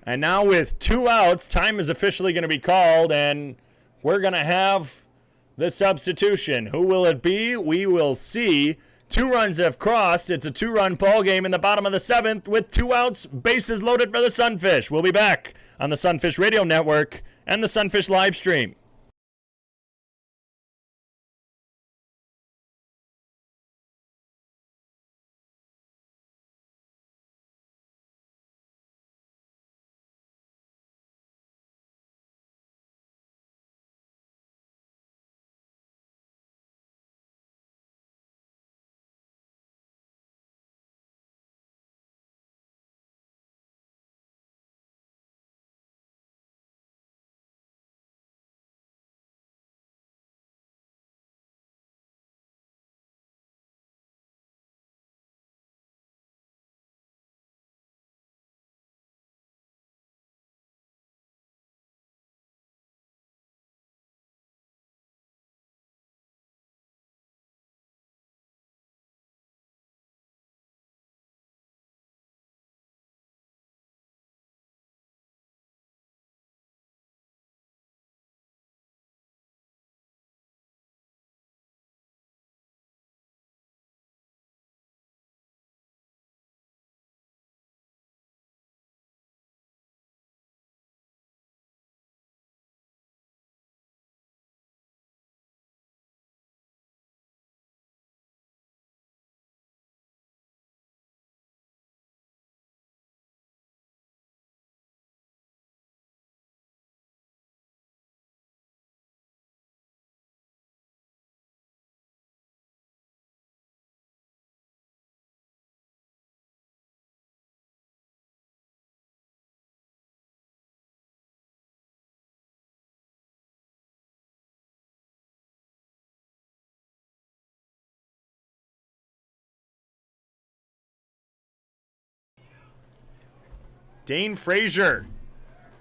And now with 2 outs, time is officially going to be called, and we're going to have the substitution. Who will it be? We will see. 2 runs have crossed. It's a 2-run ball game in the bottom of the 7th with 2 outs, bases loaded for the Sunfish. We'll be back on the Sunfish Radio Network and the Sunfish live stream. Dane Frazier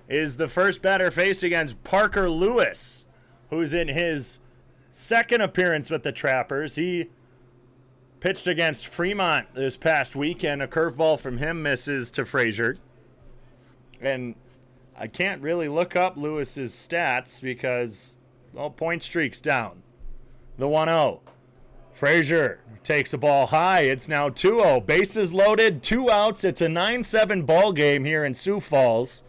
is the first batter faced against Parker Lewis, who's in his second appearance with the Trappers. He pitched against Fremont this past week, and a curveball from him misses to Frazier. And I can't really look up Lewis's stats because, well, point streak's down. The 1-0. Frazier takes the ball high. It's now 2-0. Bases loaded, 2 outs. It's a 9-7 ball game here in Sioux Falls.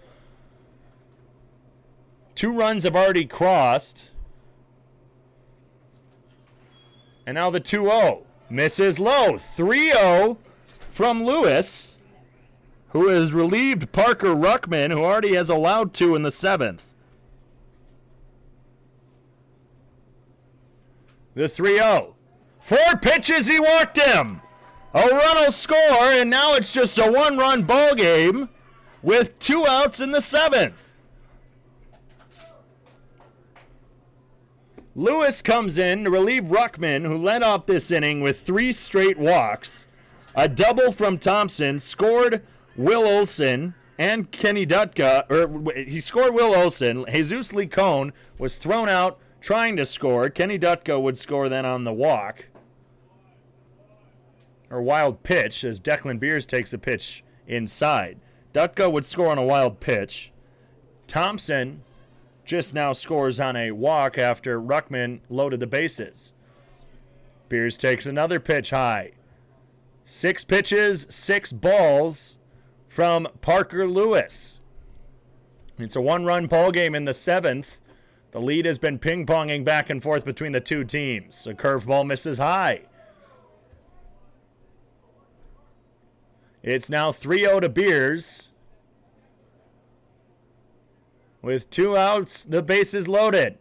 2 runs have already crossed. And now the 2-0. Misses low. 3-0 from Lewis, who has relieved Parker Ruckman, who already has allowed 2 in the 7th. The 3-0. 4 pitches, he walked him. A run will score, and now it's just a 1-run ball game with 2 outs in the 7th. Lewis comes in to relieve Ruckman, who led off this inning with 3 straight walks. A double from Thompson, scored Will Olsen and Kenny Dutka, he scored Will Olsen. Jesus Licone was thrown out trying to score. Kenny Dutka would score then on the walk. Or wild pitch, as Declan Beers takes a pitch inside. Dutka would score on a wild pitch. Thompson just now scores on a walk after Ruckman loaded the bases. Beers takes another pitch high. 6 pitches, 6 balls from Parker Lewis. It's a 1-run ball game in the 7th. The lead has been ping-ponging back and forth between the 2 teams. A curveball misses high. It's now 3-0 to Beers. With 2 outs, the bases loaded.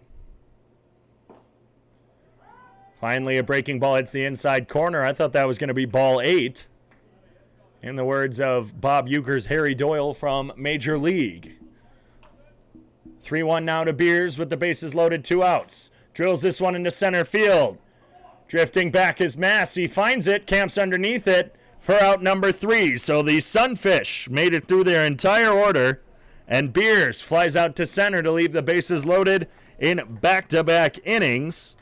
Finally, a breaking ball hits the inside corner. I thought that was going to be ball 8. In the words of Bob Uecker's Harry Doyle from Major League. 3-1 now to Beers with the bases loaded, 2 outs. Drills this one into center field. Drifting back is Mast. He finds it, camps underneath it for out number 3. So the Sunfish made it through their entire order. And Beers flies out to center to leave the bases loaded in back-to-back innings.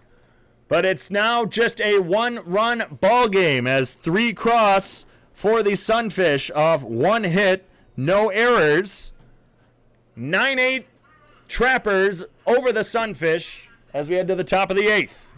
But it's now just a 1-run ball game as 3 cross for the Sunfish off 1 hit, no errors. 9-8 Trappers over the Sunfish as we head to the top of the 8th.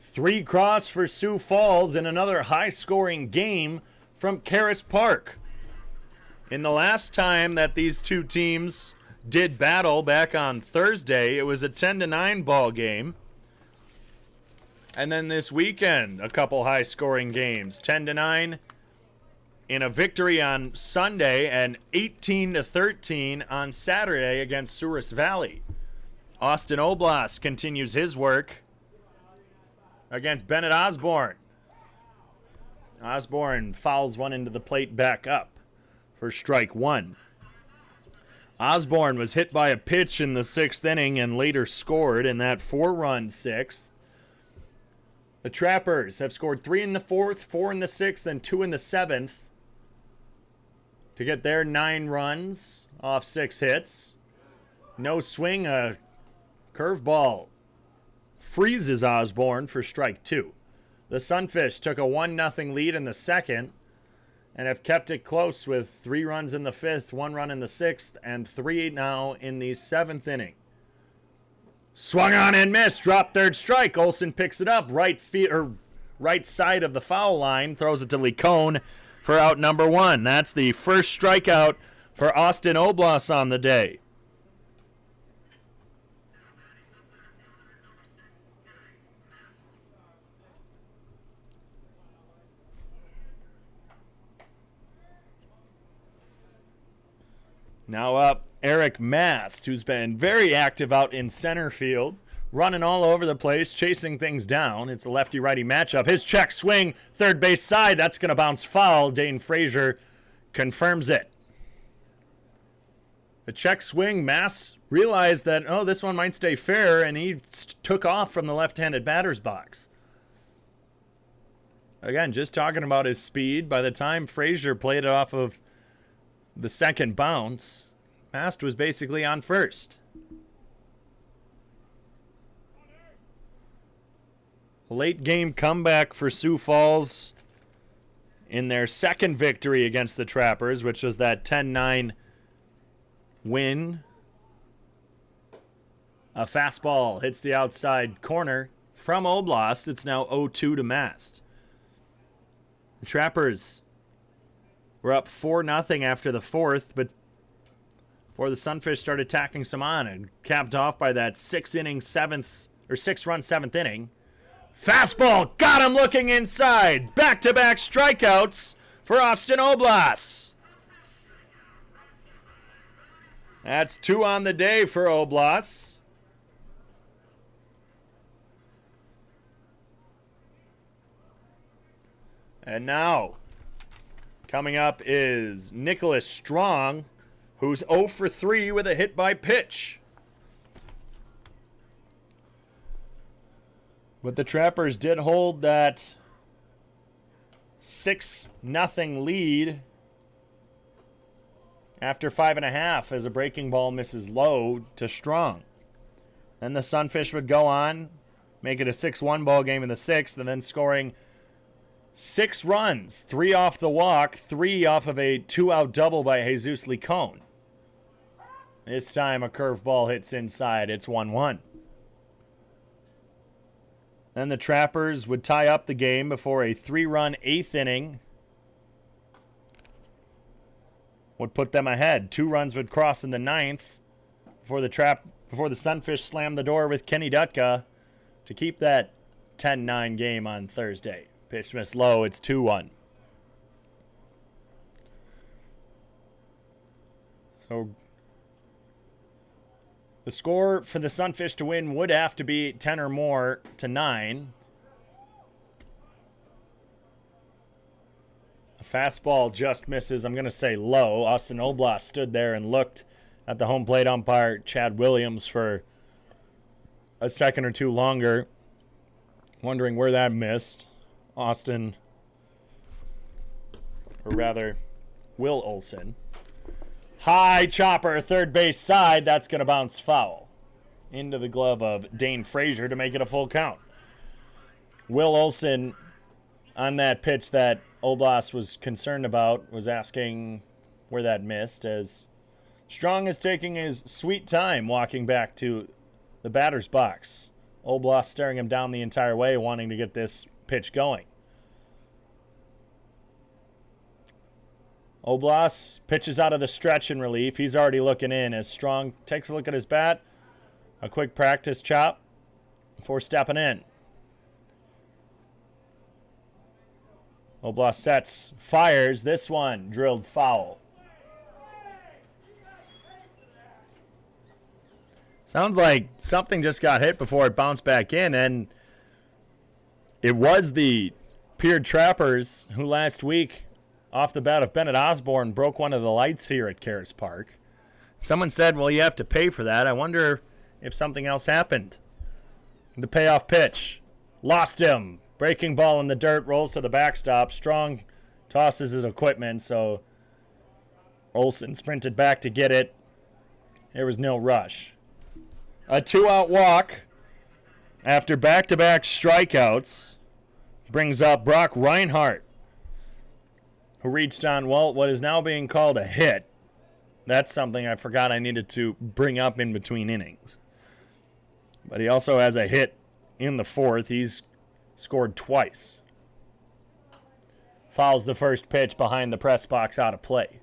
Three cross for Sioux Falls in another high-scoring game from Karras Park. In the last time that these 2 teams did battle back on Thursday, it was a 10-9 ball game. And then this weekend, a couple high-scoring games. 10-9 in a victory on Sunday and 18-13 on Saturday against Souris Valley. Austin Oblast continues his work against Bennett Osborne. Osborne fouls one into the plate back up for strike 1. Osborne was hit by a pitch in the 6th inning and later scored in that 4-run 6th. The Trappers have scored 3 in the 4th, 4 in the 6th, and 2 in the 7th to get their 9 runs off 6 hits. No swing, a curveball freezes Osborne for strike 2. The Sunfish took a 1-0 lead in the 2nd and have kept it close with 3 runs in the 5th, 1 run in the 6th, and 3 now in the 7th inning. Swung on and missed. Drop third strike. Olsen picks it up. Right side of the foul line. Throws it to Lecone for out number 1. That's the first strikeout for Austin Oblas on the day. Now up, Eric Mast, who's been very active out in center field, running all over the place, chasing things down. It's a lefty-righty matchup. His check swing, third base side, that's going to bounce foul. Dane Frazier confirms it. The check swing, Mast realized that, oh, this one might stay fair, and he took off from the left-handed batter's box. Again, just talking about his speed. By the time Frazier played it off of the second bounce, Mast was basically on first. Late game comeback for Sioux Falls in their second victory against the Trappers, which was that 10-9 win. A fastball hits the outside corner from Oblast. It's now 0-2 to Mast. The Trappers were up 4-0 after the 4th, but before the Sunfish started tacking some on, and capped off by that 6-run 7th inning. Fastball, got him looking inside. Back-to-back strikeouts for Austin Oblas. That's 2 on the day for Oblas. And now, coming up is Nicholas Strong, who's 0 for 3 with a hit by pitch. But the Trappers did hold that 6-0 lead after 5.5 as a breaking ball misses low to Strong. Then the Sunfish would go on, make it a 6-1 ball game in the 6th, and then scoring 6 runs, 3 off the walk, 3 off of a 2-out double by Jesus Lecone. This time a curveball hits inside. It's 1-1. Then the Trappers would tie up the game before a 3-run 8th inning would put them ahead. 2 runs would cross in the 9th before the Sunfish slammed the door with Kenny Dutka to keep that 10-9 game on Thursday. Pitch missed low. It's 2-1. So the score for the Sunfish to win would have to be 10 or more to 9. A fastball just misses. I'm going to say low. Austin Oblas stood there and looked at the home plate umpire, Chad Williams, for a second or two longer, wondering where that missed. Austin, or rather, Will Olsen. High chopper, third base side. That's going to bounce foul into the glove of Dane Frazier to make it a full count. Will Olsen, on that pitch that Oblas was concerned about, was asking where that missed, as Strong is taking his sweet time walking back to the batter's box. Oblas staring him down the entire way, wanting to get this pitch going. Oblas pitches out of the stretch in relief. He's already looking in as Strong takes a look at his bat. A quick practice chop before stepping in. Oblas sets, fires. This one drilled foul. Sounds like something just got hit before it bounced back in, and it was the Pierre Trappers who last week, off the bat of Bennett Osborne, broke one of the lights here at Karras Park. Someone said, well, you have to pay for that. I wonder if something else happened. The payoff pitch. Lost him. Breaking ball in the dirt, rolls to the backstop. Strong tosses his equipment, so Olsen sprinted back to get it. There was no rush. A 2-out walk after back-to-back strikeouts brings up Brock Reinhardt, who reached on, well, what is now being called a hit. That's something I forgot I needed to bring up in between innings. But he also has a hit in the fourth. He's scored twice. Fouls the first pitch behind the press box out of play.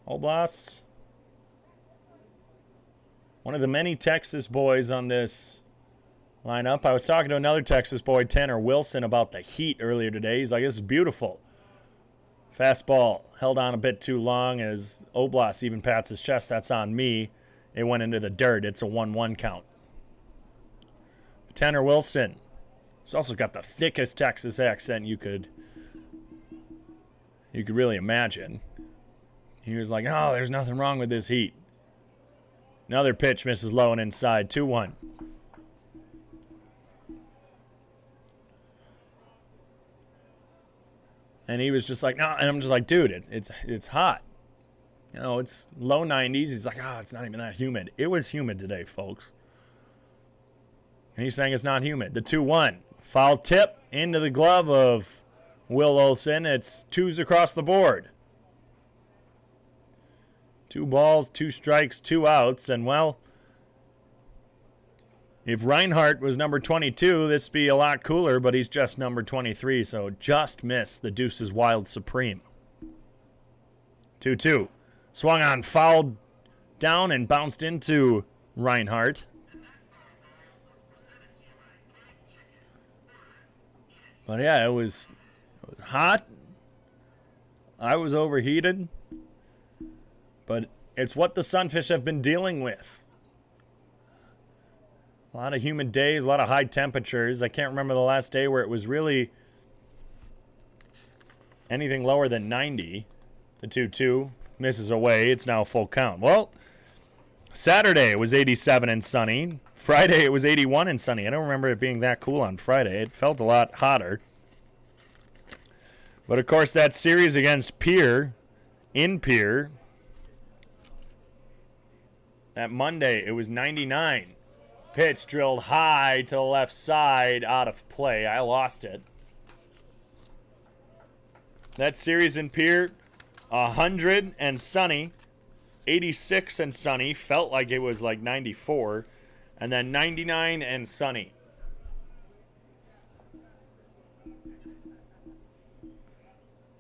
Oblas, one of the many Texas boys on this lineup. I was talking to another Texas boy, Tanner Wilson, about the heat earlier today. He's like, this is beautiful. Fastball held on a bit too long as Oblas even pats his chest. That's on me. It went into the dirt. It's a 1-1 count. Tanner Wilson. He's also got the thickest Texas accent you could really imagine. He was like, oh, there's nothing wrong with this heat. Another pitch misses low and inside. 2-1. And he was just like, no. And I'm just like, dude, it's hot. You know, it's low 90s. He's like, it's not even that humid. It was humid today, folks. And he's saying it's not humid. The 2-1. Foul tip into the glove of Will Olsen. It's 2s across the board. 2 balls, 2 strikes, 2 outs. And, well, if Reinhardt was number 22, this would be a lot cooler, but he's just number 23, so just missed the Deuces Wild Supreme. 2-2. Swung on, fouled down, and bounced into Reinhardt. But, yeah, it was hot. I was overheated. But it's what the Sunfish have been dealing with. A lot of humid days, a lot of high temperatures. I can't remember the last day where it was really anything lower than 90. The 2-2 misses away. It's now full count. Well, Saturday it was 87 and sunny. Friday it was 81 and sunny. I don't remember it being that cool on Friday. It felt a lot hotter. But, of course, that series against Pierre, in Pierre, that Monday, it was 99. Pitch drilled high to the left side, out of play. I lost it. That series in Pierre, 100 and sunny, 86 and sunny. Felt like it was like 94. And then 99 and sunny.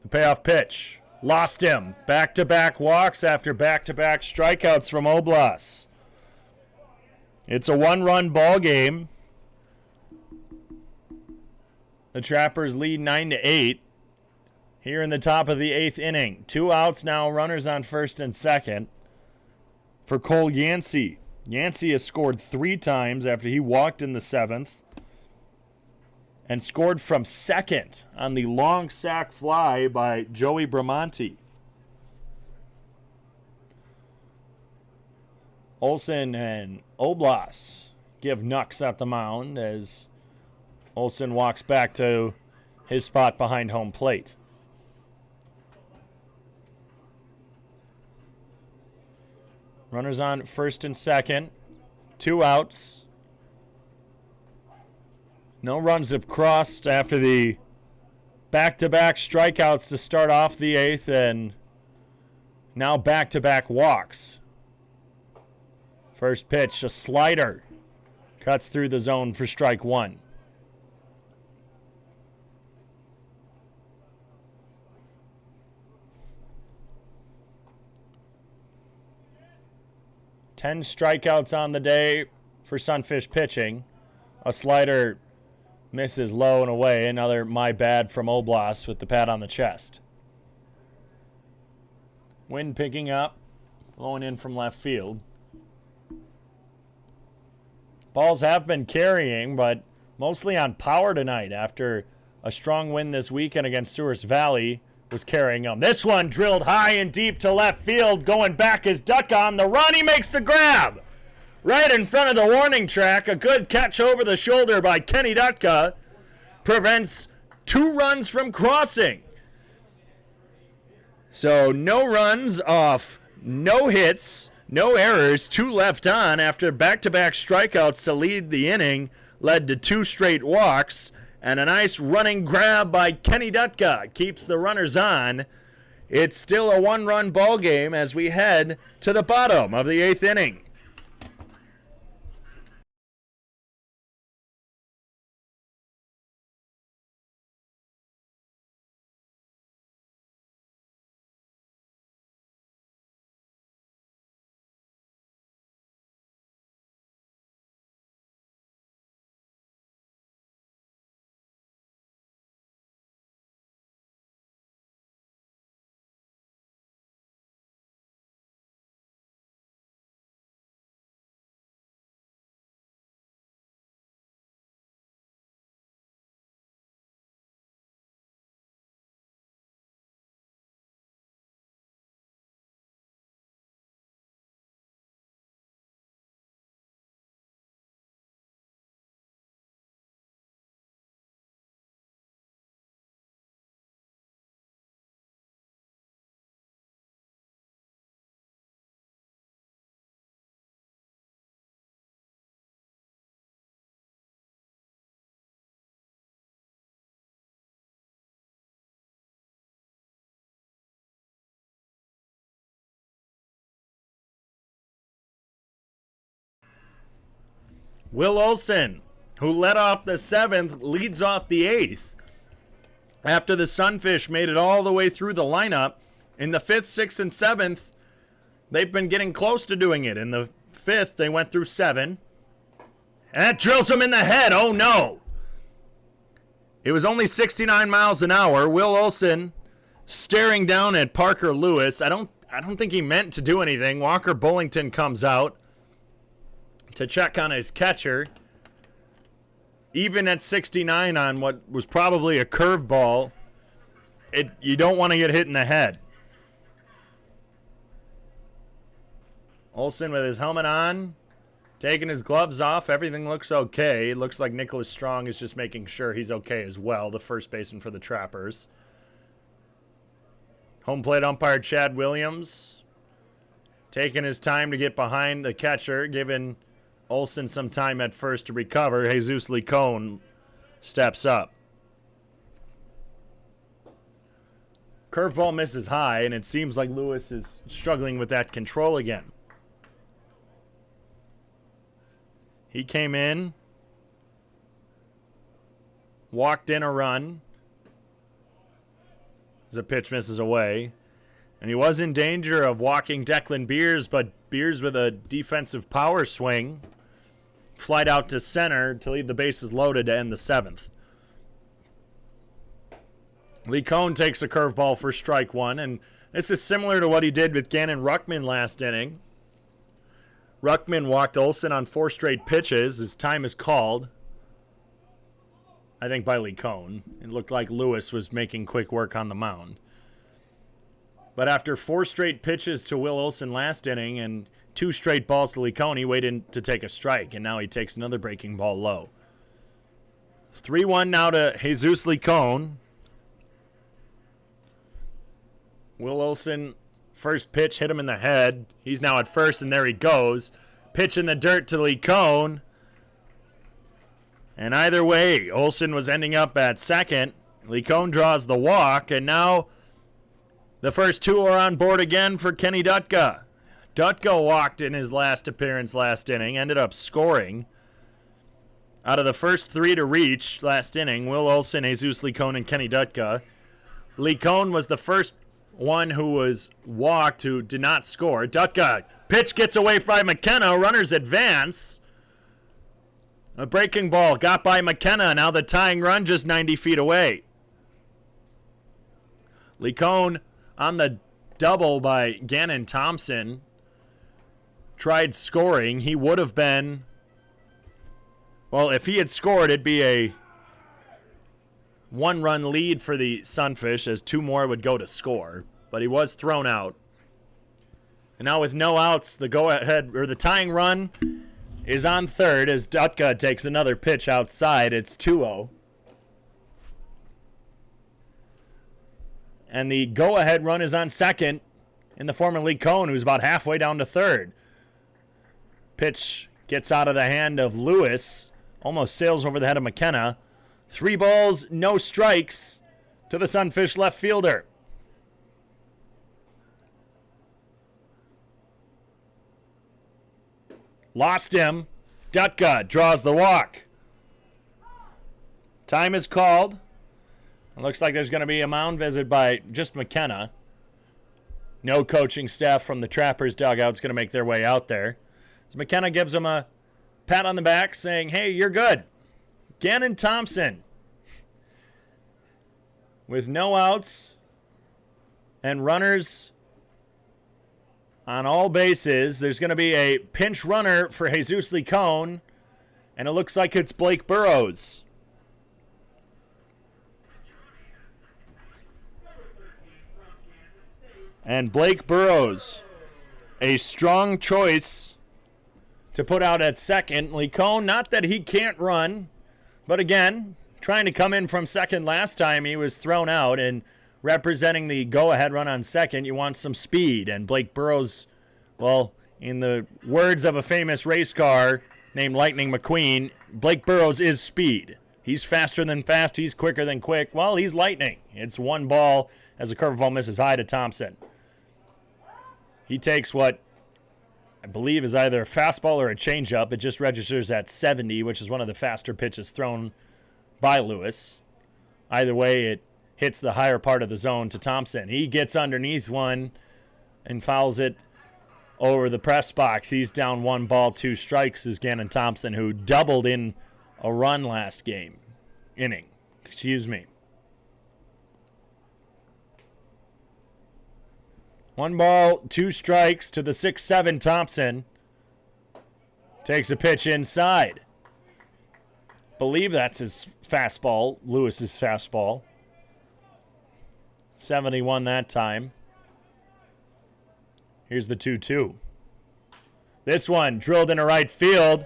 The payoff pitch. Lost him. Back-to-back walks after back-to-back strikeouts from Oblas. It's a one-run ball game. The Trappers lead 9-8 here in the top of the 8th inning. 2 outs now, runners on first and second for Cole Yancey. Yancey has scored 3 times after he walked in the 7th and scored from second on the long sac fly by Joey Bramonte. Olsen and Oblas give knucks at the mound as Olsen walks back to his spot behind home plate. Runners on first and second. 2 outs. No runs have crossed after the back-to-back strikeouts to start off the 8th, and now back-to-back walks. First pitch, a slider. Cuts through the zone for strike 1. Ten strikeouts on the day for Sunfish pitching. A slider misses low and away. Another my bad from Oblas with the pat on the chest. Wind picking up, blowing in from left field. Balls have been carrying, but mostly on power tonight after a strong win this weekend against Souris Valley was carrying them. This one drilled high and deep to left field. Going back is Duck on the run. He makes the grab. right in front of the warning track. A good catch over the shoulder by Kenny Dutka prevents 2 runs from crossing. So no runs off, no hits, no errors, 2 left on after back-to-back strikeouts to lead the inning led to 2 straight walks, and a nice running grab by Kenny Dutka keeps the runners on. It's still a 1-run ball game as we head to the bottom of the 8th inning. Will Olsen, who led off the 7th, leads off the 8th. After the Sunfish made it all the way through the lineup, in the 5th, 6th, and 7th, they've been getting close to doing it. In the 5th, they went through 7. And that drills him in the head. Oh, no. It was only 69 miles an hour. Will Olsen staring down at Parker Lewis. I don't think he meant to do anything. Walker Bullington comes out to check on his catcher. Even at 69 on what was probably a curveball, you don't want to get hit in the head. Olsen with his helmet on, taking his gloves off. Everything looks okay. It looks like Nicholas Strong is just making sure he's okay as well, the first baseman for the Trappers. Home plate umpire Chad Williams taking his time to get behind the catcher, giving Olsen some time at first to recover. Jesus Licone steps up. Curveball misses high, and it seems like Lewis is struggling with that control again. He came in, walked in a run as a pitch misses away, and he was in danger of walking Declan Beers, but Beers with a defensive power swing flied out to center to leave the bases loaded to end the 7th. Licone takes a curveball for strike 1, and this is similar to what he did with Gannon Ruckman last inning. Ruckman walked Olsen on 4 straight pitches. His time is called, I think, by Licone. It looked like Lewis was making quick work on the mound. But after 4 straight pitches to Will Olsen last inning and 2 straight balls to Licone, he waited to take a strike, and now he takes another breaking ball low. 3-1 now to Jesus Licone. Will Olsen, first pitch, hit him in the head. He's now at first, and there he goes. Pitch in the dirt to Licone. And either way, Olsen was ending up at second. Licone draws the walk, and now the first 2 are on board again for Kenny Dutka. Dutka walked in his last appearance last inning, ended up scoring. Out of the first 3 to reach last inning, Will Olsen, Jesus Licone, and Kenny Dutka. Licone was the first one who was walked who did not score. Dutka, pitch gets away from McKenna, runners advance. A breaking ball got by McKenna, now the tying run just 90 feet away. Licone on the double by Gannon Thompson tried scoring. He would have been, well, if he had scored, it'd be a 1-run lead for the Sunfish as 2 more would go to score. But he was thrown out. And now with no outs, the go-ahead or the tying run is on third as Dutka takes another pitch outside. It's 2-0. And the go-ahead run is on second in the form of Lee Cohn, who's about halfway down to third. Pitch gets out of the hand of Lewis. Almost sails over the head of McKenna. 3 balls, no strikes to the Sunfish left fielder. Lost him. Dutka draws the walk. Time is called. It looks like there's going to be a mound visit by just McKenna. No coaching staff from the Trappers dugout is going to make their way out there. So McKenna gives him a pat on the back saying, hey, you're good. Gannon Thompson, with no outs and runners on all bases, there's going to be a pinch runner for Jesus Licone, and it looks like it's Blake Burrows. And Blake Burrows, a strong choice to put out at second. Licone, not that he can't run, but again, trying to come in from second last time, he was thrown out, and representing the go-ahead run on second, you want some speed. And Blake Burrows, well, in the words of a famous race car named Lightning McQueen, Blake Burrows is speed. He's faster than fast, he's quicker than quick. Well, he's lightning. It's 1 ball as a curveball misses high to Thompson. He takes what I believe is either a fastball or a changeup. It just registers at 70, which is one of the faster pitches thrown by Lewis. Either way, it hits the higher part of the zone to Thompson. He gets underneath one and fouls it over the press box. He's down 1 ball, 2 strikes is Gannon Thompson, who doubled in a run last inning. Excuse me. 1 ball, 2 strikes to the 6-7 Thompson. Takes a pitch inside. Believe that's his fastball, Lewis's fastball. 71 that time. Here's the 2-2. This one drilled into right field.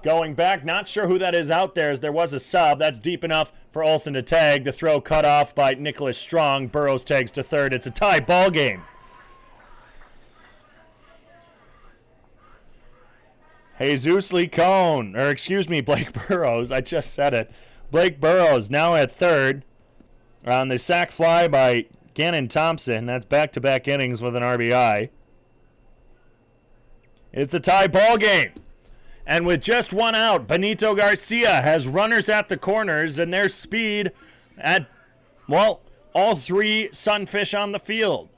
Going back, not sure who that is out there as there was a sub. That's deep enough for Olsen to tag. The throw cut off by Nicholas Strong. Burrows tags to third. It's a tie ball game. Jesus Licone, or excuse me, Blake Burrows. I just said it. Blake Burrows now at third on the sac fly by Gannon Thompson. That's back-to-back innings with an RBI. It's a tie ball game. And with just 1 out, Benito Garcia has runners at the corners and their speed at, well, all 3 Sunfish on the field.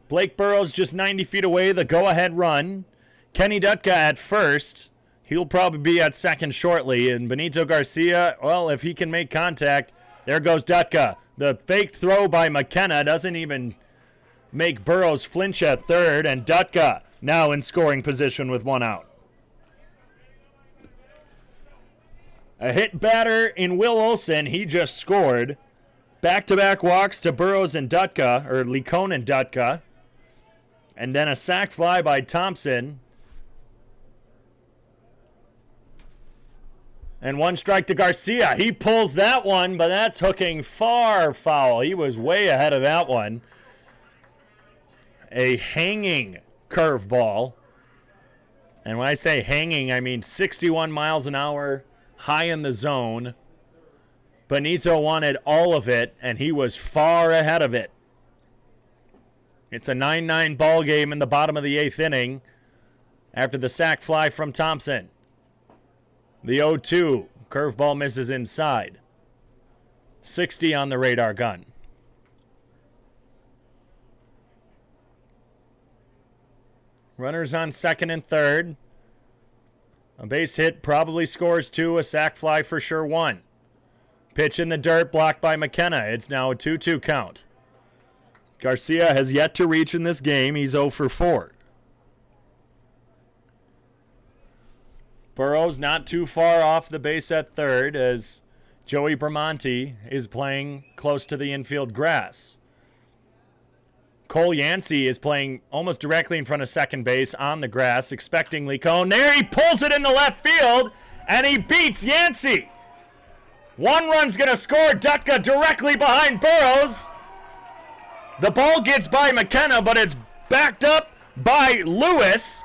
Blake Burrows just 90 feet away, the go-ahead run. Kenny Dutka at first. He'll probably be at second shortly. And Benito Garcia, well, if he can make contact, there goes Dutka. The fake throw by McKenna doesn't even make Burrows flinch at third. And Dutka now in scoring position with 1 out. A hit batter in Will Olsen. He just scored. Back-to-back walks to Burrows and Dutka, or Licone and Dutka. And then a sac fly by Thompson. And 1 strike to Garcia. He pulls that one, but that's hooking far foul. He was way ahead of that one. A hanging curveball. And when I say hanging, I mean 61 miles an hour, high in the zone. Benito wanted all of it, and he was far ahead of it. It's a 9-9 ball game in the bottom of the 8th inning after the sac fly from Thompson. The 0-2. Curveball misses inside. 60 on the radar gun. Runners on second and third. A base hit probably scores 2. A sac fly for sure 1. Pitch in the dirt blocked by McKenna. It's now a 2-2 count. Garcia has yet to reach in this game. He's 0 for 4. Burrows not too far off the base at third as Joey Bramante is playing close to the infield grass. Cole Yancey is playing almost directly in front of second base on the grass, expecting Licone. There he pulls it into left field, and he beats Yancey. One run's going to score. Dutka directly behind Burrows. The ball gets by McKenna, but it's backed up by Lewis.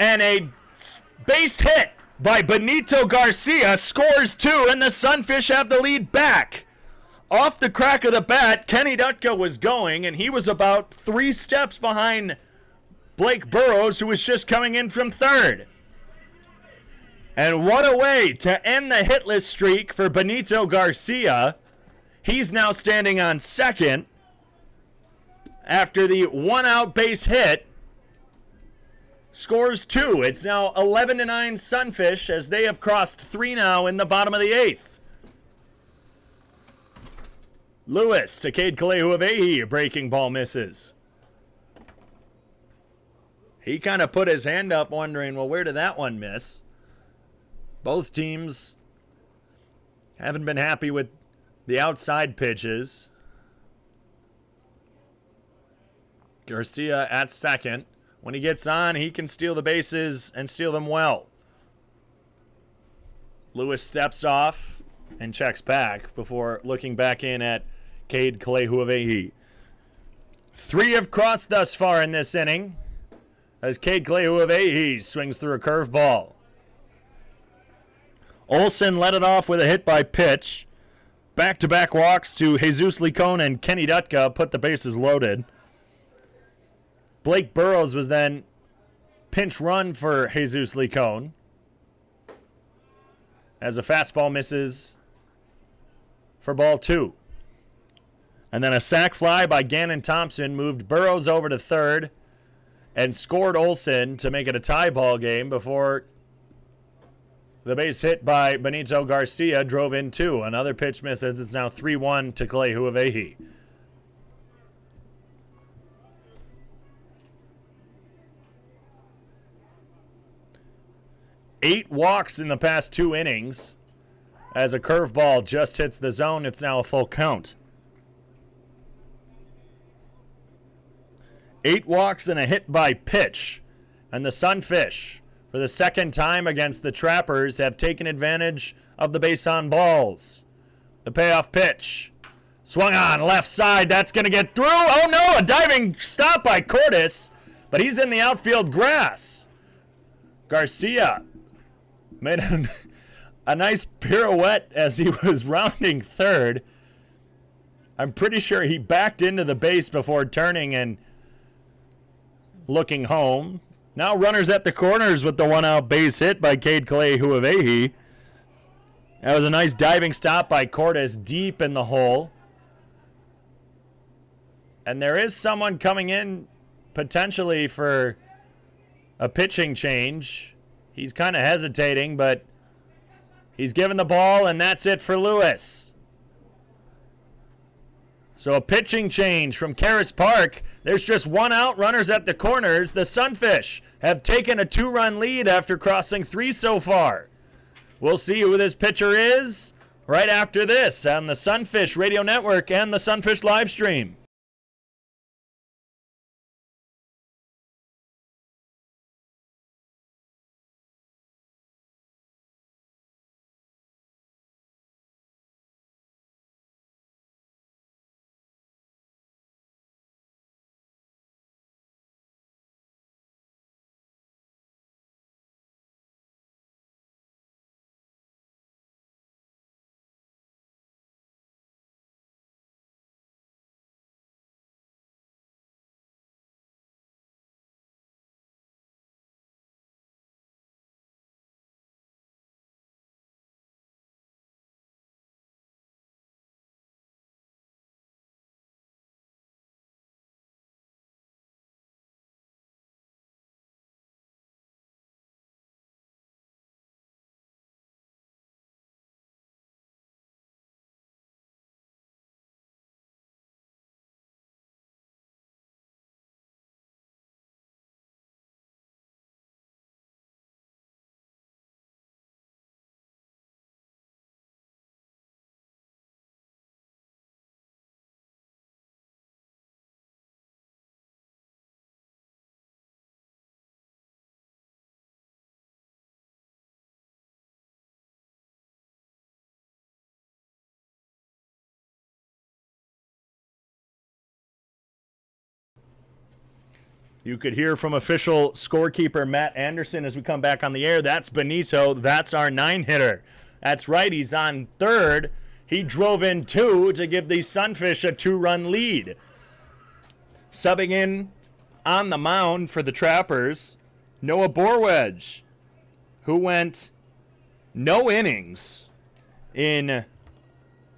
And a base hit by Benito Garcia scores 2, and the Sunfish have the lead back. Off the crack of the bat, Kenny Dutka was going, and he was about 3 steps behind Blake Burrows, who was just coming in from third. And what a way to end the hitless streak for Benito Garcia. He's now standing on second after the 1-out base hit. Scores 2. It's now 11-9 Sunfish as they have crossed 3 now in the bottom of the 8th. Lewis to Cade Kalehuavehi. Breaking ball misses. He kind of put his hand up wondering, well, where did that one miss? Both teams haven't been happy with the outside pitches. Garcia at second. When he gets on, he can steal the bases and steal them well. Lewis steps off and checks back before looking back in at Cade Kalehuavehi. 3 have crossed thus far in this inning as Cade Kalehuavehi swings through a curveball. Olsen led it off with a hit by pitch. Back-to-back walks to Jesus Licone and Kenny Dutka put the bases loaded. Blake Burrows was then pinch run for Jesus Licone as a fastball misses for ball 2. And then a sac fly by Gannon Thompson moved Burrows over to third and scored Olsen to make it a tie ball game before the base hit by Benito Garcia drove in 2. Another pitch misses. It's now 3-1 to Kalehuavehi. Eight walks in the past 2 innings. As a curveball just hits the zone, it's now a full count. 8 walks and a hit by pitch. And the Sunfish, for the second time against the Trappers, have taken advantage of the base on balls. The payoff pitch. Swung on left side. That's going to get through. Oh no, a diving stop by Karras, but he's in the outfield grass. Garcia made a nice pirouette as he was rounding third. I'm pretty sure he backed into the base before turning and looking home. Now runners at the corners with the 1-out base hit by Cade Kalehuavehi. That was a nice diving stop by Karras deep in the hole. And there is someone coming in potentially for a pitching change. He's kind of hesitating, but he's given the ball, and that's it for Lewis. So a pitching change from Karras Park. There's just 1 out, runners at the corners. The Sunfish have taken a 2-run lead after crossing 3 so far. We'll see who this pitcher is right after this on the Sunfish Radio Network and the Sunfish live stream. You could hear from official scorekeeper Matt Anderson as we come back on the air. That's Benito. That's our 9-hitter. That's right. He's on third. He drove in 2 to give the Sunfish a 2-run lead. Subbing in on the mound for the Trappers, Noah Borwedge, who went no innings in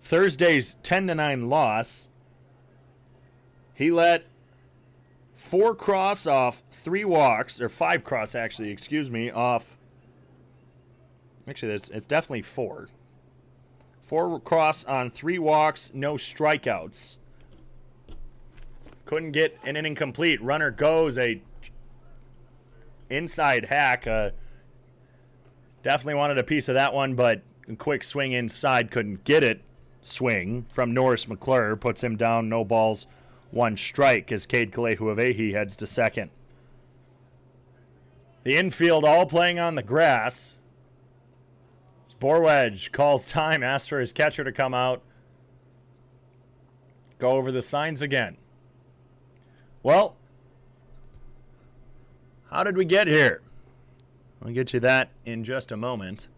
Thursday's 10-9 loss. He let 4 cross off 3 walks, or 5 cross actually, excuse me, off. Actually, it's definitely 4. 4 cross on 3 walks, no strikeouts. Couldn't get an inning complete. Runner goes, a inside hack. Definitely wanted a piece of that one, but a quick swing inside, couldn't get it. Swing from Norris McClure puts him down, no balls, 1 strike as Cade Kalehu-Avehi heads to second. The infield all playing on the grass. Borwedge calls time, asks for his catcher to come out. Go over the signs again. Well, how did we get here? I'll get you that in just a moment.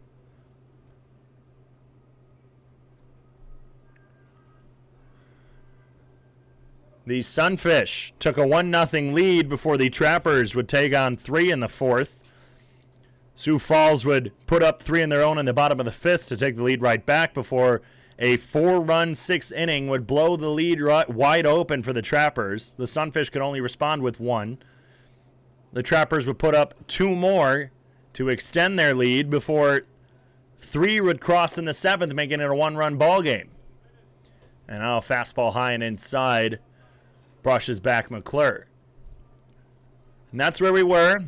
The Sunfish took a 1-0 lead before the Trappers would take on 3 in the 4th. Sioux Falls would put up 3 in their own in the bottom of the 5th to take the lead right back before a 4-run 6th inning would blow the lead wide open for the Trappers. The Sunfish could only respond with 1. The Trappers would put up 2 more to extend their lead before 3 would cross in the 7th, making it a 1-run ball game. And now a fastball high and inside brushes back McClure. And that's where we were.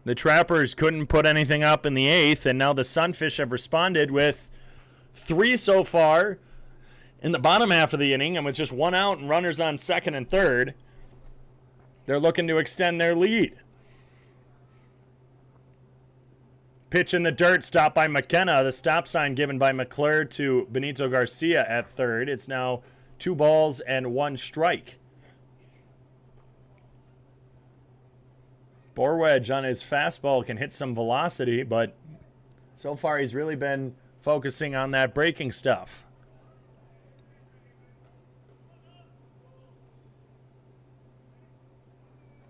The Trappers couldn't put anything up in the 8th, and now the Sunfish have responded with 3 so far in the bottom half of the inning, and with just 1 out and runners on second and third, they're looking to extend their lead. Pitch in the dirt, stopped by McKenna. The stop sign given by McClure to Benito Garcia at third. It's now 2 balls and 1 strike. Borwedge on his fastball can hit some velocity, but so far he's really been focusing on that breaking stuff.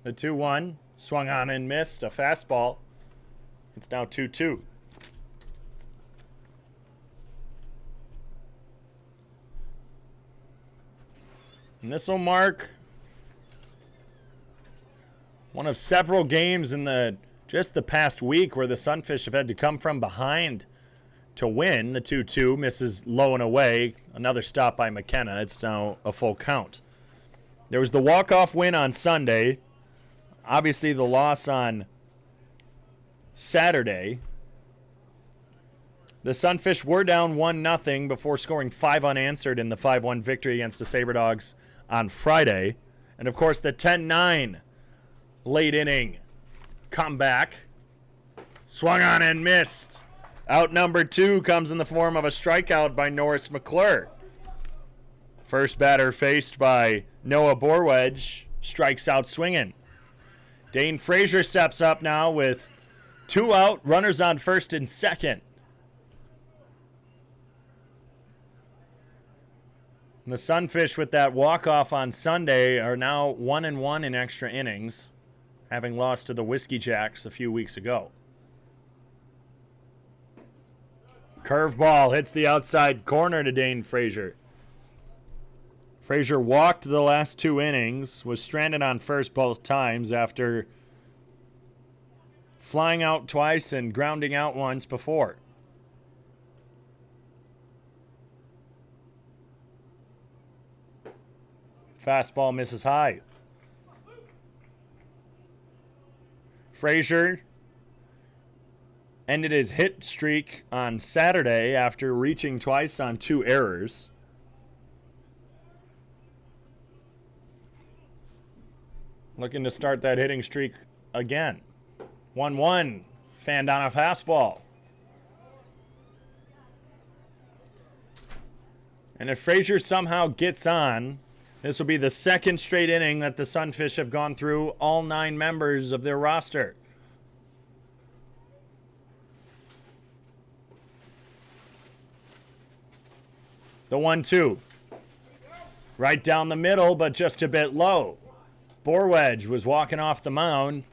The 2-1 swung on and missed, a fastball. It's now 2-2. And this will mark one of several games in just the past week where the Sunfish have had to come from behind to win. The 2-2 misses low and away. Another stop by McKenna. It's now a full count. There was the walk-off win on Sunday. Obviously the loss on Saturday. The Sunfish were down 1-0 before scoring 5 unanswered in the 5-1 victory against the Sabre Dogs on Friday. And of course the 10-9 late inning comeback. Swung on and missed. Out number 2 comes in the form of a strikeout by Norris McClure. First batter faced by Noah Borwedge strikes out swinging. Dane Frazier steps up now with 2 out, runners on first and second. And the Sunfish with that walk-off on Sunday are now 1-1 in extra innings, having lost to the Whiskey Jacks a few weeks ago. Curveball hits the outside corner to Dane Frazier. Frazier walked the last 2 innings, was stranded on first both times after flying out twice and grounding out once before. Fastball misses high. Frazier ended his hit streak on Saturday after reaching twice on 2 errors. Looking to start that hitting streak again. 1-1, fanned on a fastball. And if Frazier somehow gets on This will be the second straight inning that the Sunfish have gone through all 9 members of their roster. The 1-2. Right down the middle, but just a bit low. Borwedge was walking off the mound.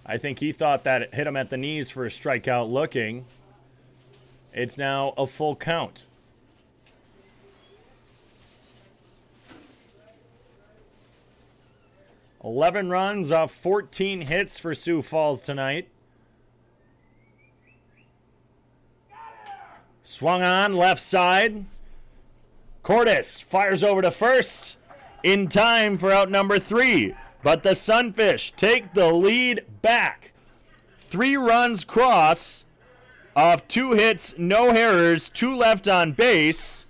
I think he thought that it hit him at the knees for a strikeout looking. It's now a full count. $11 runs off 14 hits for Sioux Falls tonight. Swung on, left side. Karras fires over to first in time for out number 3. But the Sunfish take the lead back. 3 runs cross off 2 hits, no errors, 2 left on base.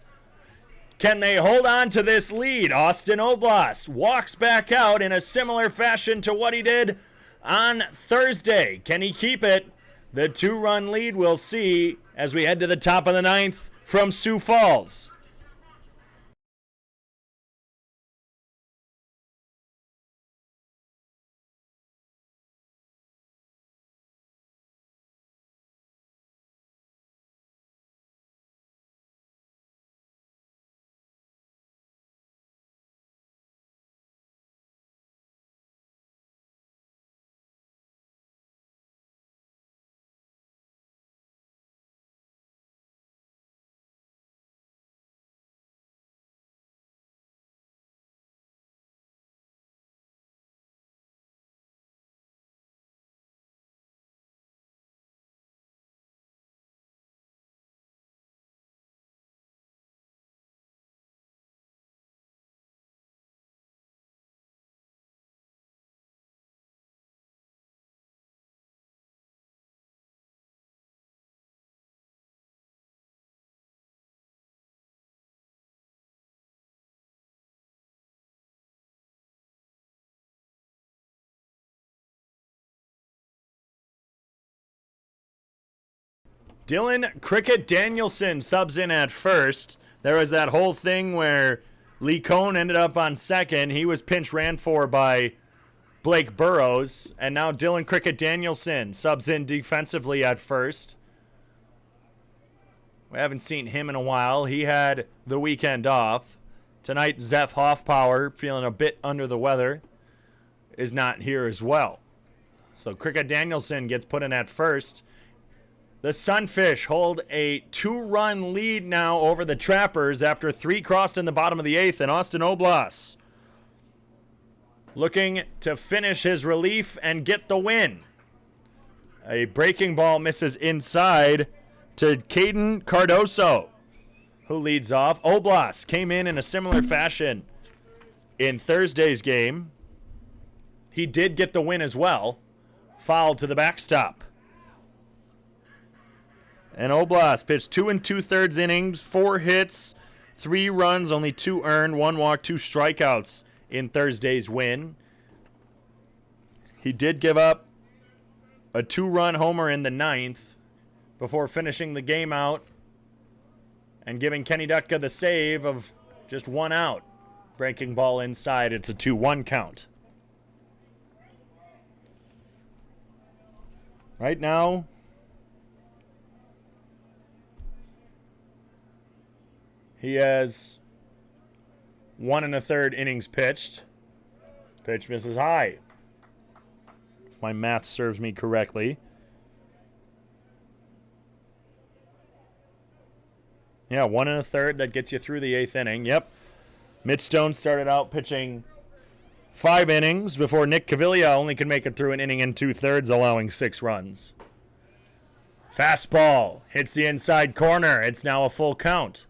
Can they hold on to this lead? Austin Oblast walks back out in a similar fashion to what he did on Thursday. Can he keep it? The 2-run lead we'll see as we head to the top of the 9th from Sioux Falls. Dylan Cricket Danielson subs in at first. There was that whole thing where Lee Cohn ended up on second. He was pinch ran for by Blake Burrows. And now Dylan Cricket Danielson subs in defensively at first. We haven't seen him in a while. He had the weekend off. Tonight, Zeph Hoffpauir, feeling a bit under the weather, is not here as well. So Cricket Danielson gets put in at first. The Sunfish hold a 2-run lead now over the Trappers after 3 crossed in the bottom of the 8th, and Austin Oblast looking to finish his relief and get the win. A breaking ball misses inside to Caden Cardoso, who leads off. Oblast came in a similar fashion in Thursday's game. He did get the win as well. Fouled to the backstop. And Oblast pitched 2 2/3 innings, 4 hits, 3 runs, only 2 earned, 1 walk, 2 strikeouts in Thursday's win. He did give up a 2-run homer in the 9th before finishing the game out and giving Kenny Dutka the save of just 1 out. Breaking ball inside, it's a 2-1 count. Right now, he has 1 1/3 innings pitched. Pitch misses high, if my math serves me correctly. Yeah, 1 1/3. That gets you through the 8th inning. Yep. Mitch Stone started out pitching 5 innings before Nick Caviglia only could make it through an inning and 2/3, allowing 6 runs. Fastball hits the inside corner. It's now a full count.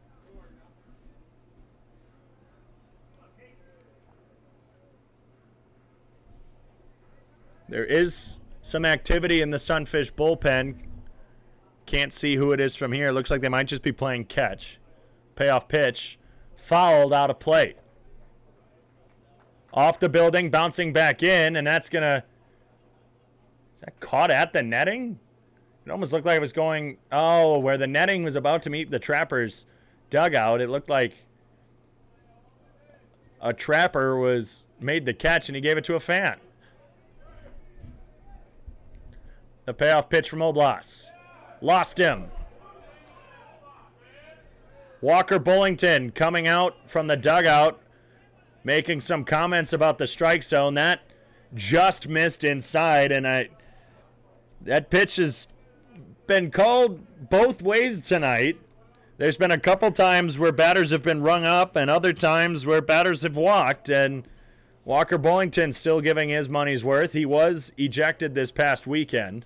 There is some activity in the Sunfish bullpen. Can't see who it is from here. Looks like they might just be playing catch. Payoff pitch. Fouled out of play. Off the building, bouncing back in, and that's going to... Is that caught at the netting? It almost looked like it was going... Oh, where the netting was about to meet the Trappers' dugout. It looked like a trapper made the catch and he gave it to a fan. The payoff pitch from Oblas. Lost him. Walker Bullington coming out from the dugout, making some comments about the strike zone. That just missed inside, and that pitch has been called both ways tonight. There's been a couple times where batters have been rung up and other times where batters have walked, and Walker Bullington still giving his money's worth. He was ejected this past weekend.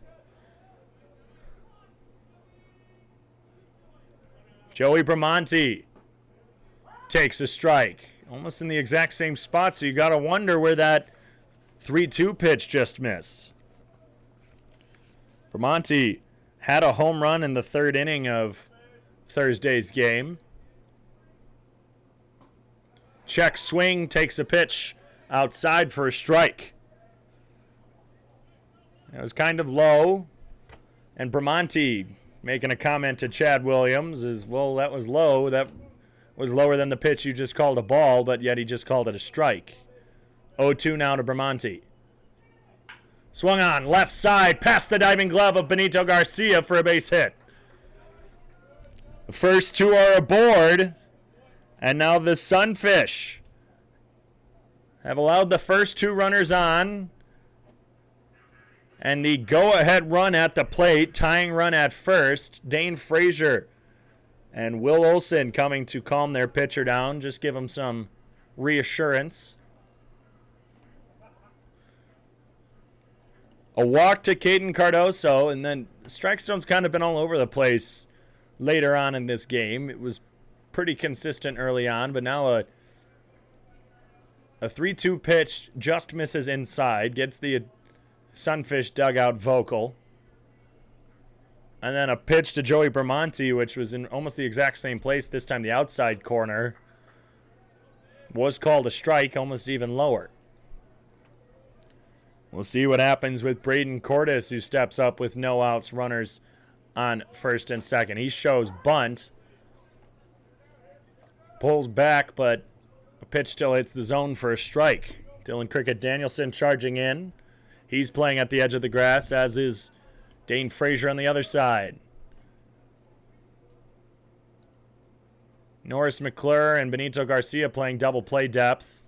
Joey Bramante takes a strike. Almost in the exact same spot, so you got to wonder where that 3-2 pitch just missed. Bramante had a home run in the third inning of Thursday's game. Check swing, takes a pitch outside for a strike. It was kind of low, and Bramante making a comment to Chad Williams is, well, that was low. That was lower than the pitch you just called a ball, but yet he just called it a strike. 0-2 now to Bramante. Swung on, left side, past the diving glove of Benito Garcia for a base hit. The first two are aboard, and now the Sunfish have allowed the first two runners on, and the go-ahead run at the plate, tying run at first, Dane Frazier and Will Olsen coming to calm their pitcher down, just give him some reassurance. A walk to Caden Cardoso, and then strike zone's kind of been all over the place later on in this game. It was pretty consistent early on, but now a 3-2 pitch just misses inside, gets the Sunfish dugout vocal. And then a pitch to Joey Bramante, which was in almost the exact same place, this time the outside corner, was called a strike, almost even lower. We'll see what happens with Braden Cordes, who steps up with no outs, runners on first and second. He shows bunt. Pulls back, but a pitch still hits the zone for a strike. Dylan Cricket Danielson charging in. He's playing at the edge of the grass, as is Dane Frazier on the other side. Norris McClure and Benito Garcia playing double play depth.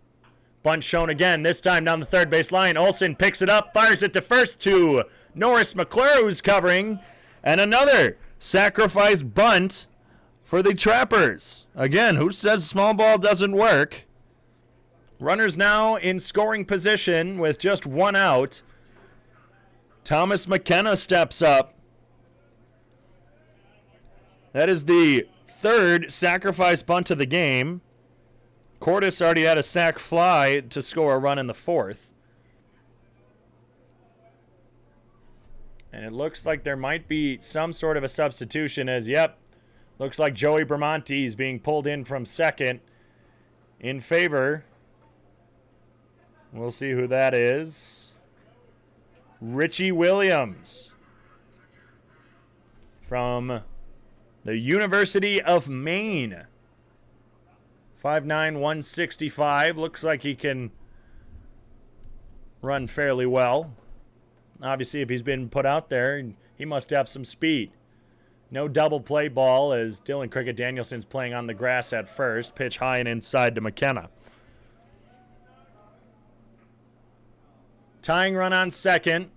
Bunt shown again, this time down the third base line. Olsen picks it up, fires it to first to Norris McClure, who's covering. And another sacrifice bunt for the Trappers. Again, who says small ball doesn't work? Runners now in scoring position with just one out. Thomas McKenna steps up. That is the third sacrifice bunt of the game. Cordes already had a sac fly to score a run in the fourth. And it looks like there might be some sort of a substitution as, yep, looks like Joey Bramante is being pulled in from second in favor. We'll see who that is. Richie Williams from the University of Maine. 5'9", 165. Looks like he can run fairly well. Obviously, if he's been put out there, he must have some speed. No double play ball as Dylan Cricket Danielson's playing on the grass at first. Pitch high and inside to McKenna. Tying run on second.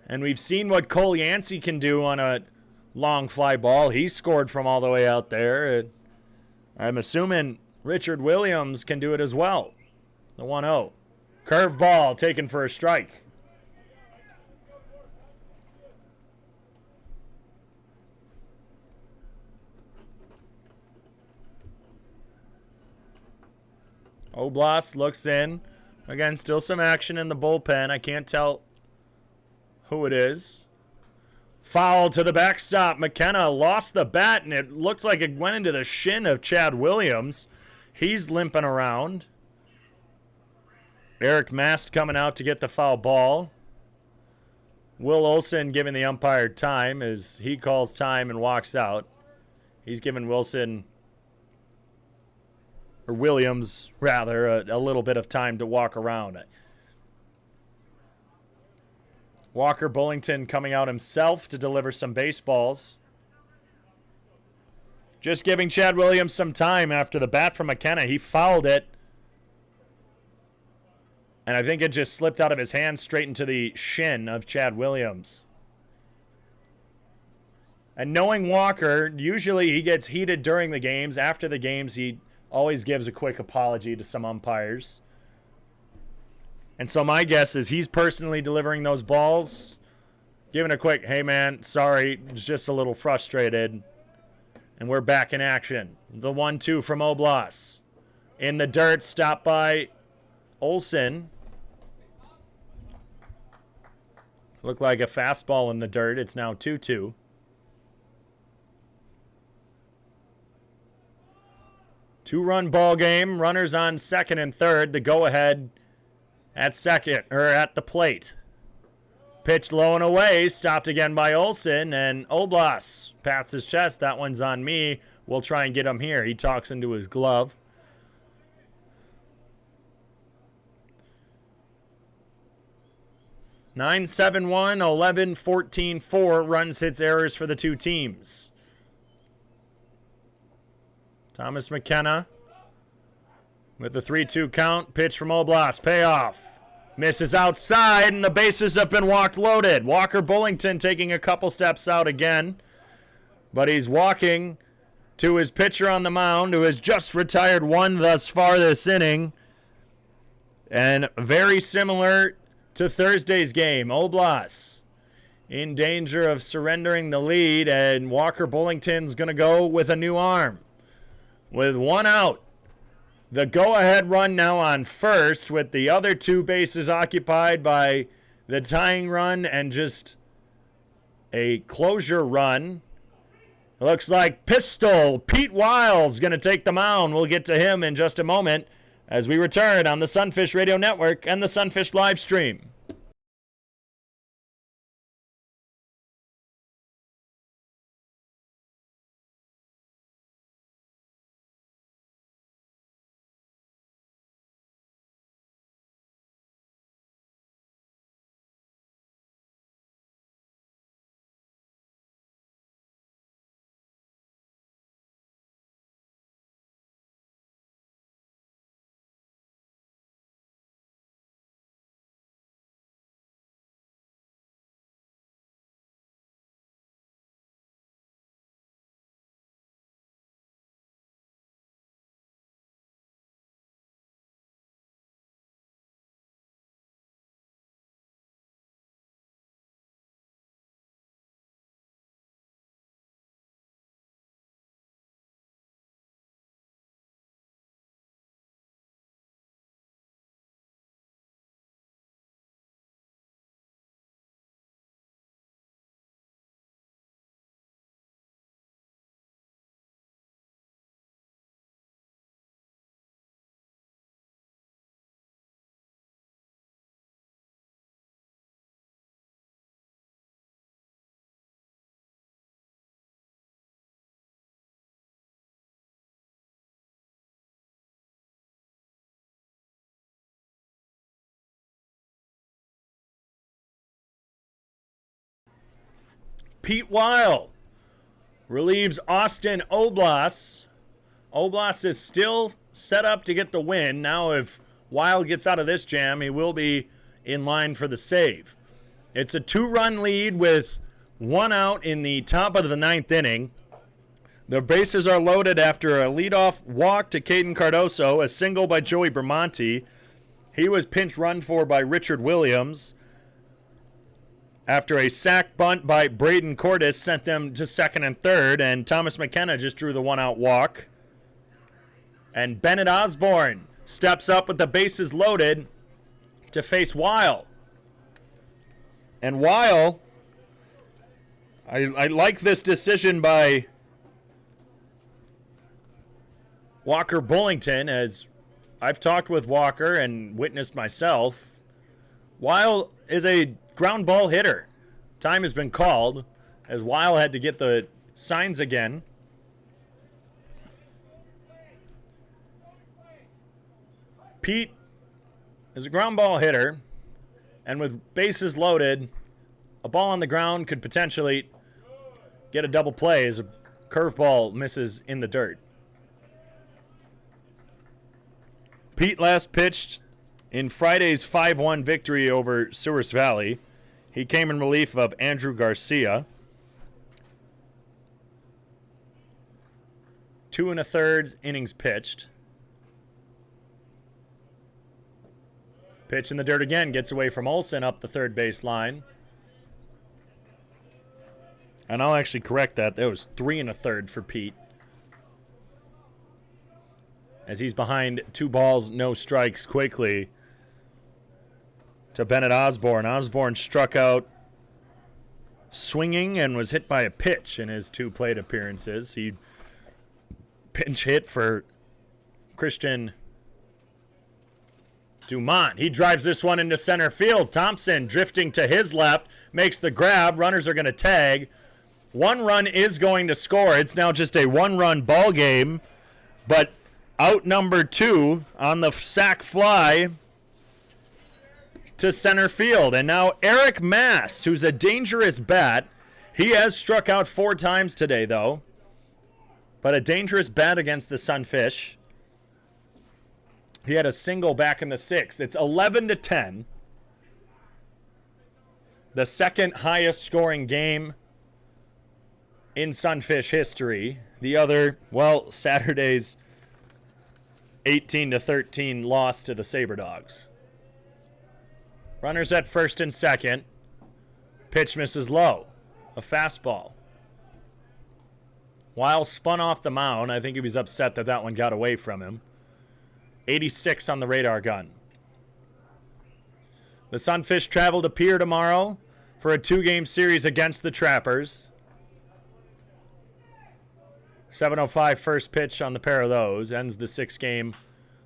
And we've seen what Cole Yancey can do on a long fly ball. He scored from all the way out there. I'm assuming Richard Williams can do it as well. The 1-0. Curve ball taken for a strike. Oblas looks in. Again, still some action in the bullpen. I can't tell who it is. Foul to the backstop. McKenna lost the bat, and it looks like it went into the shin of Chad Williams. He's limping around. Eric Mast coming out to get the foul ball. Will Olsen giving the umpire time as he calls time and walks out. He's giving Wilson or Williams, rather, a little bit of time to walk around. Walker Bullington coming out himself to deliver some baseballs. Just giving Chad Williams some time after the bat from McKenna. He fouled it. And I think it just slipped out of his hand straight into the shin of Chad Williams. And knowing Walker, usually he gets heated during the games. After the games, he always gives a quick apology to some umpires. And so my guess is he's personally delivering those balls, giving a quick, hey man, sorry, just a little frustrated. And we're back in action. The 1-2 from Oblas. In the dirt, stopped by Olsen. Looked like a fastball in the dirt. It's now 2-2. Two-run ball game. Runners on second and third. The go-ahead at second, or at the plate. Pitch low and away. Stopped again by Olsen. And Oblas pats his chest. That one's on me. We'll try and get him here. He talks into his glove. Nine, 7-1, 11, 14, 4 runs, hits, errors for the two teams. Thomas McKenna with the 3-2 count. Pitch from Oblas. Payoff. Misses outside, and the bases have been walked loaded. Walker Bullington taking a couple steps out again. But he's walking to his pitcher on the mound, who has just retired one thus far this inning. And very similar to Thursday's game, Oblas in danger of surrendering the lead, and Walker Bullington's going to go with a new arm. With one out, the go-ahead run now on first, with the other two bases occupied by the tying run and just a closure run. Looks like Pistol Pete Wiles going to take the mound. We'll get to him in just a moment as we return on the Sunfish Radio Network and the Sunfish live stream. Pete Weil relieves Austin Oblas. Oblas is still set up to get the win. Now if Weil gets out of this jam, he will be in line for the save. It's a 2-run lead with one out in the top of the 9th inning. The bases are loaded after a leadoff walk to Caden Cardoso, a single by Joey Bermonti. He was pinch run for by Richard Williams. After a sac bunt by Braden Cordes sent them to second and third, and Thomas McKenna just drew the one-out walk. And Bennett Osborne steps up with the bases loaded to face Weil. And Weil, I like this decision by Walker Bullington, as I've talked with Walker and witnessed myself. Weil is a ground ball hitter. Time has been called as Weil had to get the signs again. Pete is a ground ball hitter, and with bases loaded, a ball on the ground could potentially get a double play as a curveball misses in the dirt. Pete last pitched in Friday's 5-1 victory over Souris Valley. He came in relief of Andrew Garcia. 2 1/3 innings pitched. Pitch in the dirt again, gets away from Olsen up the third base line. And I'll actually correct that. That was 3 1/3 for Pete, as he's behind 2 balls, no strikes quickly to Bennett Osborne. Osborne struck out swinging and was hit by a pitch in his 2 plate appearances. He pinch hit for Christian Dumont. He drives this one into center field. Thompson drifting to his left, makes the grab. Runners are going to tag. 1 run is going to score. It's now just a 1-run ball game, but out number 2 on the sac fly to center field. And now Eric Mast, who's a dangerous bat. He has struck out 4 times today, though, but a dangerous bat against the Sunfish. He had a single back in the 6th. It's 11-10. The second highest scoring game in Sunfish history. The other, well, Saturday's 18-13 loss to the Sabre Dogs. Runners at first and second. Pitch misses low. A fastball. Weil spun off the mound. I think he was upset that that one got away from him. 86 on the radar gun. The Sunfish travel to Pierre tomorrow for a 2-game series against the Trappers. 7:05 first pitch on the pair of those. Ends the 6-game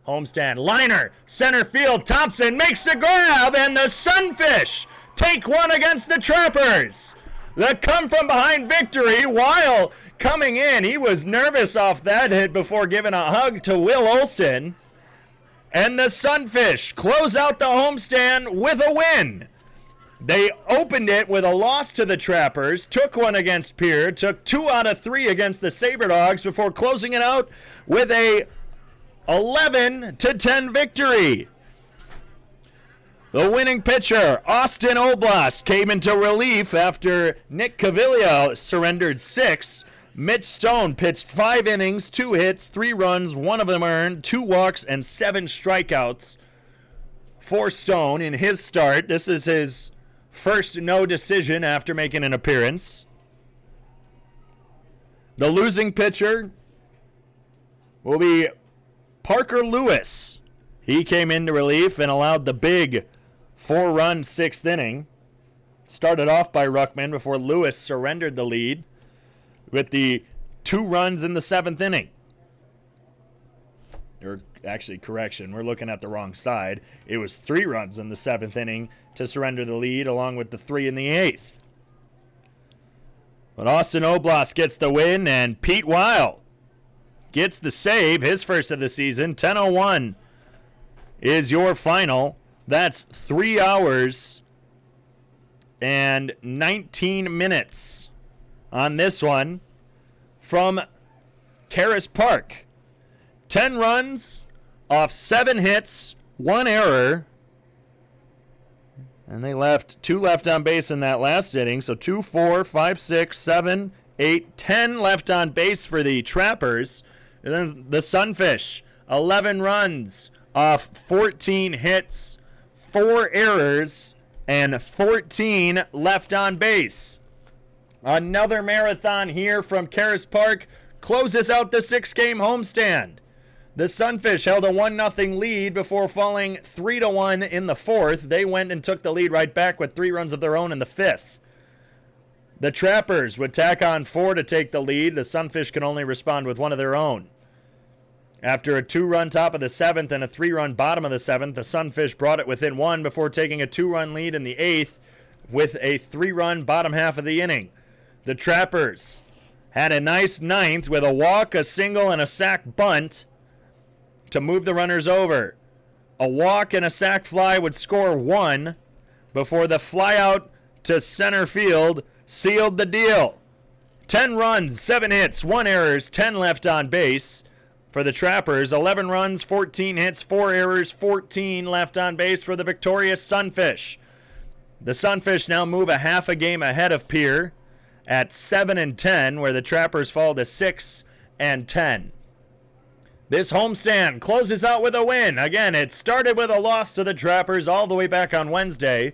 homestand. Liner, center field. Thompson makes the grab, and the Sunfish take one against the Trappers. The come-from-behind victory. Weil coming in. He was nervous off that hit before giving a hug to Will Olsen. And the Sunfish close out the homestand with a win. They opened it with a loss to the Trappers, took one against Pierre, took 2 out of 3 against the Sabre Dogs before closing it out with a 11-10 victory. The winning pitcher, Austin Oblast, came into relief after Nick Caviglia surrendered 6. Mitch Stone pitched 5 innings, 2 hits, 3 runs, 1 of them earned, 2 walks, and 7 strikeouts for Stone in his start. This is his first no decision after making an appearance. The losing pitcher will be Parker Lewis. He came into relief and allowed the big 4-run 6th inning. Started off by Ruckman before Lewis surrendered the lead with the 2 runs in the 7th inning. Or actually, correction, we're looking at the wrong side. It was 3 runs in the 7th inning to surrender the lead, along with the 3 in the 8th. But Austin Oblast gets the win, and Pete Weil gets the save, his first of the season. 10:01 is your final. That's 3 hours and 19 minutes on this one from Karras Park. 10 runs off 7 hits, 1 error. And they left 2 left on base in that last inning. So 2, 4, 5, 6, 7, 8, 10 left on base for the Trappers. And then the Sunfish, 11 runs off 14 hits, 4 errors, and 14 left on base. Another marathon here from Karras Park closes out the 6-game homestand. The Sunfish held a 1-0 lead before falling 3-1 in the 4th. They went and took the lead right back with 3 runs of their own in the 5th. The Trappers would tack on 4 to take the lead. The Sunfish can only respond with 1 of their own. After a 2-run top of the 7th and a 3-run bottom of the 7th, the Sunfish brought it within 1 before taking a 2-run lead in the 8th with a 3-run bottom half of the inning. The Trappers had a nice 9th with a walk, a single, and a sac bunt to move the runners over. A walk and a sac fly would score 1 before the fly out to center field sealed the deal. 10 runs, 7 hits, 1 errors, 10 left on base for the Trappers. 11 runs, 14 hits, 4 errors, 14 left on base for the victorious Sunfish. The Sunfish now move a half a game ahead of Pierre at 7-10, where the Trappers fall to 6-10. This homestand closes out with a win. Again, it started with a loss to the Trappers all the way back on Wednesday.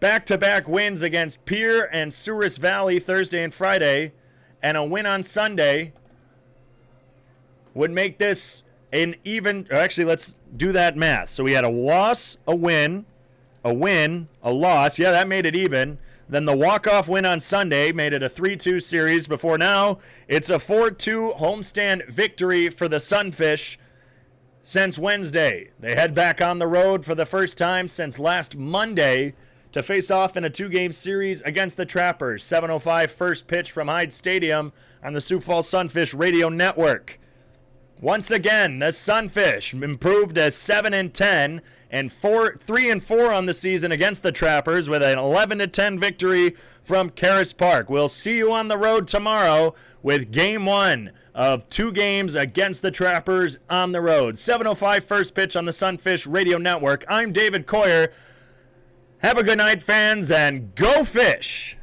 Back-to-back wins against Pierre and Souris Valley Thursday and Friday, and a win on Sunday would make this an even... Actually, let's do that math. So we had a loss, a win, a loss. Yeah, that made it even. Then the walk-off win on Sunday made it a 3-2 series before now. It's a 4-2 homestand victory for the Sunfish since Wednesday. They head back on the road for the first time since last Monday to face off in a 2-game series against the Trappers. 7:05 first pitch from Hyde Stadium on the Sioux Falls Sunfish radio network. Once again, the Sunfish improved to 7-10 and 3-4 on the season against the Trappers with an 11-10 victory from Karras Park. We'll see you on the road tomorrow with Game 1 of 2 games against the Trappers on the road. 7:05 first pitch on the Sunfish radio network. I'm David Coyer. Have a good night, fans, and go fish!